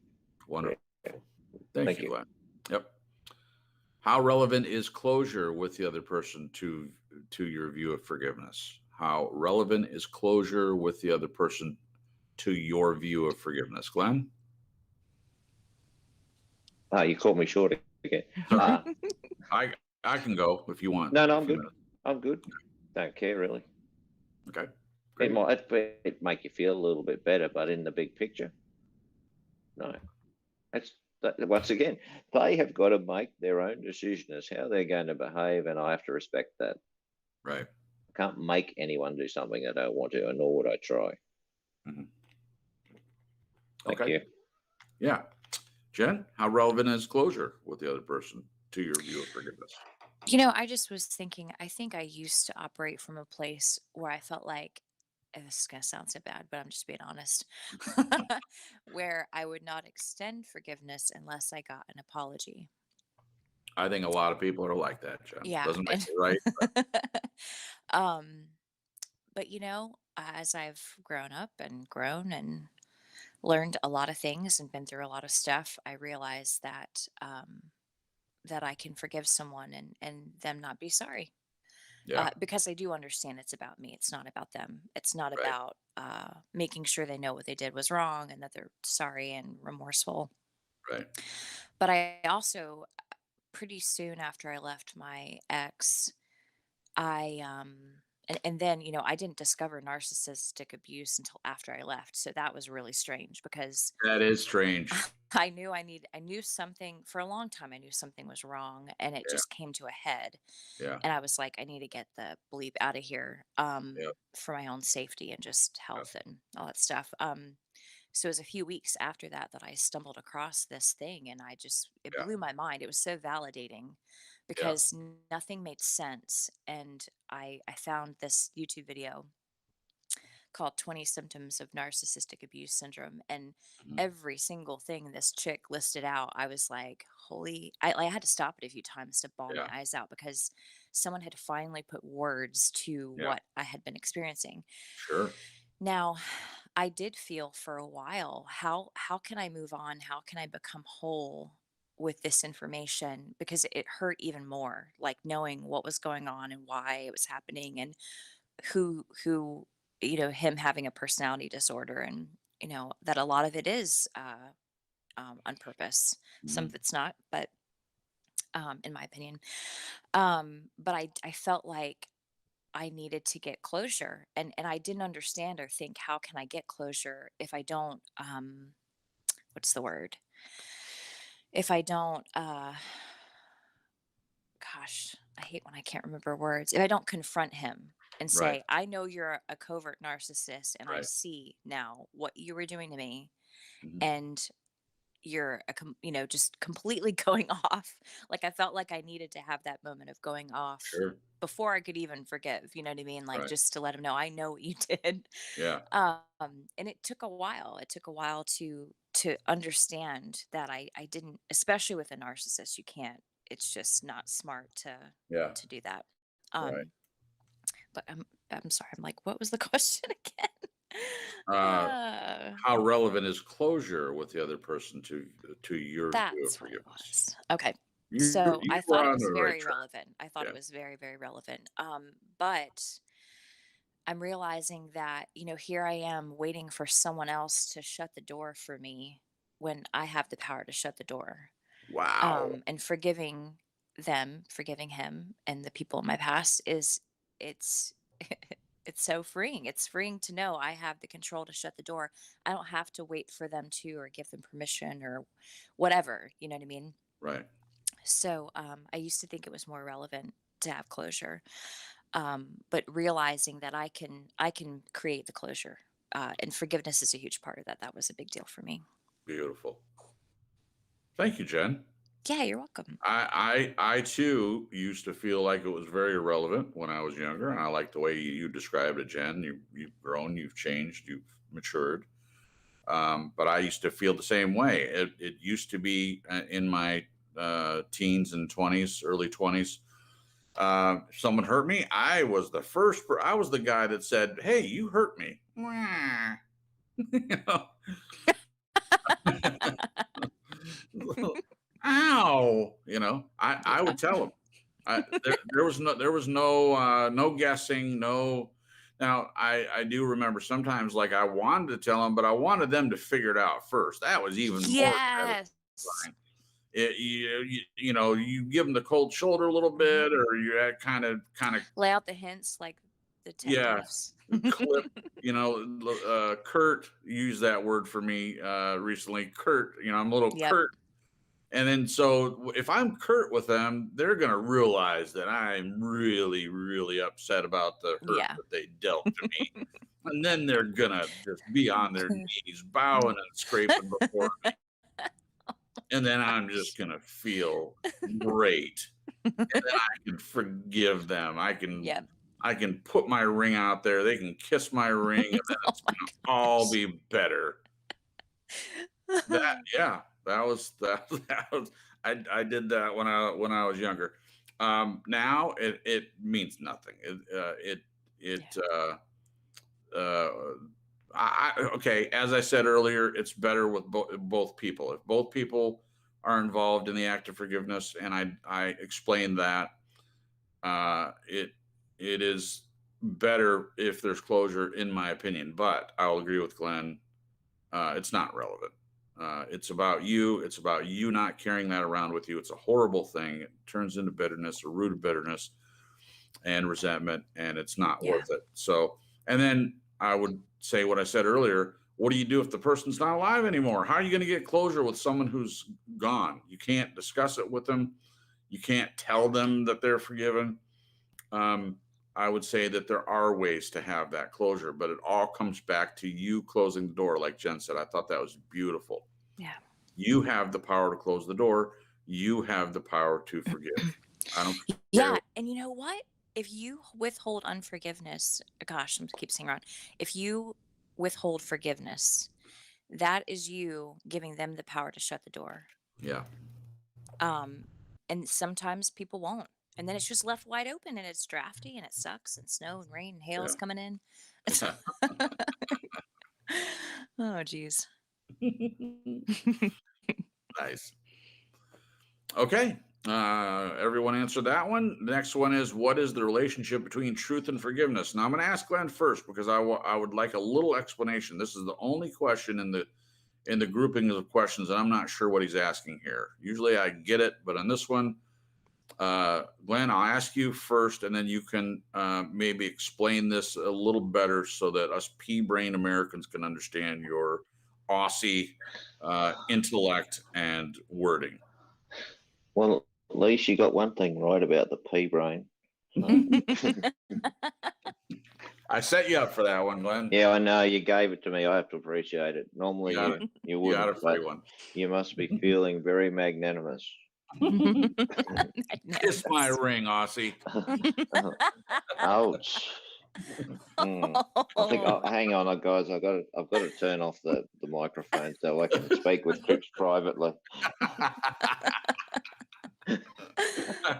Speaker 1: Wonderful.
Speaker 3: Yeah.
Speaker 1: Thank
Speaker 3: Thank
Speaker 1: you,
Speaker 3: you.
Speaker 1: Glenn. Yep. How relevant is closure with the other person to your view of forgiveness? How relevant is closure with the other person to your view of forgiveness, Glenn?
Speaker 3: You called me short again.
Speaker 1: Sorry. I can go if you want.
Speaker 3: No,
Speaker 1: a
Speaker 3: I'm
Speaker 1: few
Speaker 3: good.
Speaker 1: minutes.
Speaker 3: I'm good. Don't care really.
Speaker 1: Okay.
Speaker 3: It
Speaker 1: Great.
Speaker 3: might make you feel a little bit better, but in the big picture, no. Once again, they have got to make their own decision as how they're going to behave, and I have to respect that.
Speaker 1: Right.
Speaker 3: I can't make anyone do something they don't want to, and nor would I try.
Speaker 1: Mhm.
Speaker 3: Thank
Speaker 1: Okay.
Speaker 3: you.
Speaker 1: Yeah. Jen, how relevant is closure with the other person to your view of forgiveness?
Speaker 2: I just was thinking, I think I used to operate from a place where I felt like, and this is going to sound so bad, but I'm just being honest, where I would not extend forgiveness unless I got an apology.
Speaker 1: I think a lot of people are like that, Jen.
Speaker 2: Yeah.
Speaker 1: Doesn't make
Speaker 2: And
Speaker 1: it right.
Speaker 2: um, but as I've grown up and grown and learned a lot of things and been through a lot of stuff, I realized that I can forgive someone and them not be sorry.
Speaker 1: Yeah.
Speaker 2: Because I do understand it's about me. It's not about them. It's not
Speaker 1: Right.
Speaker 2: about making sure they know what they did was wrong and that they're sorry and remorseful.
Speaker 1: Right.
Speaker 2: But I also, pretty soon after I left my ex, and then, I didn't discover narcissistic abuse until after I left. So that was really strange because
Speaker 1: That is strange.
Speaker 2: I knew something for a long time. I knew something was wrong and it
Speaker 1: Yeah.
Speaker 2: just came to a head.
Speaker 1: Yeah.
Speaker 2: And I was like, I need to get the bleep out of here,
Speaker 1: Yep.
Speaker 2: for my own safety and just
Speaker 1: Yep.
Speaker 2: health and all that stuff. So it was a few weeks after that I stumbled across this thing, and it
Speaker 1: Yeah.
Speaker 2: blew my mind. It was so validating
Speaker 1: Yeah.
Speaker 2: because nothing made sense. And I found this YouTube video called 20 Symptoms of Narcissistic Abuse Syndrome. And
Speaker 1: Mhm.
Speaker 2: every single thing this chick listed out, I was like, I had to stop it a few times to bawl
Speaker 1: Yeah.
Speaker 2: my eyes out because someone had finally put words to
Speaker 1: Yeah.
Speaker 2: what I had been experiencing.
Speaker 1: Sure.
Speaker 2: Now, I did feel for a while, how can I move on? How can I become whole with this information? Because it hurt even more, like knowing what was going on and why it was happening, and who him having a personality disorder, and that a lot of it is on purpose. Some
Speaker 1: Mhm.
Speaker 2: of it's not, but in my opinion, but I felt like I needed to get closure, and I didn't understand or think, how can I get closure if I don't what's the word, if I don't gosh, I hate when I can't remember words. If I don't confront him and
Speaker 1: Right.
Speaker 2: say, I know you're a covert narcissist and I
Speaker 1: Right.
Speaker 2: see now what you were doing to me,
Speaker 1: Mhm.
Speaker 2: and you're just completely going off. Like, I felt like I needed to have that moment of going off
Speaker 1: Sure.
Speaker 2: before I could even forgive, you know what I mean? Like,
Speaker 1: Right.
Speaker 2: just to let him know, I know what you did.
Speaker 1: Yeah.
Speaker 2: And it took a while. It took a while to understand that I didn't, especially with a narcissist, you can't, it's just not smart
Speaker 1: Yeah.
Speaker 2: to do that.
Speaker 1: Right.
Speaker 2: But I'm sorry. I'm like, what was the question again?
Speaker 1: How relevant is closure with the other person to your view of
Speaker 2: That's what it
Speaker 1: forgiveness?
Speaker 2: was. Okay.
Speaker 1: You
Speaker 2: So
Speaker 1: you
Speaker 2: I
Speaker 1: were
Speaker 2: thought it
Speaker 1: on
Speaker 2: was
Speaker 1: the right
Speaker 2: very
Speaker 1: track.
Speaker 2: relevant. I thought
Speaker 1: Yeah.
Speaker 2: it was very, very relevant. But I'm realizing that, here I am waiting for someone else to shut the door for me when I have the power to shut the door.
Speaker 1: Wow.
Speaker 2: And forgiving them, forgiving him and the people in my past it's it's so freeing. It's freeing to know I have the control to shut the door. I don't have to wait for them to or give them permission or whatever, you know what I mean?
Speaker 1: Right.
Speaker 2: So I used to think it was more relevant to have closure, but realizing that I can create the closure, and forgiveness is a huge part of that. That was a big deal for me.
Speaker 1: Beautiful. Thank you, Jen.
Speaker 2: Yeah, you're welcome.
Speaker 1: I too used to feel like it was very irrelevant when I was younger, and I like the way you described it, Jen. You've grown, you've changed, you've matured. But I used to feel the same way. It used to be in my teens and 20s, early 20s. If someone hurt me, I was the guy that said, "Hey, you hurt me." You know? Ow! I would tell them. There was no guessing, no. Now I do remember sometimes like I wanted to tell them, but I wanted them to figure it out first. That was even more
Speaker 2: Yes.
Speaker 1: satisfying. You give them the cold shoulder a little bit, or you kind of
Speaker 2: Lay out the hints like
Speaker 1: yeah,
Speaker 2: detectives.
Speaker 1: clip. Kurt used that word for me recently. Kurt, I'm a little
Speaker 2: Yep.
Speaker 1: curt. And then, so if I'm curt with them, they're going to realize that I'm really, really upset about the hurt
Speaker 2: Yeah.
Speaker 1: that they dealt to me. And then they're going to just be on their knees, bowing and scraping before me. And then I'm just going to feel great. And then I can forgive them. I can
Speaker 2: Yep.
Speaker 1: I can put my ring out there. They can kiss my ring, and then it's going to all be better. That was I did that when I was younger. Now it means nothing. Okay, as I said earlier, it's better with both people. If both people are involved in the act of forgiveness, and I explained that, it is better if there's closure, in my opinion. But I'll agree with Glenn. It's not relevant. It's about you. It's about you not carrying that around with you. It's a horrible thing. It turns into bitterness, a root of bitterness and resentment, and it's not worth it. So, and then I would say what I said earlier. What do you do if the person's not alive anymore? How are you going to get closure with someone who's gone? You can't discuss it with them. You can't tell them that they're forgiven. I would say that there are ways to have that closure, but it all comes back to you closing the door. Like Jen said, I thought that was beautiful.
Speaker 2: Yeah.
Speaker 1: You have the power to close the door. You have the power to forgive. I don't care.
Speaker 2: Yeah. And you know what? If you withhold unforgiveness, gosh, I'm keep saying wrong. If you withhold forgiveness, that is you giving them the power to shut the door.
Speaker 1: Yeah.
Speaker 2: And sometimes people won't. And then it's just left wide open and it's drafty and it sucks and snow and rain and hail is coming in. Oh, geez.
Speaker 1: Nice. Okay. Everyone answered that one. The next one is, what is the relationship between truth and forgiveness? Now I'm going to ask Glenn first because I would like a little explanation. This is the only question in the grouping of questions, and I'm not sure what he's asking here. Usually I get it, but on this one, Glenn, I'll ask you first, and then you can maybe explain this a little better so that us pea-brain Americans can understand your Aussie intellect and wording.
Speaker 3: Well, at least you got one thing right about the pea brain.
Speaker 1: I set you up for that one, Glenn.
Speaker 3: Yeah, I know. You gave it to me. I have to appreciate it. Normally, you wouldn't.
Speaker 1: You got a free one.
Speaker 3: You must be feeling very magnanimous.
Speaker 1: Kiss my ring, Aussie.
Speaker 3: Ouch. I think. Hang on, guys. I've got to turn off the microphone so I can speak with Chris privately.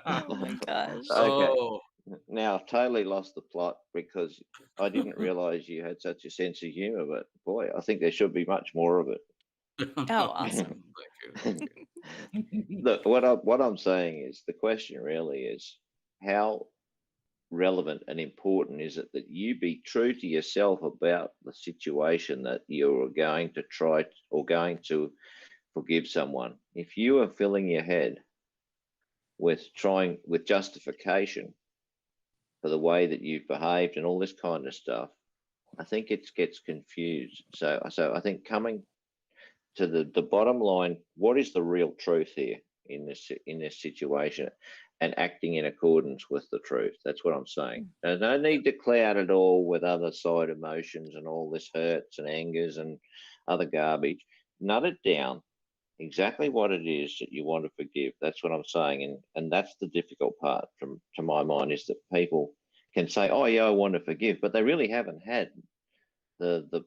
Speaker 2: Oh my gosh.
Speaker 3: Okay.
Speaker 1: Oh,
Speaker 3: Now I've totally lost the plot because I didn't realize you had such a sense of humor, but boy, I think there should be much more of it.
Speaker 2: Oh, awesome.
Speaker 1: Thank you.
Speaker 3: Look, what I'm saying is the question really is how relevant and important is it that you be true to yourself about the situation that you're going to try or going to forgive someone. If you are filling your head with justification for the way that you've behaved and all this kind of stuff, I think it gets confused. So I think coming to the bottom line, what is the real truth here in this situation, and acting in accordance with the truth? That's what I'm saying. There's no need to cloud it all with other side emotions and all this hurts and angers and other garbage. Nut it down exactly what it is that you want to forgive. That's what I'm saying, and that's the difficult part to my mind, is that people can say, "Oh yeah, I want to forgive," but they really haven't had the the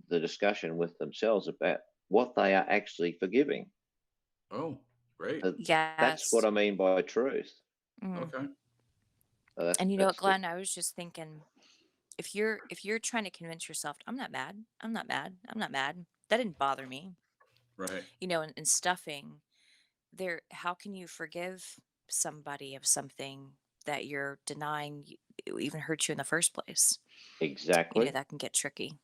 Speaker 3: the discussion with themselves about what they are actually forgiving.
Speaker 1: Oh, great.
Speaker 3: That's what
Speaker 2: Yes.
Speaker 3: I mean by truth.
Speaker 2: Mm.
Speaker 1: Okay.
Speaker 2: And you know what,
Speaker 3: That's the
Speaker 2: Glenn? I was just thinking, if you're trying to convince yourself, I'm not mad, I'm not mad, I'm not mad. That didn't bother me.
Speaker 1: Right.
Speaker 2: And stuffing there, how can you forgive somebody of something that you're denying even hurt you in the first place?
Speaker 3: exactly
Speaker 2: That can get tricky.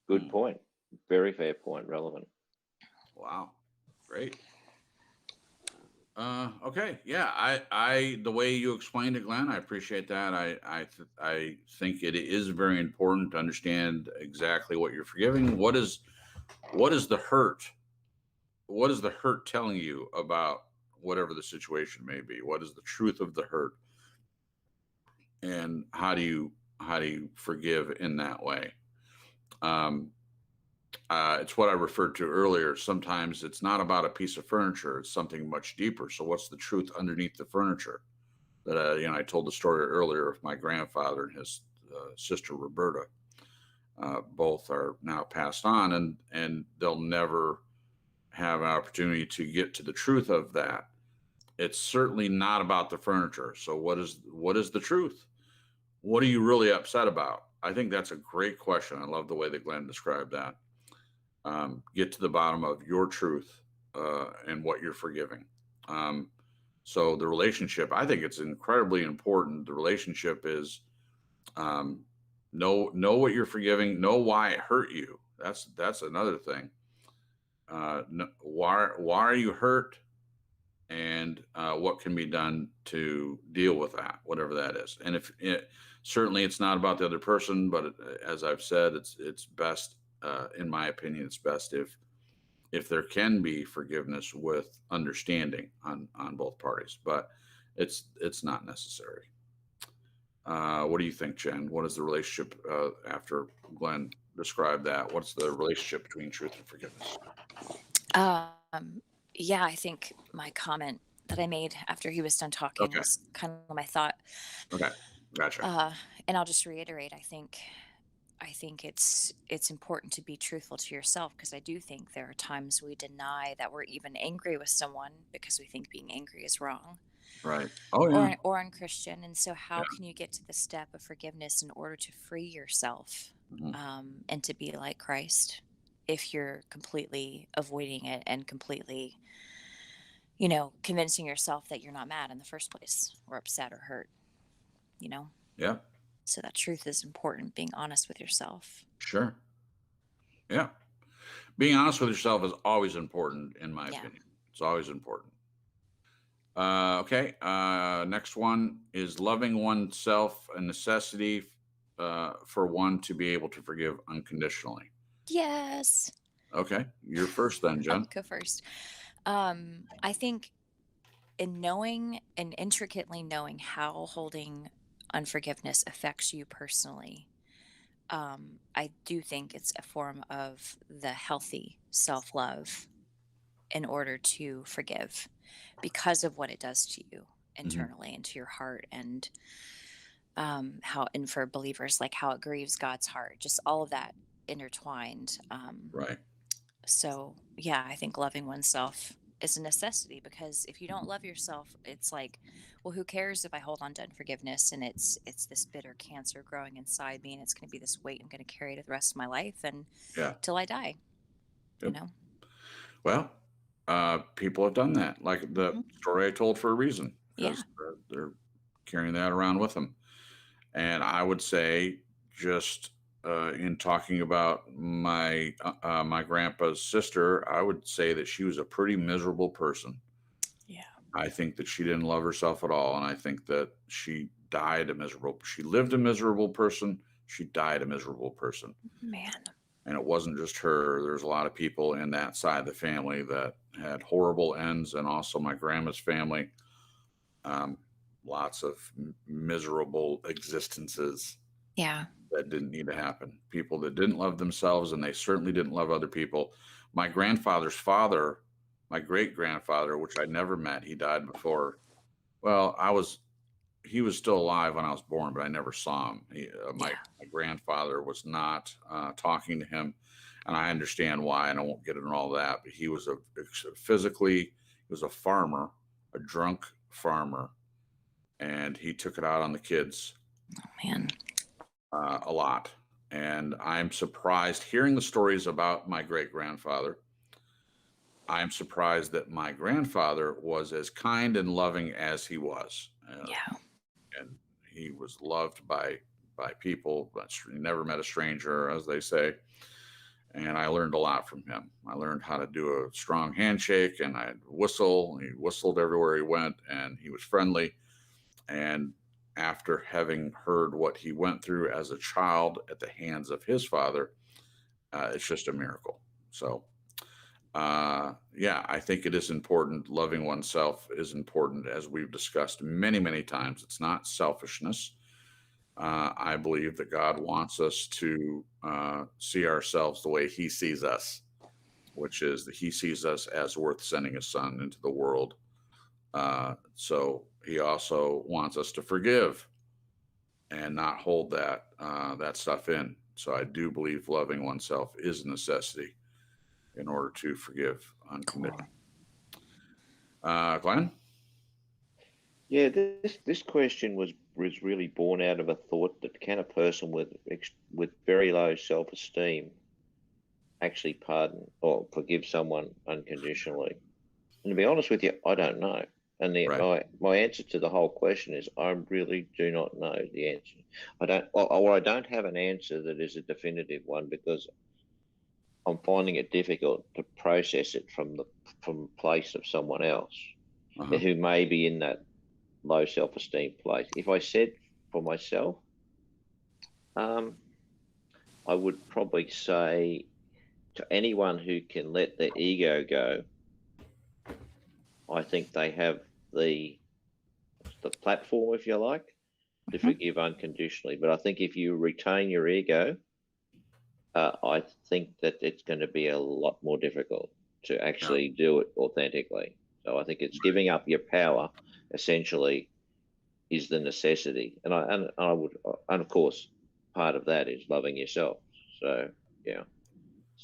Speaker 3: good point. Very fair point. Relevant.
Speaker 1: Wow. Great. Okay. Yeah. The way you explained it, Glenn, I appreciate that. I think it is very important to understand exactly what you're forgiving. What is the hurt? What is the hurt telling you about whatever the situation may be? What is the truth of the hurt? And how do you forgive in that way? Um, it's what I referred to earlier. Sometimes it's not about a piece of furniture; it's something much deeper. So, what's the truth underneath the furniture? That I told the story earlier of my grandfather and his sister Roberta. Both are now passed on, and they'll never have an opportunity to get to the truth of that. It's certainly not about the furniture. So, what is the truth? What are you really upset about? I think that's a great question. I love the way that Glenn described that. Get to the bottom of your truth and what you're forgiving. Um, so the relationship, I think it's incredibly important. The relationship is um, know what you're forgiving, know why it hurt you. That's another thing. Why are you hurt, and what can be done to deal with that, whatever that is. And if it, certainly it's not about the other person, but as I've said, it's best, in my opinion, it's best if there can be forgiveness with understanding on both parties, but it's not necessary. What do you think, Jen? What is the relationship after Glenn described that? What's the relationship between truth and forgiveness?
Speaker 2: Um, yeah, I think my comment that I made after he was done talking
Speaker 1: Okay.
Speaker 2: was kind of my thought.
Speaker 1: Okay. Gotcha.
Speaker 2: Uh, and I'll just reiterate, I think it's important to be truthful to yourself, because I do think there are times we deny that we're even angry with someone because we think being angry is wrong
Speaker 1: Right. Oh yeah.
Speaker 2: or unchristian. And so how
Speaker 1: Yeah.
Speaker 2: can you get to the step of forgiveness in order to free yourself,
Speaker 1: Mhm.
Speaker 2: and to be like Christ, if you're completely avoiding it and completely, convincing yourself that you're not mad in the first place or upset or hurt, you know?
Speaker 1: Yeah.
Speaker 2: So that truth is important, being honest with yourself.
Speaker 1: Sure. Yeah. Being honest with yourself is always important, in my
Speaker 2: Yeah.
Speaker 1: opinion. It's always important. Okay. Next one is loving oneself, a necessity for one to be able to forgive unconditionally.
Speaker 2: Yes.
Speaker 1: Okay. You're first then,
Speaker 2: I'll
Speaker 1: Jen.
Speaker 2: go first. I think in knowing and intricately knowing how holding unforgiveness affects you personally, I do think it's a form of the healthy self love in order to forgive, because of what it does to you
Speaker 1: Hmm.
Speaker 2: internally and to your heart, and how, and for believers, like how it grieves God's heart, just all of that intertwined.
Speaker 1: Right.
Speaker 2: So yeah, I think loving oneself is a necessity, because if you don't love yourself, it's like, well, who cares if I hold on to unforgiveness and it's this bitter cancer growing inside me, and it's going to be this weight I'm going to carry to the rest of my life and
Speaker 1: Yeah.
Speaker 2: till I die, you
Speaker 1: Yep.
Speaker 2: know?
Speaker 1: Well, people have done that, like the
Speaker 2: Hmm.
Speaker 1: story I told, for a reason,
Speaker 2: Yeah.
Speaker 1: because they're carrying that around with them. And I would say, just in talking about my grandpa's sister, I would say that she was a pretty miserable person.
Speaker 2: Yeah.
Speaker 1: I think that she didn't love herself at all, and I think that she died a miserable. She lived a miserable person. She died a miserable person,
Speaker 2: Man.
Speaker 1: and it wasn't just her. There's a lot of people in that side of the family that had horrible ends, and also my grandma's family. Um, Lots of miserable existences
Speaker 2: Yeah.
Speaker 1: that didn't need to happen. People that didn't love themselves, and they certainly didn't love other people. My grandfather's father, my great grandfather, which I never met, he died before. Well, he was still alive when I was born, but I never saw him.
Speaker 2: Yeah.
Speaker 1: My grandfather was not talking to him, and I understand why, and I won't get into all that. But he was he was a farmer, a drunk farmer, and he took it out on the kids
Speaker 2: Man.
Speaker 1: a lot. And I'm surprised hearing the stories about my great grandfather. I'm surprised that my grandfather was as kind and loving as he was.
Speaker 2: Yeah.
Speaker 1: And he was loved by people, but he never met a stranger, as they say. And I learned a lot from him. I learned how to do a strong handshake, and I'd whistle. He whistled everywhere he went, and he was friendly. And after having heard what he went through as a child at the hands of his father, it's just a miracle. So, yeah, I think it is important. Loving oneself is important, as we've discussed many, many times. It's not selfishness. I believe that God wants us to see ourselves the way He sees us, which is that He sees us as worth sending His Son into the world. So He also wants us to forgive and not hold that stuff in. So I do believe loving oneself is a necessity in order to forgive unconditionally. Glenn?
Speaker 3: Yeah, this question was really born out of a thought that, can a person with very low self-esteem actually pardon or forgive someone unconditionally? And to be honest with you, I don't know. And
Speaker 1: Right.
Speaker 3: my answer to the whole question is, I really do not know the answer. I don't have an answer that is a definitive one, because I'm finding it difficult to process it from the place of someone else
Speaker 1: Uh-huh.
Speaker 3: who may be in that low self-esteem place. If I said for myself, I would probably say, to anyone who can let their ego go, I think they have the platform, if you like, to forgive unconditionally. But I think if you retain your ego, I think that it's going to be a lot more difficult to
Speaker 1: Yeah.
Speaker 3: actually do it authentically. So I think it's giving up your power, essentially, is the necessity. And I would, and of course, part of that is loving yourself. So yeah,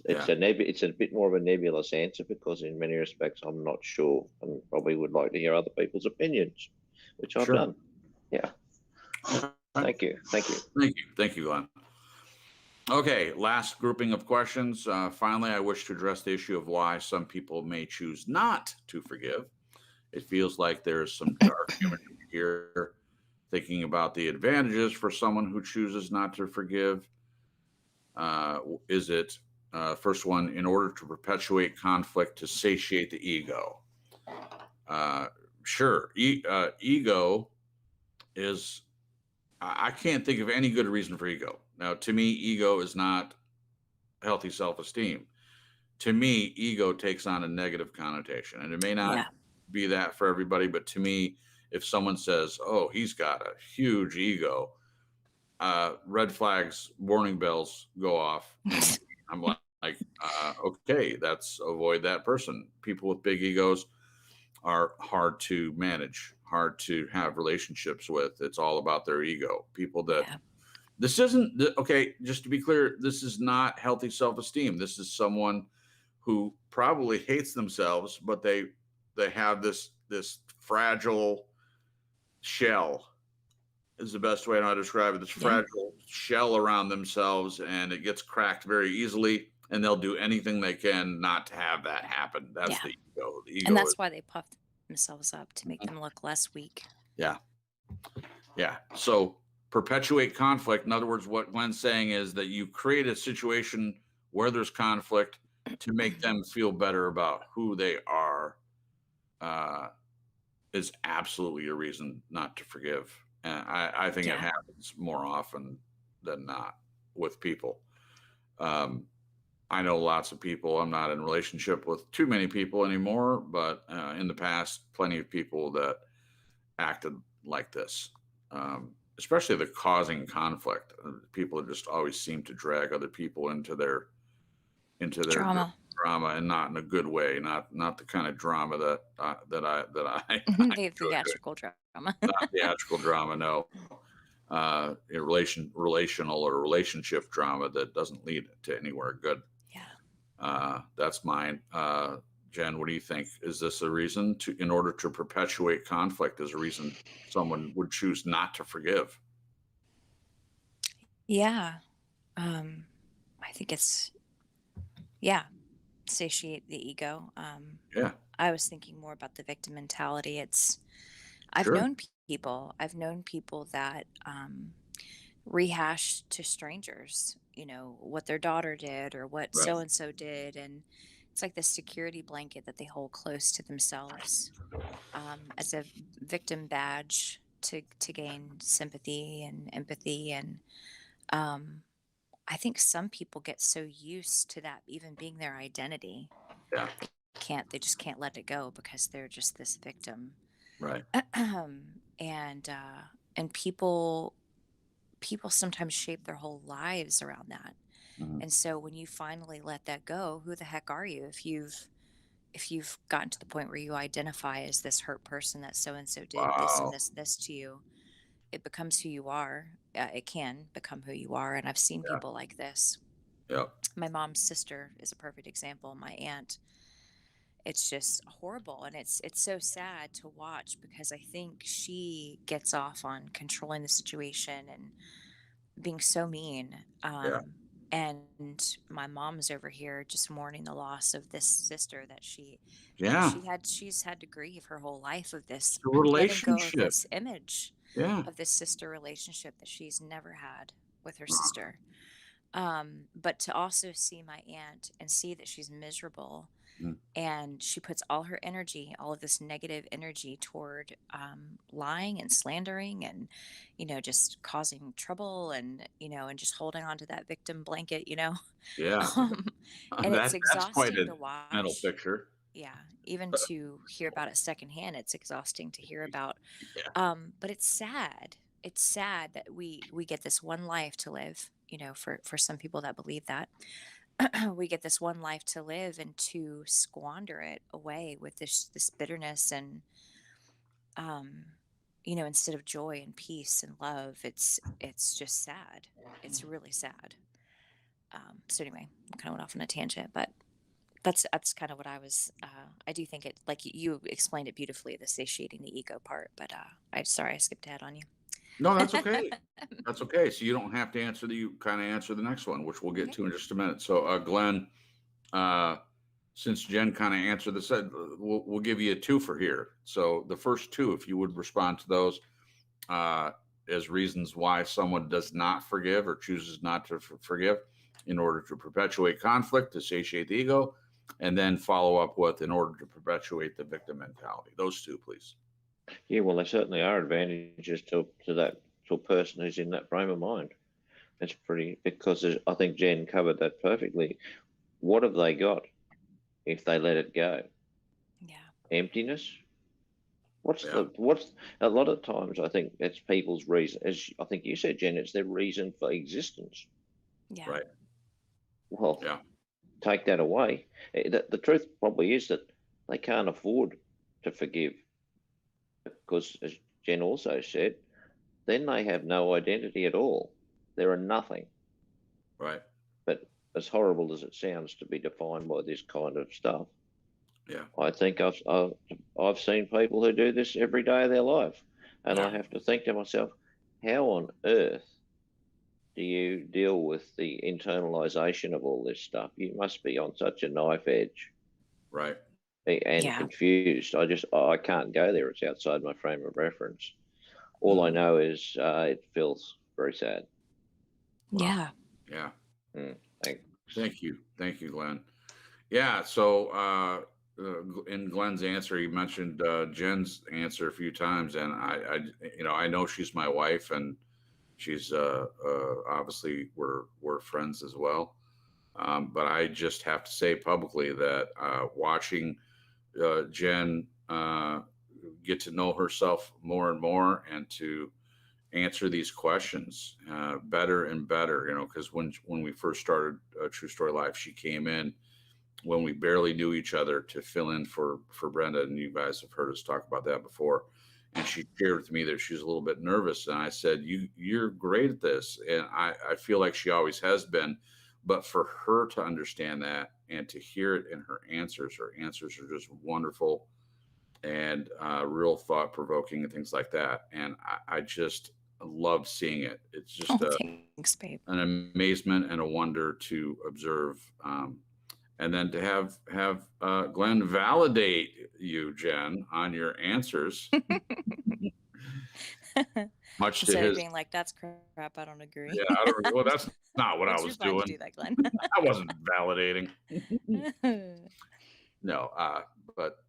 Speaker 1: Yeah.
Speaker 3: it's a bit more of a nebulous answer, because in many respects I'm not sure, and probably would like to hear other people's opinions, which I've
Speaker 1: Sure.
Speaker 3: done. Yeah. Thank you.
Speaker 1: Thank you, Glenn. Okay, last grouping of questions. Finally, I wish to address the issue of why some people may choose not to forgive. It feels like there's some dark imagery here, thinking about the advantages for someone who chooses not to forgive. Is it, first one, in order to perpetuate conflict to satiate the ego? Sure. Ego is, I can't think of any good reason for ego. Now, to me, ego is not healthy self-esteem. To me, ego takes on a negative connotation, and it may not
Speaker 2: Yeah.
Speaker 1: be that for everybody, but to me, if someone says, "Oh, he's got a huge ego," red flags, warning bells go off. I'm like, okay, that's avoid that person. People with big egos are hard to manage, hard to have relationships with. It's all about their ego. People that
Speaker 2: Yeah.
Speaker 1: this isn't okay, just to be clear, this is not healthy self-esteem. This is someone who probably hates themselves, but they they have this fragile shell is the best way I know how to describe it. This fragile shell around themselves, and it gets cracked very easily, and they'll do anything they can not to have that happen. That's the ego. The ego,
Speaker 2: and that's why they puff themselves up to make them look less weak.
Speaker 1: Yeah. So perpetuate conflict. In other words, what Gwen's saying is that you create a situation where there's conflict to make them feel better about who they are, is absolutely a reason not to forgive. And I think it happens more often than not with people. I know lots of people. I'm not in a relationship with too many people anymore, but in the past, plenty of people that acted like this, especially the causing conflict. People that just always seem to drag other people into their drama, and not in a good way, not the kind of drama that I
Speaker 2: the theatrical drama.
Speaker 1: Not theatrical drama, no. Relational or relationship drama that doesn't lead to anywhere good. That's mine. Jen, what do you think? Is this a reason in order to perpetuate conflict, is a reason someone would choose not to forgive?
Speaker 2: I think it's satiate the ego. I was thinking more about the victim mentality. I've known people that rehash to strangers, what their daughter did or what so and so did, and it's like this security blanket that they hold close to themselves as a victim badge to gain sympathy and empathy. And I think some people get so used to that even being their identity, they just can't let it go because they're just this victim. And people sometimes shape their whole lives around that. And so when you finally let that go, who the heck are you? If you've gotten to the point where you identify as this hurt person that so and so did this and this to you, it becomes who you are. It can become who you are. And I've seen people like this. My mom's sister is a perfect example. My aunt. It's just horrible, and it's so sad to watch because I think she gets off on controlling the situation and being so mean. And my mom's over here just mourning the loss of this sister that she's had to grieve her whole life of this letting go of this image of this sister relationship that she's never had with her sister. But to also see my aunt and see that she's miserable. And she puts all her energy, all of this negative energy toward lying and slandering and, just causing trouble and, and just holding on to that victim blanket, And it's exhausting to watch.
Speaker 1: Mental picture.
Speaker 2: Even to hear about it secondhand, it's exhausting to hear about. But it's sad. It's sad that we get this one life to live, for some people that believe that. We get this one life to live and to squander it away with this bitterness and instead of joy and peace and love, it's just sad. It's really sad. So anyway, I kind of went off on a tangent, but that's kind of what I was. I do think it, like you explained it beautifully, the satiating the ego part, but I skipped ahead on you.
Speaker 1: No, that's okay. That's okay. So you don't have to answer you kind of answer the next one, which we'll get to in just a minute. So Glenn, since Jen kind of answered this, we'll give you a twofer here. So the first two, if you would respond to those as reasons why someone does not forgive or chooses not to forgive in order to perpetuate conflict, to satiate the ego, and then follow up with in order to perpetuate the victim mentality. Those two, please.
Speaker 3: Yeah, well, there certainly are advantages to a person who's in that frame of mind. That's pretty, because I think Jen covered that perfectly. What have they got if they let it go? Emptiness. What's a lot of times I think it's people's reason, as I think you said, Jen, it's their reason for existence. Well, take that away. The truth probably is that they can't afford to forgive, because as Jen also said, then they have no identity at all. They're a nothing. But as horrible as it sounds to be defined by this kind of stuff, I think I've seen people who do this every day of their life, and I
Speaker 2: Yeah.
Speaker 3: have to think to myself, how on earth do you deal with the internalization of all this stuff? You must be on such a knife edge
Speaker 1: Right.
Speaker 3: and
Speaker 2: Yeah.
Speaker 3: confused. I can't go there. It's outside my frame of reference. All I know is it feels very sad.
Speaker 1: Wow.
Speaker 2: Yeah.
Speaker 1: Yeah.
Speaker 3: Thanks.
Speaker 1: Thank you. Thank you, Glenn. Yeah. So in Glenn's answer, he mentioned Jen's answer a few times, and I know she's my wife, and she's obviously we're friends as well. But I just have to say publicly that watching Jen get to know herself more and more, and to answer these questions better and better, because when we first started True Story Life, she came in when we barely knew each other to fill in for Brenda, and you guys have heard us talk about that before. And she shared with me that she was a little bit nervous, and I said, you're great at this, and I feel like she always has been, but for her to understand that and to hear it in her answers are just wonderful and real thought provoking and things like that. And I just love seeing it. It's just
Speaker 2: Thanks, babe.
Speaker 1: an amazement and a wonder to observe. And then to have Glenn validate you, Jen, on your answers. Much to
Speaker 2: Instead of
Speaker 1: his,
Speaker 2: being like, "That's crap. I don't agree."
Speaker 1: yeah, I don't. Well, that's not what I
Speaker 2: Thanks for
Speaker 1: was
Speaker 2: trying to
Speaker 1: doing.
Speaker 2: do that, Glenn.
Speaker 1: I wasn't validating. No, but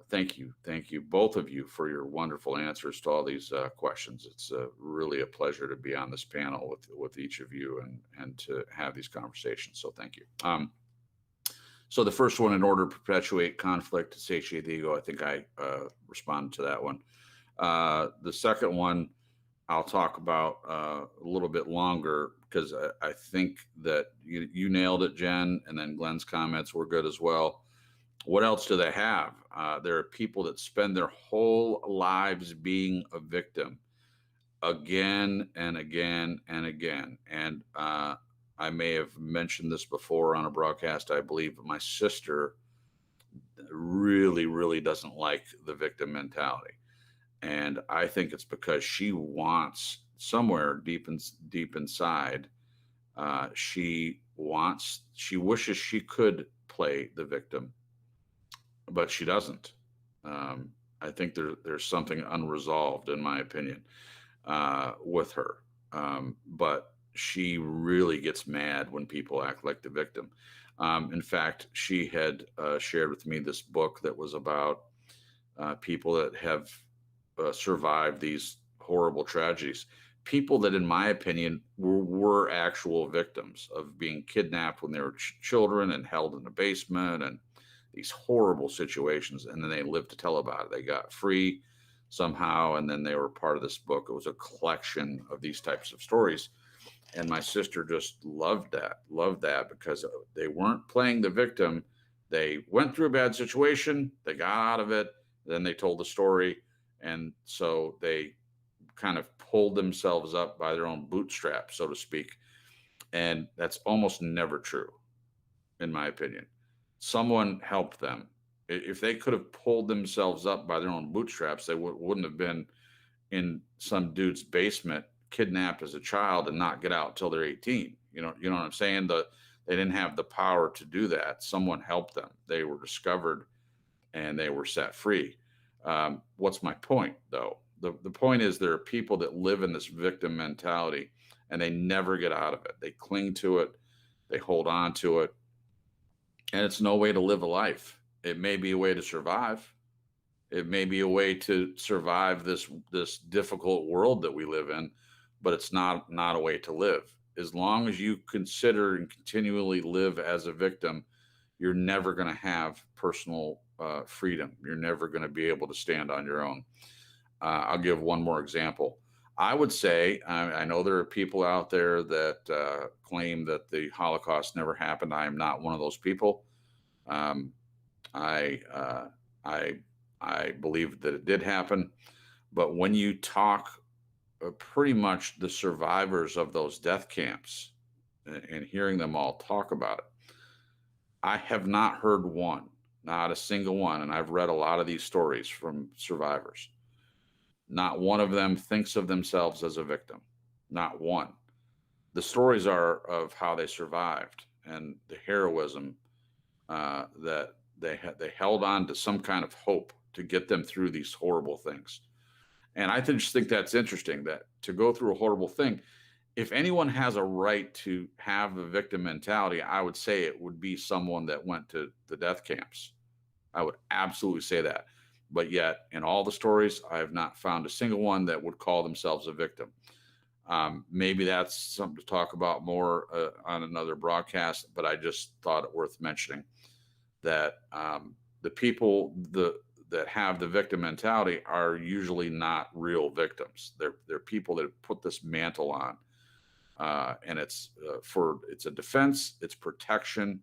Speaker 1: thank you, both of you, for your wonderful answers to all these questions. It's really a pleasure to be on this panel with each of you and to have these conversations. So thank you. So the first one, in order to perpetuate conflict, to satiate the ego, I think I responded to that one. The second one, I'll talk about a little bit longer, because I think that you nailed it, Jen, and then Glenn's comments were good as well. What else do they have? There are people that spend their whole lives being a victim again and again and again. And I may have mentioned this before on a broadcast, I believe, but my sister really, really doesn't like the victim mentality. And I think it's because she wants, somewhere deep inside, she wishes she could play the victim, but she doesn't. I think there's something unresolved, in my opinion, with her. But she really gets mad when people act like the victim. In fact, she had shared with me this book that was about people that have survived these horrible tragedies. People that, in my opinion, were actual victims of being kidnapped when they were children and held in the basement, and these horrible situations. And then they lived to tell about it. They got free somehow, and then they were part of this book. It was a collection of these types of stories. And my sister just loved that because they weren't playing the victim. They went through a bad situation, they got out of it, then they told the story. And so they kind of pulled themselves up by their own bootstraps, so to speak. And that's almost never true, in my opinion. Someone helped them. If they could have pulled themselves up by their own bootstraps, they wouldn't have been in some dude's basement, kidnapped as a child, and not get out till they're 18. You know what I'm saying? They didn't have the power to do that. Someone helped them. They were discovered and they were set free. What's my point, though? The point is, there are people that live in this victim mentality and they never get out of it. They cling to it, they hold on to it, and it's no way to live a life. It may be a way to survive. It may be a way to survive this difficult world that we live in, but it's not a way to live. As long as you consider and continually live as a victim, you're never going to have personal freedom. You're never going to be able to stand on your own. I'll give one more example. I would say, I know there are people out there that claim that the Holocaust never happened. I am not one of those people. I believe that it did happen. But when you talk pretty much the survivors of those death camps and hearing them all talk about it, I have not heard one Not a single one. And I've read a lot of these stories from survivors. Not one of them thinks of themselves as a victim. Not one. The stories are of how they survived and the heroism that they held on to some kind of hope to get them through these horrible things. And I just think that's interesting, that to go through a horrible thing, if anyone has a right to have a victim mentality, I would say it would be someone that went to the death camps. I would absolutely say that. But yet, in all the stories, I have not found a single one that would call themselves a victim. Maybe that's something to talk about more on another broadcast, but I just thought it worth mentioning that the people that have the victim mentality are usually not real victims. They're people that put this mantle on, and it's a defense, it's protection,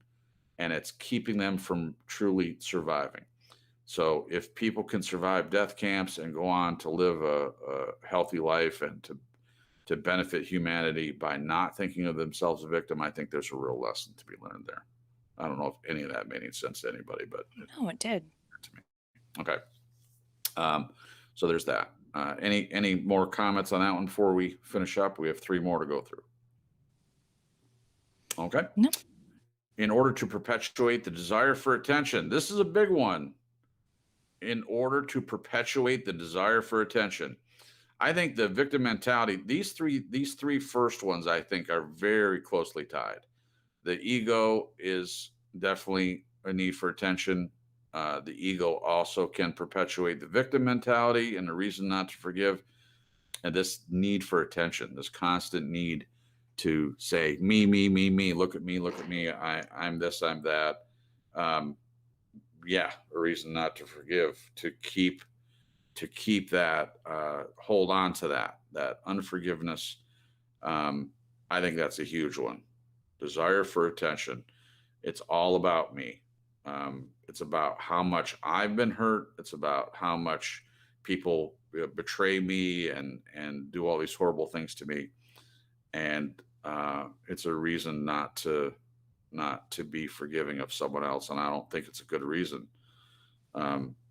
Speaker 1: and it's keeping them from truly surviving. So if people can survive death camps and go on to live a healthy life and to benefit humanity by not thinking of themselves a victim, I think there's a real lesson to be learned there. I don't know if any of that made any sense to anybody, but
Speaker 2: No, it did.
Speaker 1: to me. Okay. So there's that. Any more comments on that one before we finish up? We have 3 more to go through. Okay.
Speaker 2: No.
Speaker 1: In order to perpetuate the desire for attention, this is a big one. In order to perpetuate the desire for attention, I think the victim mentality, these three first ones, I think, are very closely tied. The ego is definitely a need for attention. The ego also can perpetuate the victim mentality and the reason not to forgive. And this need for attention, this constant need to say, me, me, me, me, look at me, I'm this, I'm that. Yeah, a reason not to forgive, to keep that, hold on to that unforgiveness. I think that's a huge one. Desire for attention. It's all about me. It's about how much I've been hurt. It's about how much people betray me and do all these horrible things to me. And it's a reason not to be forgiving of someone else. And I don't think it's a good reason.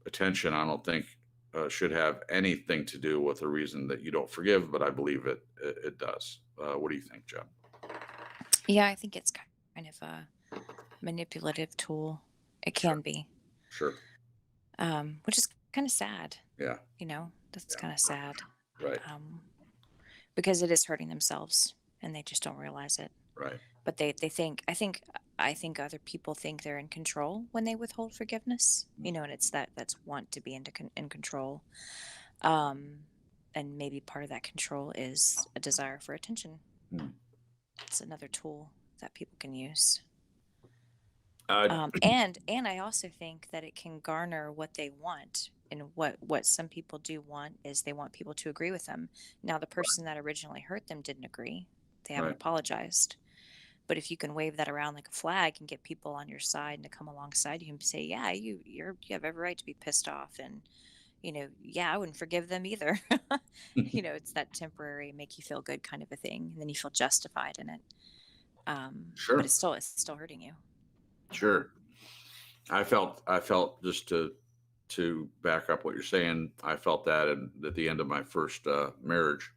Speaker 1: Attention, I don't think should have anything to do with a reason that you don't forgive, but I believe it does. What do you think, Jen?
Speaker 2: Yeah, I think it's kind of a manipulative tool. It can be.
Speaker 1: Sure.
Speaker 2: Which is kind of sad.
Speaker 1: Yeah.
Speaker 2: That's kind of sad.
Speaker 1: Right.
Speaker 2: Because it is hurting themselves and they just don't realize it.
Speaker 1: Right.
Speaker 2: But they think, I think other people think they're in control when they withhold forgiveness, and it's that's want to be in control. And maybe part of that control is a desire for attention. It's another tool that people can use. And I also think that it can garner what they want. And what some people do want is they want people to agree with them. Now, the person that originally hurt them didn't agree. They haven't apologized. But if you can wave that around like a flag and get people on your side and to come alongside you and say, yeah, you have every right to be pissed off. And, yeah, I wouldn't forgive them either. It's that temporary, make you feel good kind of a thing. And then you feel justified in it.
Speaker 1: Sure.
Speaker 2: But it's still hurting you.
Speaker 1: Sure. I felt just to back up what you're saying, I felt that at the end of my first marriage.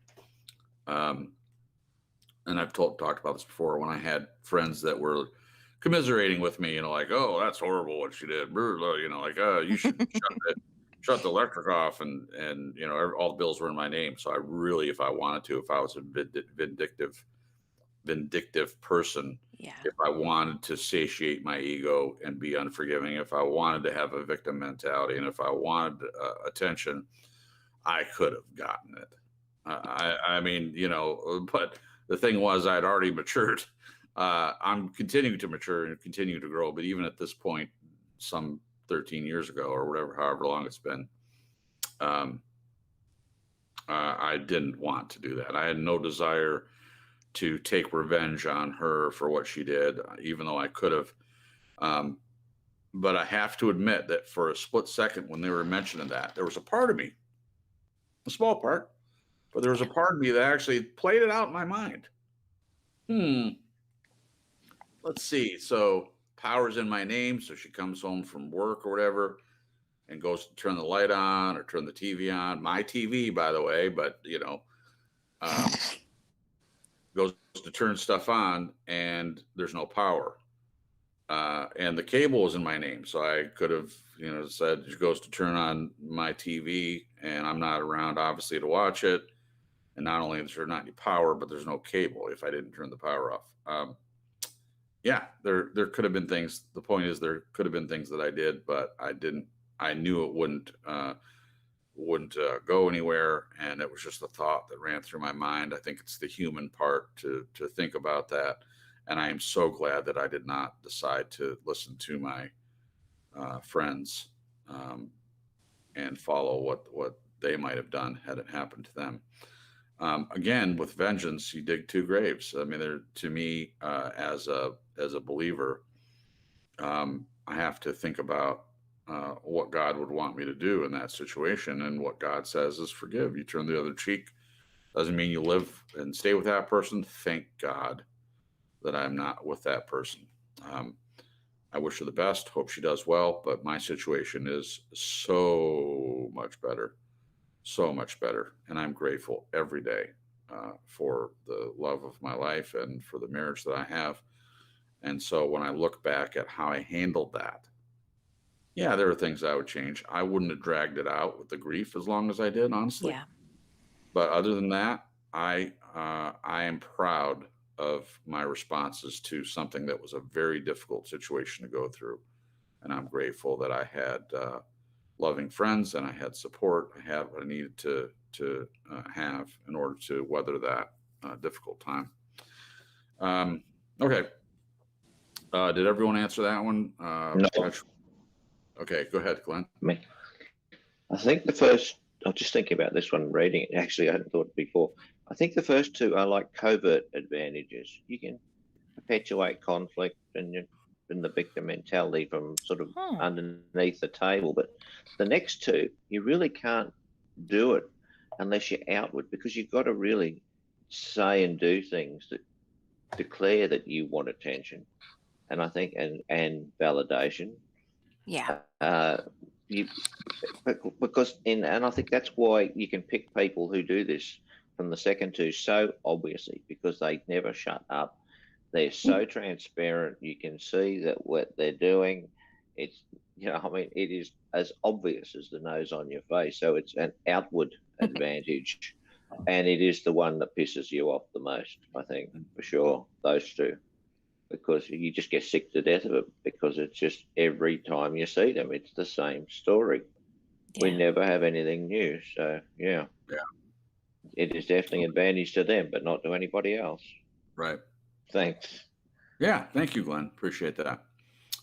Speaker 1: And I've talked about this before, when I had friends that were commiserating with me, like, oh, that's horrible what she did. Like, oh, you should shut the electric off. And all the bills were in my name. So I really, if I wanted to, if I was a vindictive person, if I wanted to satiate my ego and be unforgiving, if I wanted to have a victim mentality, and if I wanted attention, I could have gotten it. I mean, but the thing was, I'd already matured. I'm continuing to mature and continue to grow. But even at this point, some 13 years ago or whatever, however long it's been, I didn't want to do that. I had no desire to take revenge on her for what she did, even though I could have. But I have to admit that for a split second, when they were mentioning that, there was a part of me, a small part, but there was a part of me that actually played it out in my mind. Let's see. So power's in my name. So she comes home from work or whatever and goes to turn the light on or turn the TV on. My TV, by the way, but goes to turn stuff on and there's no power. And the cable is in my name. So I could have, said she goes to turn on my TV and I'm not around, obviously, to watch it. And not only is there not any power, but there's no cable if I didn't turn the power off. There could have been things. The point is, there could have been things that I did, but I didn't. I knew it wouldn't go anywhere, and it was just a thought that ran through my mind. I think it's the human part to think about that, and I am so glad that I did not decide to listen to my friends and follow what they might have done had it happened to them. Again, with vengeance, you dig two graves. I mean, to me, as a believer, I have to think about what God would want me to do in that situation, and what God says is forgive. You turn the other cheek. Doesn't mean you live and stay with that person. Thank God that I'm not with that person. I wish her the best. Hope she does well. But my situation is so much better. So much better. And I'm grateful every day for the love of my life and for the marriage that I have. And so when I look back at how I handled that, yeah, there are things I would change. I wouldn't have dragged it out with the grief as long as I did, honestly.
Speaker 2: Yeah.
Speaker 1: But other than that, I am proud of my responses to something that was a very difficult situation to go through. And I'm grateful that I had loving friends and I had support. I had what I needed to have in order to weather that difficult time. Okay. Did everyone answer that one?
Speaker 3: No.
Speaker 1: Okay, go ahead, Glenn.
Speaker 3: Me. I think the first, I was just thinking about this one, reading it. Actually, I hadn't thought before. I think the first two are like covert advantages. You can perpetuate conflict and the victim mentality from sort of underneath the table. But the next two, you really can't do it unless you're outward, because you've got to really say and do things that declare that you want attention. And I think, and validation.
Speaker 2: Yeah.
Speaker 3: Because and I think that's why you can pick people who do this from the second two so obviously, because they never shut up. They're so transparent. You can see that what they're doing, it's, it is as obvious as the nose on your face. So it's an outward advantage, and it is the one that pisses you off the most, I think, for sure, those two. Because you just get sick to death of it, because it's just every time you see them, it's the same story. Yeah. We never have anything new. So, yeah. It is definitely an advantage to them, but not to anybody else.
Speaker 1: Right.
Speaker 3: Thanks.
Speaker 1: Yeah. Thank you, Glenn. Appreciate that.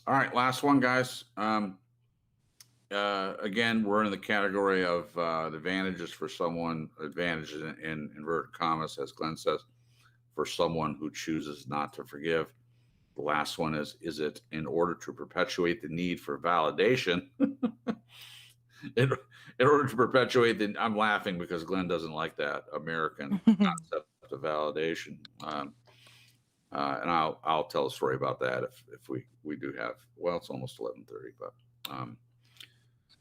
Speaker 1: All right. Last one, guys. Again, we're in the category of advantages for someone, advantages in inverted commas, as Glenn says, for someone who chooses not to forgive. The last one is it in order to perpetuate the need for validation? in order to perpetuate I'm laughing because Glenn doesn't like that American concept of validation. And I'll tell a story about that if we do have, well, it's almost 11:30, but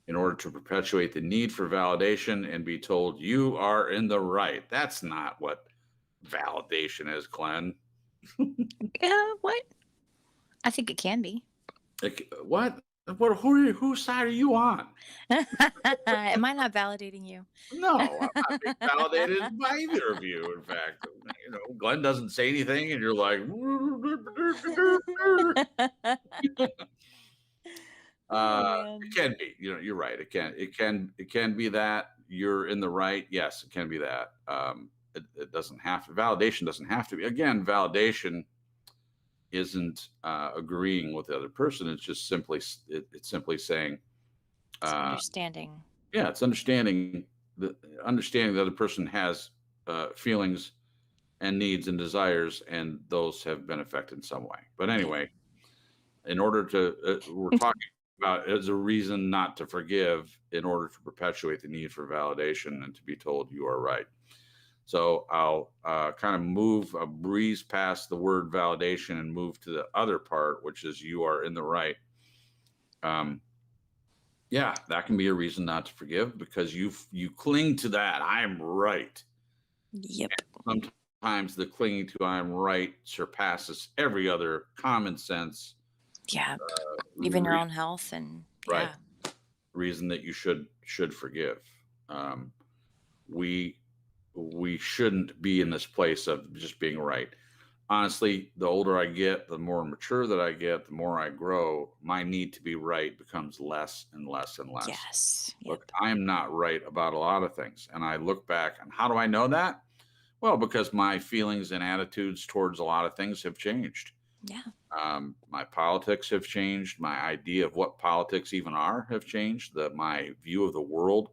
Speaker 1: in order to perpetuate the need for validation and be told you are in the right. That's not what validation is, Glenn.
Speaker 2: What? I think it can be.
Speaker 1: What? Whose side are you on?
Speaker 2: Am I not validating you?
Speaker 1: No, I'm not being validated by either of you. In fact, Glenn doesn't say anything, and you're like, it can be. You're right. It can be that you're in the right. Yes, it can be that. It doesn't have to. Validation doesn't have to be. Again, validation isn't agreeing with the other person. It's just simply saying
Speaker 2: it's understanding.
Speaker 1: Yeah, it's understanding the other person has feelings and needs and desires, and those have been affected in some way. But anyway, in order to we're talking about as a reason not to forgive in order to perpetuate the need for validation and to be told you are right. So I'll kind of breeze past the word validation and move to the other part, which is you are in the right. Yeah, that can be a reason not to forgive, because you cling to that I'm right.
Speaker 2: Yep.
Speaker 1: Sometimes the clinging to I'm right surpasses every other common sense
Speaker 2: Yeah. Even your
Speaker 1: re-
Speaker 2: own health and
Speaker 1: right
Speaker 2: yeah.
Speaker 1: reason that you should forgive. We we shouldn't be in this place of just being right. Honestly, the older I get, the more mature that I get, the more I grow, my need to be right becomes less and less and less.
Speaker 2: Yes. Yep.
Speaker 1: Look, I am not right about a lot of things. And I look back, and how do I know that? Well, because my feelings and attitudes towards a lot of things have changed.
Speaker 2: Yeah.
Speaker 1: My politics have changed. My idea of what politics even are have changed. My view of the world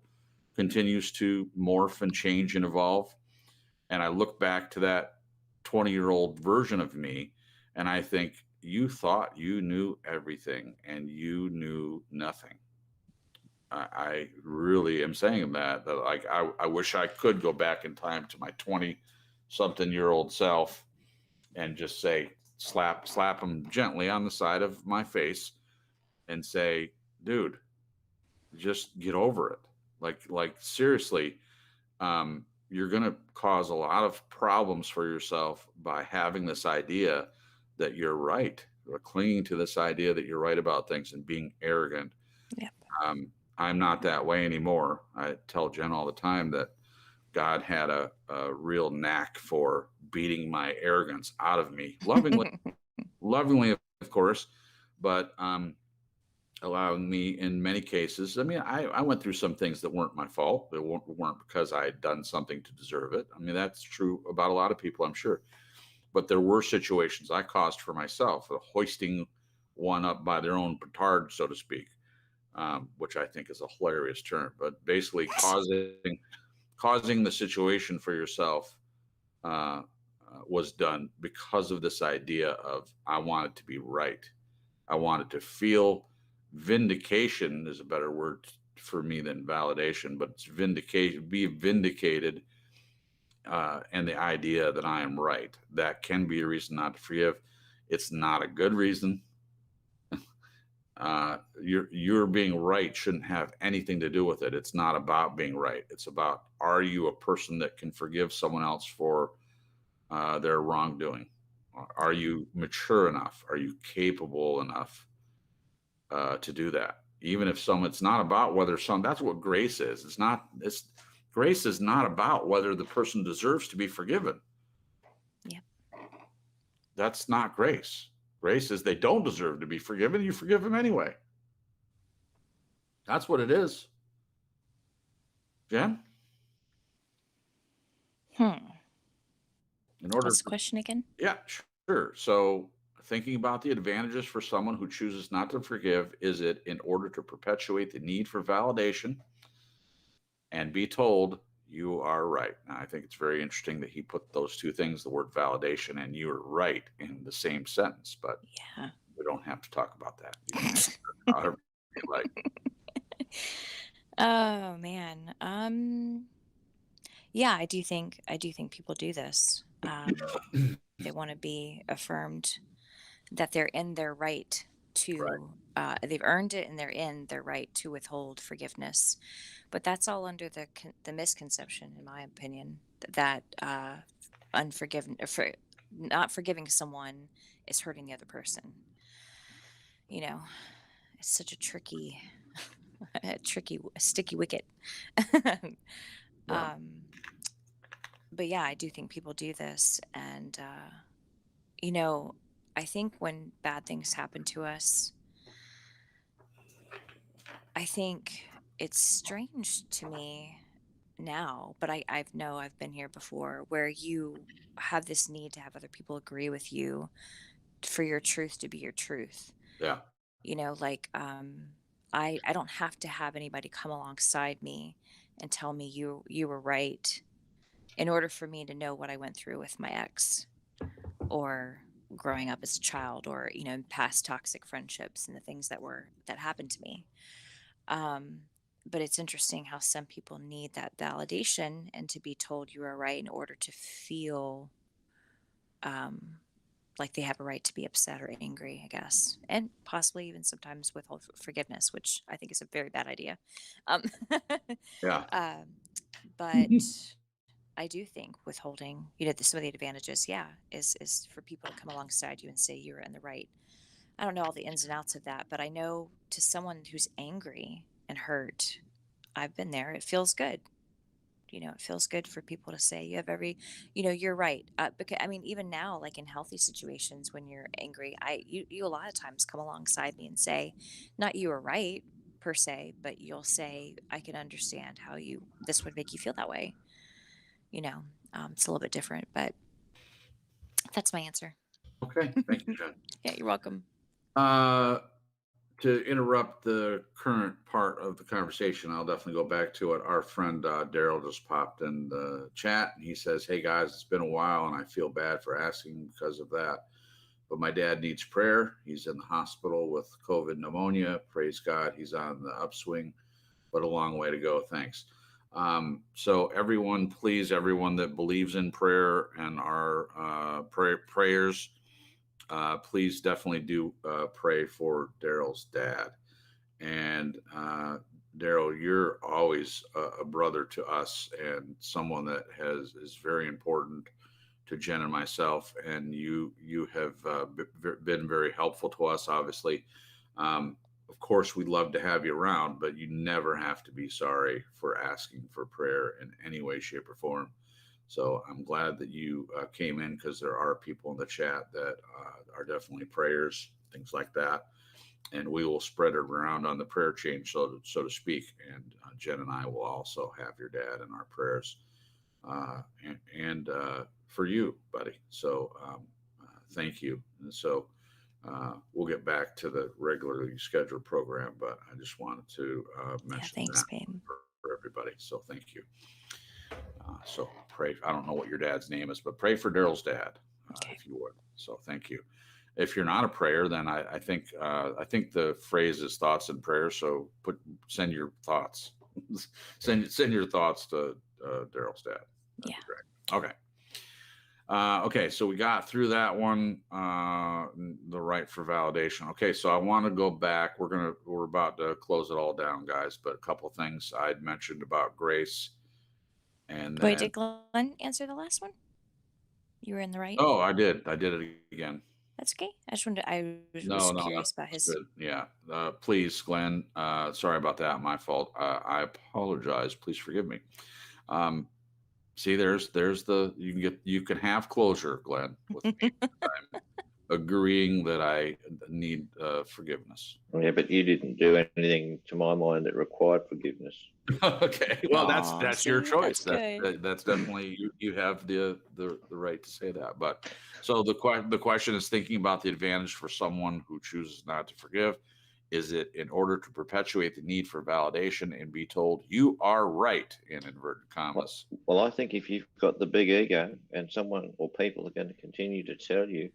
Speaker 1: continues to morph and change and evolve. And I look back to that 20-year-old version of me, and I think, you thought you knew everything and you knew nothing. I really am saying that like I wish I could go back in time to my 20-something-year-old self and just say, slap him gently on the side of my face and say, dude, just get over it. Like seriously, you're going to cause a lot of problems for yourself by having this idea that you're right, or clinging to this idea that you're right about things and being arrogant.
Speaker 2: Yep.
Speaker 1: I'm not that way anymore. I tell Jen all the time that God had a real knack for beating my arrogance out of me, lovingly, of course, but allowing me in many cases. I mean, I went through some things that weren't my fault. They weren't because I had done something to deserve it. I mean, that's true about a lot of people, I'm sure. But there were situations I caused for myself, hoisting one up by their own petard, so to speak, which I think is a hilarious term. But basically, causing the situation for yourself was done because of this idea of I wanted to be right. I wanted to feel vindication is a better word for me than validation, but it's vindication, be vindicated, and the idea that I am right. That can be a reason not to forgive. It's not a good reason. Your being right shouldn't have anything to do with it. It's not about being right. It's about, are you a person that can forgive someone else for their wrongdoing? Are you mature enough? Are you capable enough to do that? Even if it's not about whether that's what grace is. Grace is not about whether the person deserves to be forgiven.
Speaker 2: Yep.
Speaker 1: That's not grace. Grace is they don't deserve to be forgiven. You forgive them anyway. That's what it is. Jen?
Speaker 2: What's the question again?
Speaker 1: Yeah, sure. So thinking about the advantages for someone who chooses not to forgive, is it in order to perpetuate the need for validation and be told you are right? Now, I think it's very interesting that he put those two things, the word validation and you're right, in the same sentence, but
Speaker 2: Yeah.
Speaker 1: we don't have to talk about that. You can answer however you like.
Speaker 2: Oh man. Yeah, I do think people do this. They want to be affirmed that they're in their right to they've earned it and they're in their right to withhold forgiveness. But that's all under the misconception, in my opinion, that not forgiving someone is hurting the other person. You know, it's such a tricky sticky wicket.
Speaker 1: Yeah.
Speaker 2: But yeah, I do think people do this. And, I think when bad things happen to us, I think it's strange to me now, but I've been here before, where you have this need to have other people agree with you for your truth to be your truth.
Speaker 1: Yeah.
Speaker 2: Like, I don't have to have anybody come alongside me and tell me you were right in order for me to know what I went through with my ex, or growing up as a child, or past toxic friendships and the things that happened to me. but it's interesting how some people need that validation and to be told you are right in order to feel um, like they have a right to be upset or angry, I guess, and possibly even sometimes withhold forgiveness, which I think is a very bad idea. Um,
Speaker 1: Yeah.
Speaker 2: um, but I do think withholding, some of the advantages, yeah, is for people to come alongside you and say you're in the right. I don't know all the ins and outs of that, but I know to someone who's angry and hurt, I've been there. It feels good. It feels good for people to say you have you're right. Because I mean, even now, like in healthy situations, when you're angry, you a lot of times come alongside me and say, not you are right per se, but you'll say, I can understand how this would make you feel that way. You know, it's a little bit different, but that's my answer.
Speaker 1: Okay. Thank you, Jen.
Speaker 2: Yeah, you're welcome.
Speaker 1: Uh, to interrupt the current part of the conversation, I'll definitely go back to it. Our friend Daryl just popped in the chat, and he says, "Hey guys, it's been a while, and I feel bad for asking because of that. But my dad needs prayer. He's in the hospital with COVID pneumonia. Praise God, he's on the upswing, but a long way to go. Thanks." So everyone, please, everyone that believes in prayer and our prayers, please definitely do pray for Daryl's dad. And Daryl, you're always a brother to us and someone that is very important to Jen and myself. And you have been very helpful to us, obviously. Of course, we'd love to have you around, but you never have to be sorry for asking for prayer in any way, shape, or form. So I'm glad that you came in, because there are people in the chat that are definitely prayers, things like that. And we will spread it around on the prayer chain, so to speak. And Jen and I will also have your dad in our prayers, and for you, buddy. So thank you. And so we'll get back to the regularly scheduled program, but I just wanted to
Speaker 2: Yeah,
Speaker 1: mention
Speaker 2: thanks,
Speaker 1: that
Speaker 2: babe.
Speaker 1: for everybody. So thank you. So pray. I don't know what your dad's name is, but pray for Daryl's dad,
Speaker 2: Okay.
Speaker 1: if you would. So thank you. If you're not a prayer, then I think the phrase is thoughts and prayers. So send your thoughts, send your thoughts to Daryl's dad. That'd be great. Okay. Okay, so we got through that one, the right for validation. Okay, so I want to go back. We're about to close it all down, guys. But a couple of things I'd mentioned about grace, and
Speaker 2: Wait,
Speaker 1: then
Speaker 2: did Glenn answer the last one? You were in the right.
Speaker 1: oh, I did it again.
Speaker 2: That's okay. I was
Speaker 1: No,
Speaker 2: curious about
Speaker 1: that's
Speaker 2: his.
Speaker 1: good. Yeah, please, Glenn. Sorry about that. My fault. I apologize. Please forgive me. Um, See, there's the you can have closure, Glenn, with me. I'm agreeing that I need forgiveness.
Speaker 3: Yeah, but you didn't do anything to my mind that required forgiveness.
Speaker 1: Okay, well
Speaker 2: Aw,
Speaker 1: that's your
Speaker 2: see,
Speaker 1: choice.
Speaker 2: that's good.
Speaker 1: That's definitely you have the right to say that. But so the question is, thinking about the advantage for someone who chooses not to forgive. Is it in order to perpetuate the need for validation and be told you are right, in inverted commas?
Speaker 3: Well, I think if you've got the big ego and someone or people are going to continue to tell you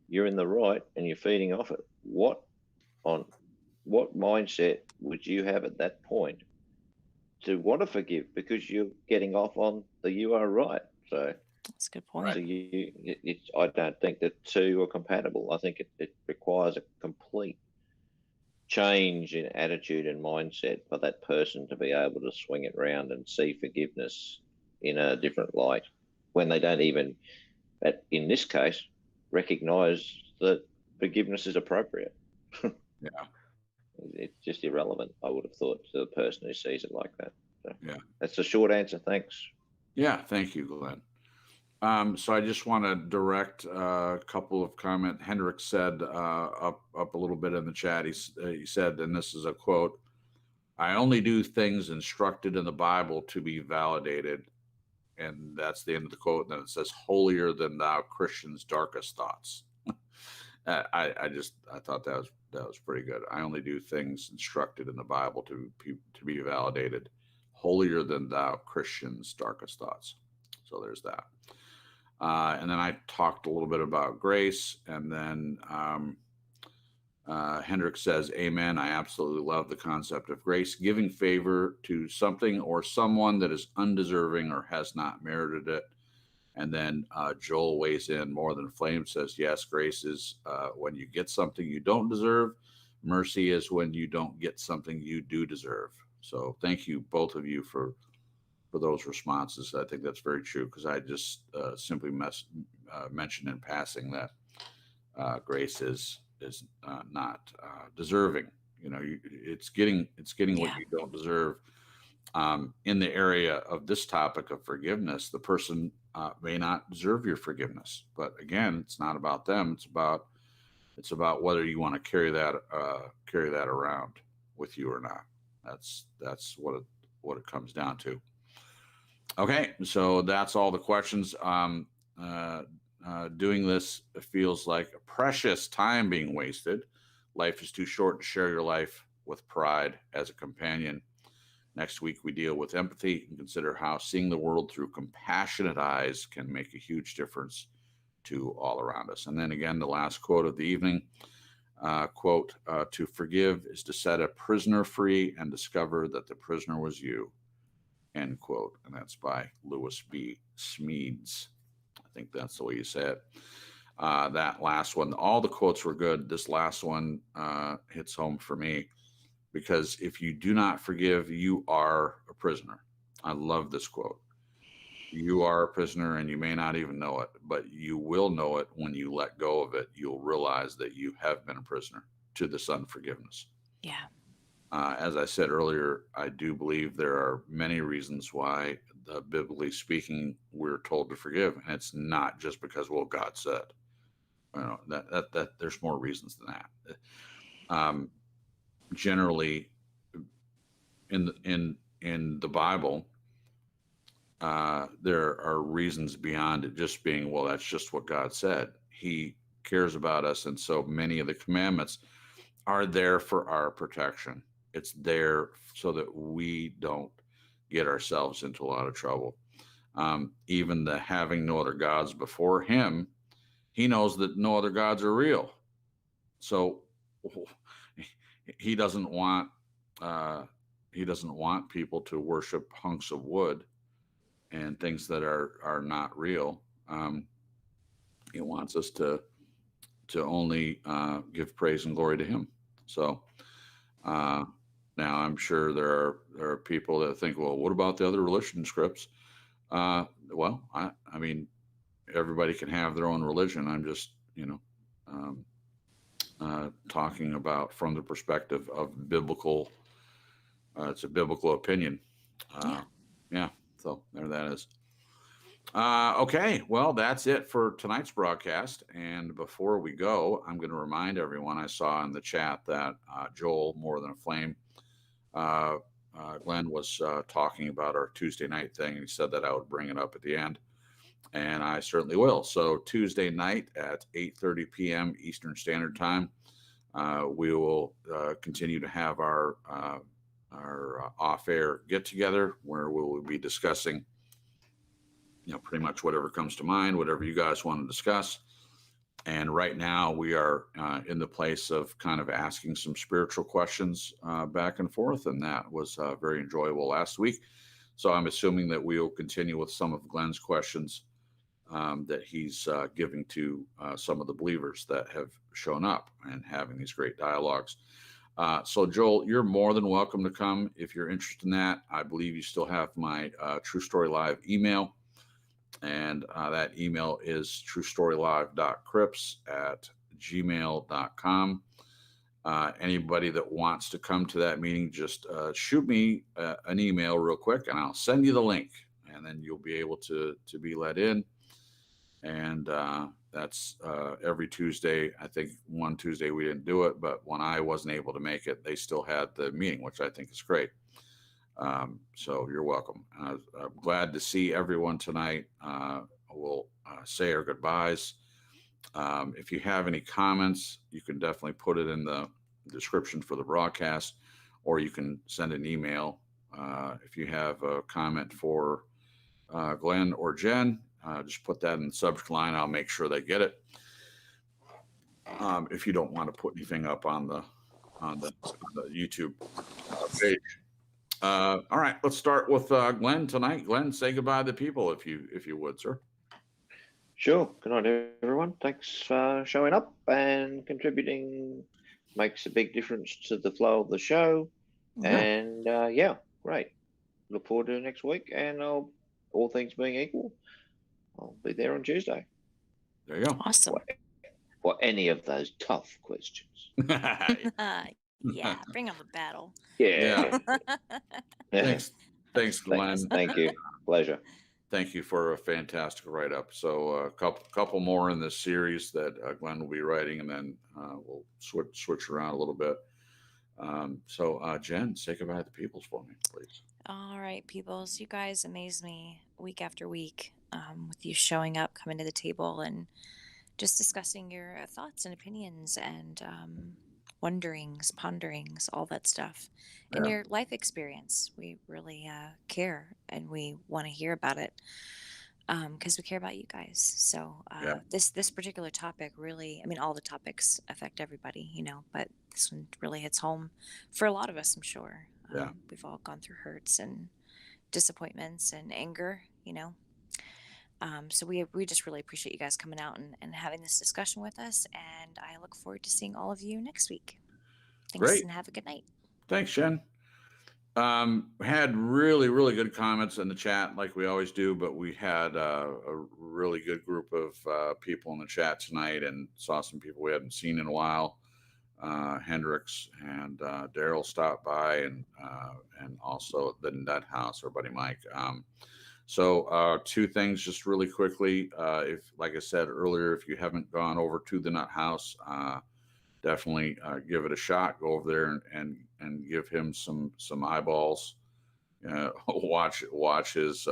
Speaker 3: you're in the right and you're feeding off it, what mindset would you have at that point to want to forgive, because you're getting off on the you are right? So
Speaker 2: That's a good point.
Speaker 3: so I don't think the two are compatible. I think it requires a complete change in attitude and mindset for that person to be able to swing it round and see forgiveness in a different light, when they don't even, in this case, recognize that forgiveness is appropriate.
Speaker 1: Yeah.
Speaker 3: It's just irrelevant, I would have thought, to the person who sees it like that. So
Speaker 1: Yeah.
Speaker 3: that's the short answer. Thanks.
Speaker 1: Yeah. Thank you, Glenn. So I just want to direct a couple of comments. Hendrik said up a little bit in the chat. He said, and this is a quote: "I only do things instructed in the Bible to be validated," and that's the end of the quote. And then it says, "Holier than thou, Christians' darkest thoughts." I thought that was pretty good. I only do things instructed in the Bible to be validated. Holier than thou, Christians' darkest thoughts. So there's that. And then I talked a little bit about grace, and then Hendrik says, amen. I absolutely love the concept of grace, giving favor to something or someone that is undeserving or has not merited it. And then Joel weighs in. More Than Flame says, yes, grace is when you get something you don't deserve. Mercy is when you don't get something you do deserve. So thank you, both of you, for those responses. I think that's very true, because I just simply mentioned in passing that grace is not deserving. You know, it's getting what
Speaker 2: Yeah.
Speaker 1: you don't deserve. In the area of this topic of forgiveness, the person may not deserve your forgiveness, but again, it's not about them. It's about whether you want to carry that around with you or not. That's what it comes down to. Okay, so that's all the questions. Doing this feels like a precious time being wasted. Life is too short to share your life with pride as a companion. Next week, we deal with empathy and consider how seeing the world through compassionate eyes can make a huge difference to all around us. And then again, the last quote of the evening, quote, to forgive is to set a prisoner free and discover that the prisoner was you, end quote. And that's by Lewis B. Smedes. I think that's the way you say it. That last one, all the quotes were good. This last one hits home for me, because if you do not forgive, you are a prisoner. I love this quote. You are a prisoner and you may not even know it, but you will know it when you let go of it. You'll realize that you have been a prisoner to this unforgiveness.
Speaker 2: Yeah.
Speaker 1: As I said earlier, I do believe there are many reasons why, biblically speaking, we're told to forgive. And it's not just because, well, God said. You know, that there's more reasons than that. Generally, in the Bible, there are reasons beyond it just being, well, that's just what God said. He cares about us, and so many of the commandments are there for our protection. It's there so that we don't get ourselves into a lot of trouble. Even the having no other gods before him, he knows that no other gods are real. So he doesn't want people to worship hunks of wood and things that are not real. He wants us to only give praise and glory to him. So now I'm sure there are people that think, well, what about the other religion scripts? Well, I mean, everybody can have their own religion. I'm just, talking about from the perspective of biblical. It's a biblical opinion. Yeah. So there that is. Okay, well, that's it for tonight's broadcast. And before we go, I'm going to remind everyone, I saw in the chat that Joel, More Than a Flame, Glenn was talking about our Tuesday night thing. And he said that I would bring it up at the end. And I certainly will. So Tuesday night at 8:30 p.m. Eastern Standard Time, we will continue to have our off-air get-together where we will be discussing, pretty much whatever comes to mind, whatever you guys want to discuss. And right now we are in the place of kind of asking some spiritual questions back and forth, and that was very enjoyable last week. So I'm assuming that we will continue with some of Glenn's questions that he's giving to some of the believers that have shown up and having these great dialogues. So Joel, you're more than welcome to come if you're interested in that. I believe you still have my True Story Live email, and that email is truestorylive.crips@gmail.com. Anybody that wants to come to that meeting, just shoot me an email real quick and I'll send you the link, and then you'll be able to be let in. And that's every Tuesday. I think one Tuesday we didn't do it, but when I wasn't able to make it, they still had the meeting, which I think is great. So you're welcome. I'm glad to see everyone tonight. We'll say our goodbyes. If you have any comments, you can definitely put it in the description for the broadcast, or you can send an email. If you have a comment for Glenn or Jen, just put that in the subject line. I'll make sure they get it. if you don't want to put anything up on the YouTube page. All right, let's start with Glenn tonight. Glenn, say goodbye to the people if you would, sir.
Speaker 3: Sure. Good night, everyone. Thanks for showing up and contributing. Makes a big difference to the flow of the show.
Speaker 1: Yeah.
Speaker 3: And yeah, great. Look forward to next week. And all things being equal, I'll be there on Tuesday.
Speaker 1: There you go.
Speaker 2: Awesome.
Speaker 3: For any of those tough questions.
Speaker 2: Yeah, bring on the battle.
Speaker 3: Yeah.
Speaker 1: Thanks, Glenn.
Speaker 3: Thank you. Pleasure.
Speaker 1: Thank you for a fantastic write-up. So a couple more in this series that Glenn will be writing, and then we'll switch around a little bit. So Jen, say goodbye to the peoples for me, please.
Speaker 2: All right, peoples. You guys amaze me week after week with you showing up, coming to the table, and just discussing your thoughts and opinions and wonderings, ponderings, all that stuff, and your life experience. We really care, and we want to hear about it because we care about you guys. So this particular topic really, I mean, all the topics affect everybody, but this one really hits home for a lot of us, I'm sure. We've all gone through hurts and disappointments and anger, so we just really appreciate you guys coming out and having this discussion with us, and I look forward to seeing all of you next week. Thanks. Great. And have a good night.
Speaker 1: Thanks, Jen. Had really good comments in the chat like we always do, but we had a really good group of people in the chat tonight, and saw some people we hadn't seen in a while. Hendrix and Daryl stopped by, and also the Nut House, our buddy Mike. So two things just really quickly. If, like I said earlier, if you haven't gone over to the Nut House, definitely give it a shot. Go over there and give him some eyeballs. Watch his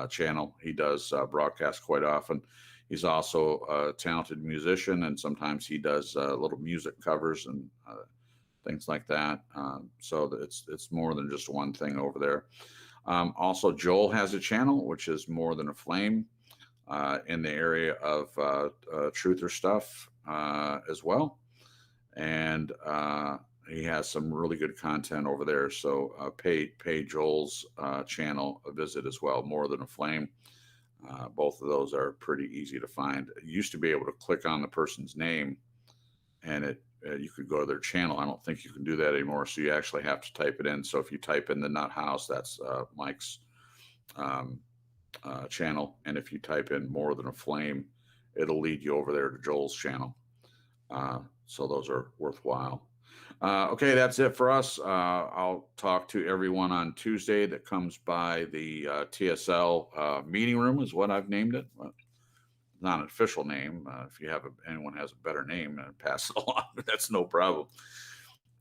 Speaker 1: channel. He does broadcast quite often. He's also a talented musician, and sometimes he does little music covers and things like that. So it's more than just one thing over there. Also, Joel has a channel, which is More Than a Flame, in the area of truther stuff as well. And he has some really good content over there. So pay Joel's channel a visit as well, More Than a Flame. Both of those are pretty easy to find. You used to be able to click on the person's name, and you could go to their channel. I don't think you can do that anymore, so you actually have to type it in. So if you type in the Nut House, that's Mike's channel, and if you type in More Than a Flame, it'll lead you over there to Joel's channel. So those are worthwhile. Okay, that's it for us. I'll talk to everyone on Tuesday that comes by the TSL meeting room, is what I've named it. Not an official name. If you have anyone has a better name, pass it along. That's no problem.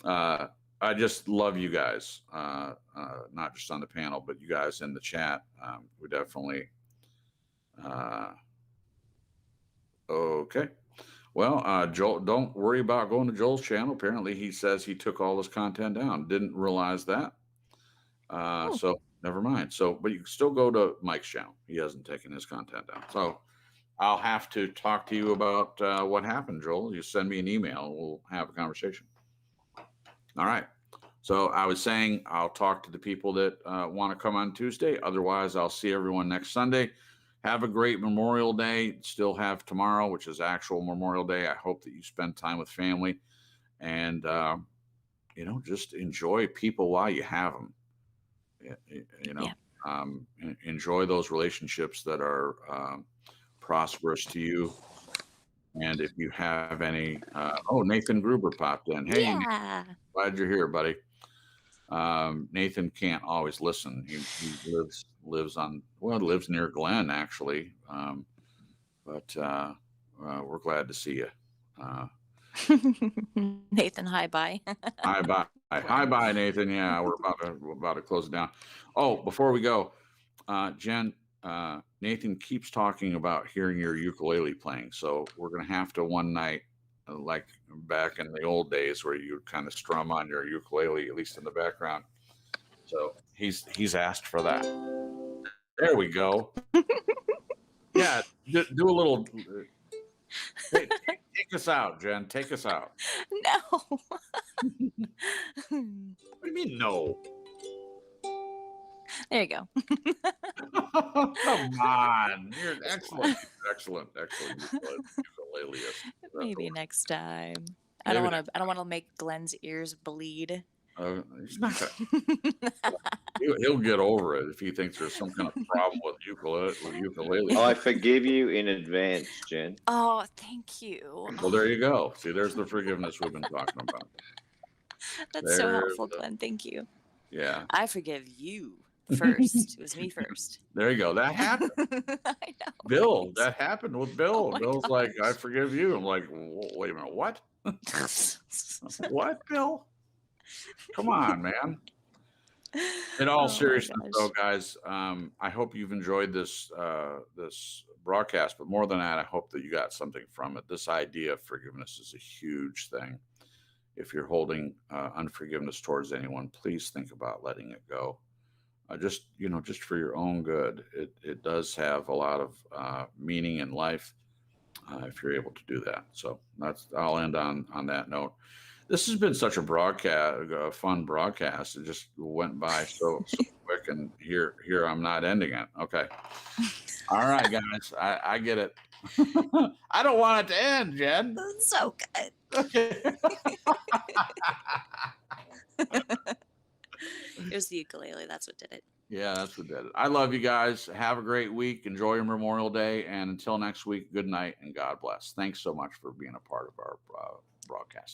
Speaker 1: I just love you guys, not just on the panel, but you guys in the chat. We definitely. Okay. Well, Joel, don't worry about going to Joel's channel. Apparently, he says he took all his content down. Didn't realize that. So never mind. So, but you can still go to Mike's channel. He hasn't taken his content down. So I'll have to talk to you about what happened, Joel. You send me an email. We'll have a conversation. All right. So I was saying I'll talk to the people that want to come on Tuesday. Otherwise, I'll see everyone next Sunday. Have a great Memorial Day. Still have tomorrow, which is actual Memorial Day. I hope that you spend time with family and, just enjoy people while you have them. Enjoy those relationships that are prosperous to you. And if you have any, Nathan Gruber popped in. Hey,
Speaker 2: Yeah.
Speaker 1: glad you're here, buddy. Nathan can't always listen. He lives near Glenn, actually. But we're glad to see you.
Speaker 2: Nathan, hi, bye.
Speaker 1: Hi, bye, Nathan. Yeah, we're about to close it down. Oh, before we go, Jen, Nathan keeps talking about hearing your ukulele playing. So we're going to have to one night, like back in the old days where you kind of strum on your ukulele, at least in the background. So he's asked for that. There we go. Yeah, do a little. Take Take us out, Jen. Take us out.
Speaker 2: No.
Speaker 1: What do you mean, no?
Speaker 2: There you go.
Speaker 1: Come on. You're an excellent ukuleleist.
Speaker 2: Maybe next time. I don't want to make Glenn's ears bleed.
Speaker 1: He's not gonna, he'll get over it if he thinks there's some kind of problem with ukulele.
Speaker 3: I forgive you in advance, Jen.
Speaker 2: Oh, thank you.
Speaker 1: Well, there you go. See, there's the forgiveness we've been talking about.
Speaker 2: That's so helpful, Glenn. Thank you.
Speaker 1: Yeah.
Speaker 2: I forgive you first. It was me first.
Speaker 1: There you go. That happened.
Speaker 2: I know.
Speaker 1: Bill, that happened with Bill.
Speaker 2: Oh,
Speaker 1: Bill's like, I forgive you. I'm like, wait a minute, what? What, Bill? Come on, man. In all seriousness, though, guys, I hope you've enjoyed this this broadcast. But more than that, I hope that you got something from it. This idea of forgiveness is a huge thing. If you're holding unforgiveness towards anyone, please think about letting it go. Just for your own good. It does have a lot of meaning in life if you're able to do that. So I'll end on that note. This has been such a fun broadcast. It just went by so quick, and here I'm not ending it. Okay. All right, guys. I get it. I don't want it to end, Jen.
Speaker 2: That's so good.
Speaker 1: Okay.
Speaker 2: It was the ukulele. That's what did it.
Speaker 1: Yeah, that's what did it. I love you guys. Have a great week. Enjoy your Memorial Day. And until next week, good night and God bless. Thanks so much for being a part of our broadcast.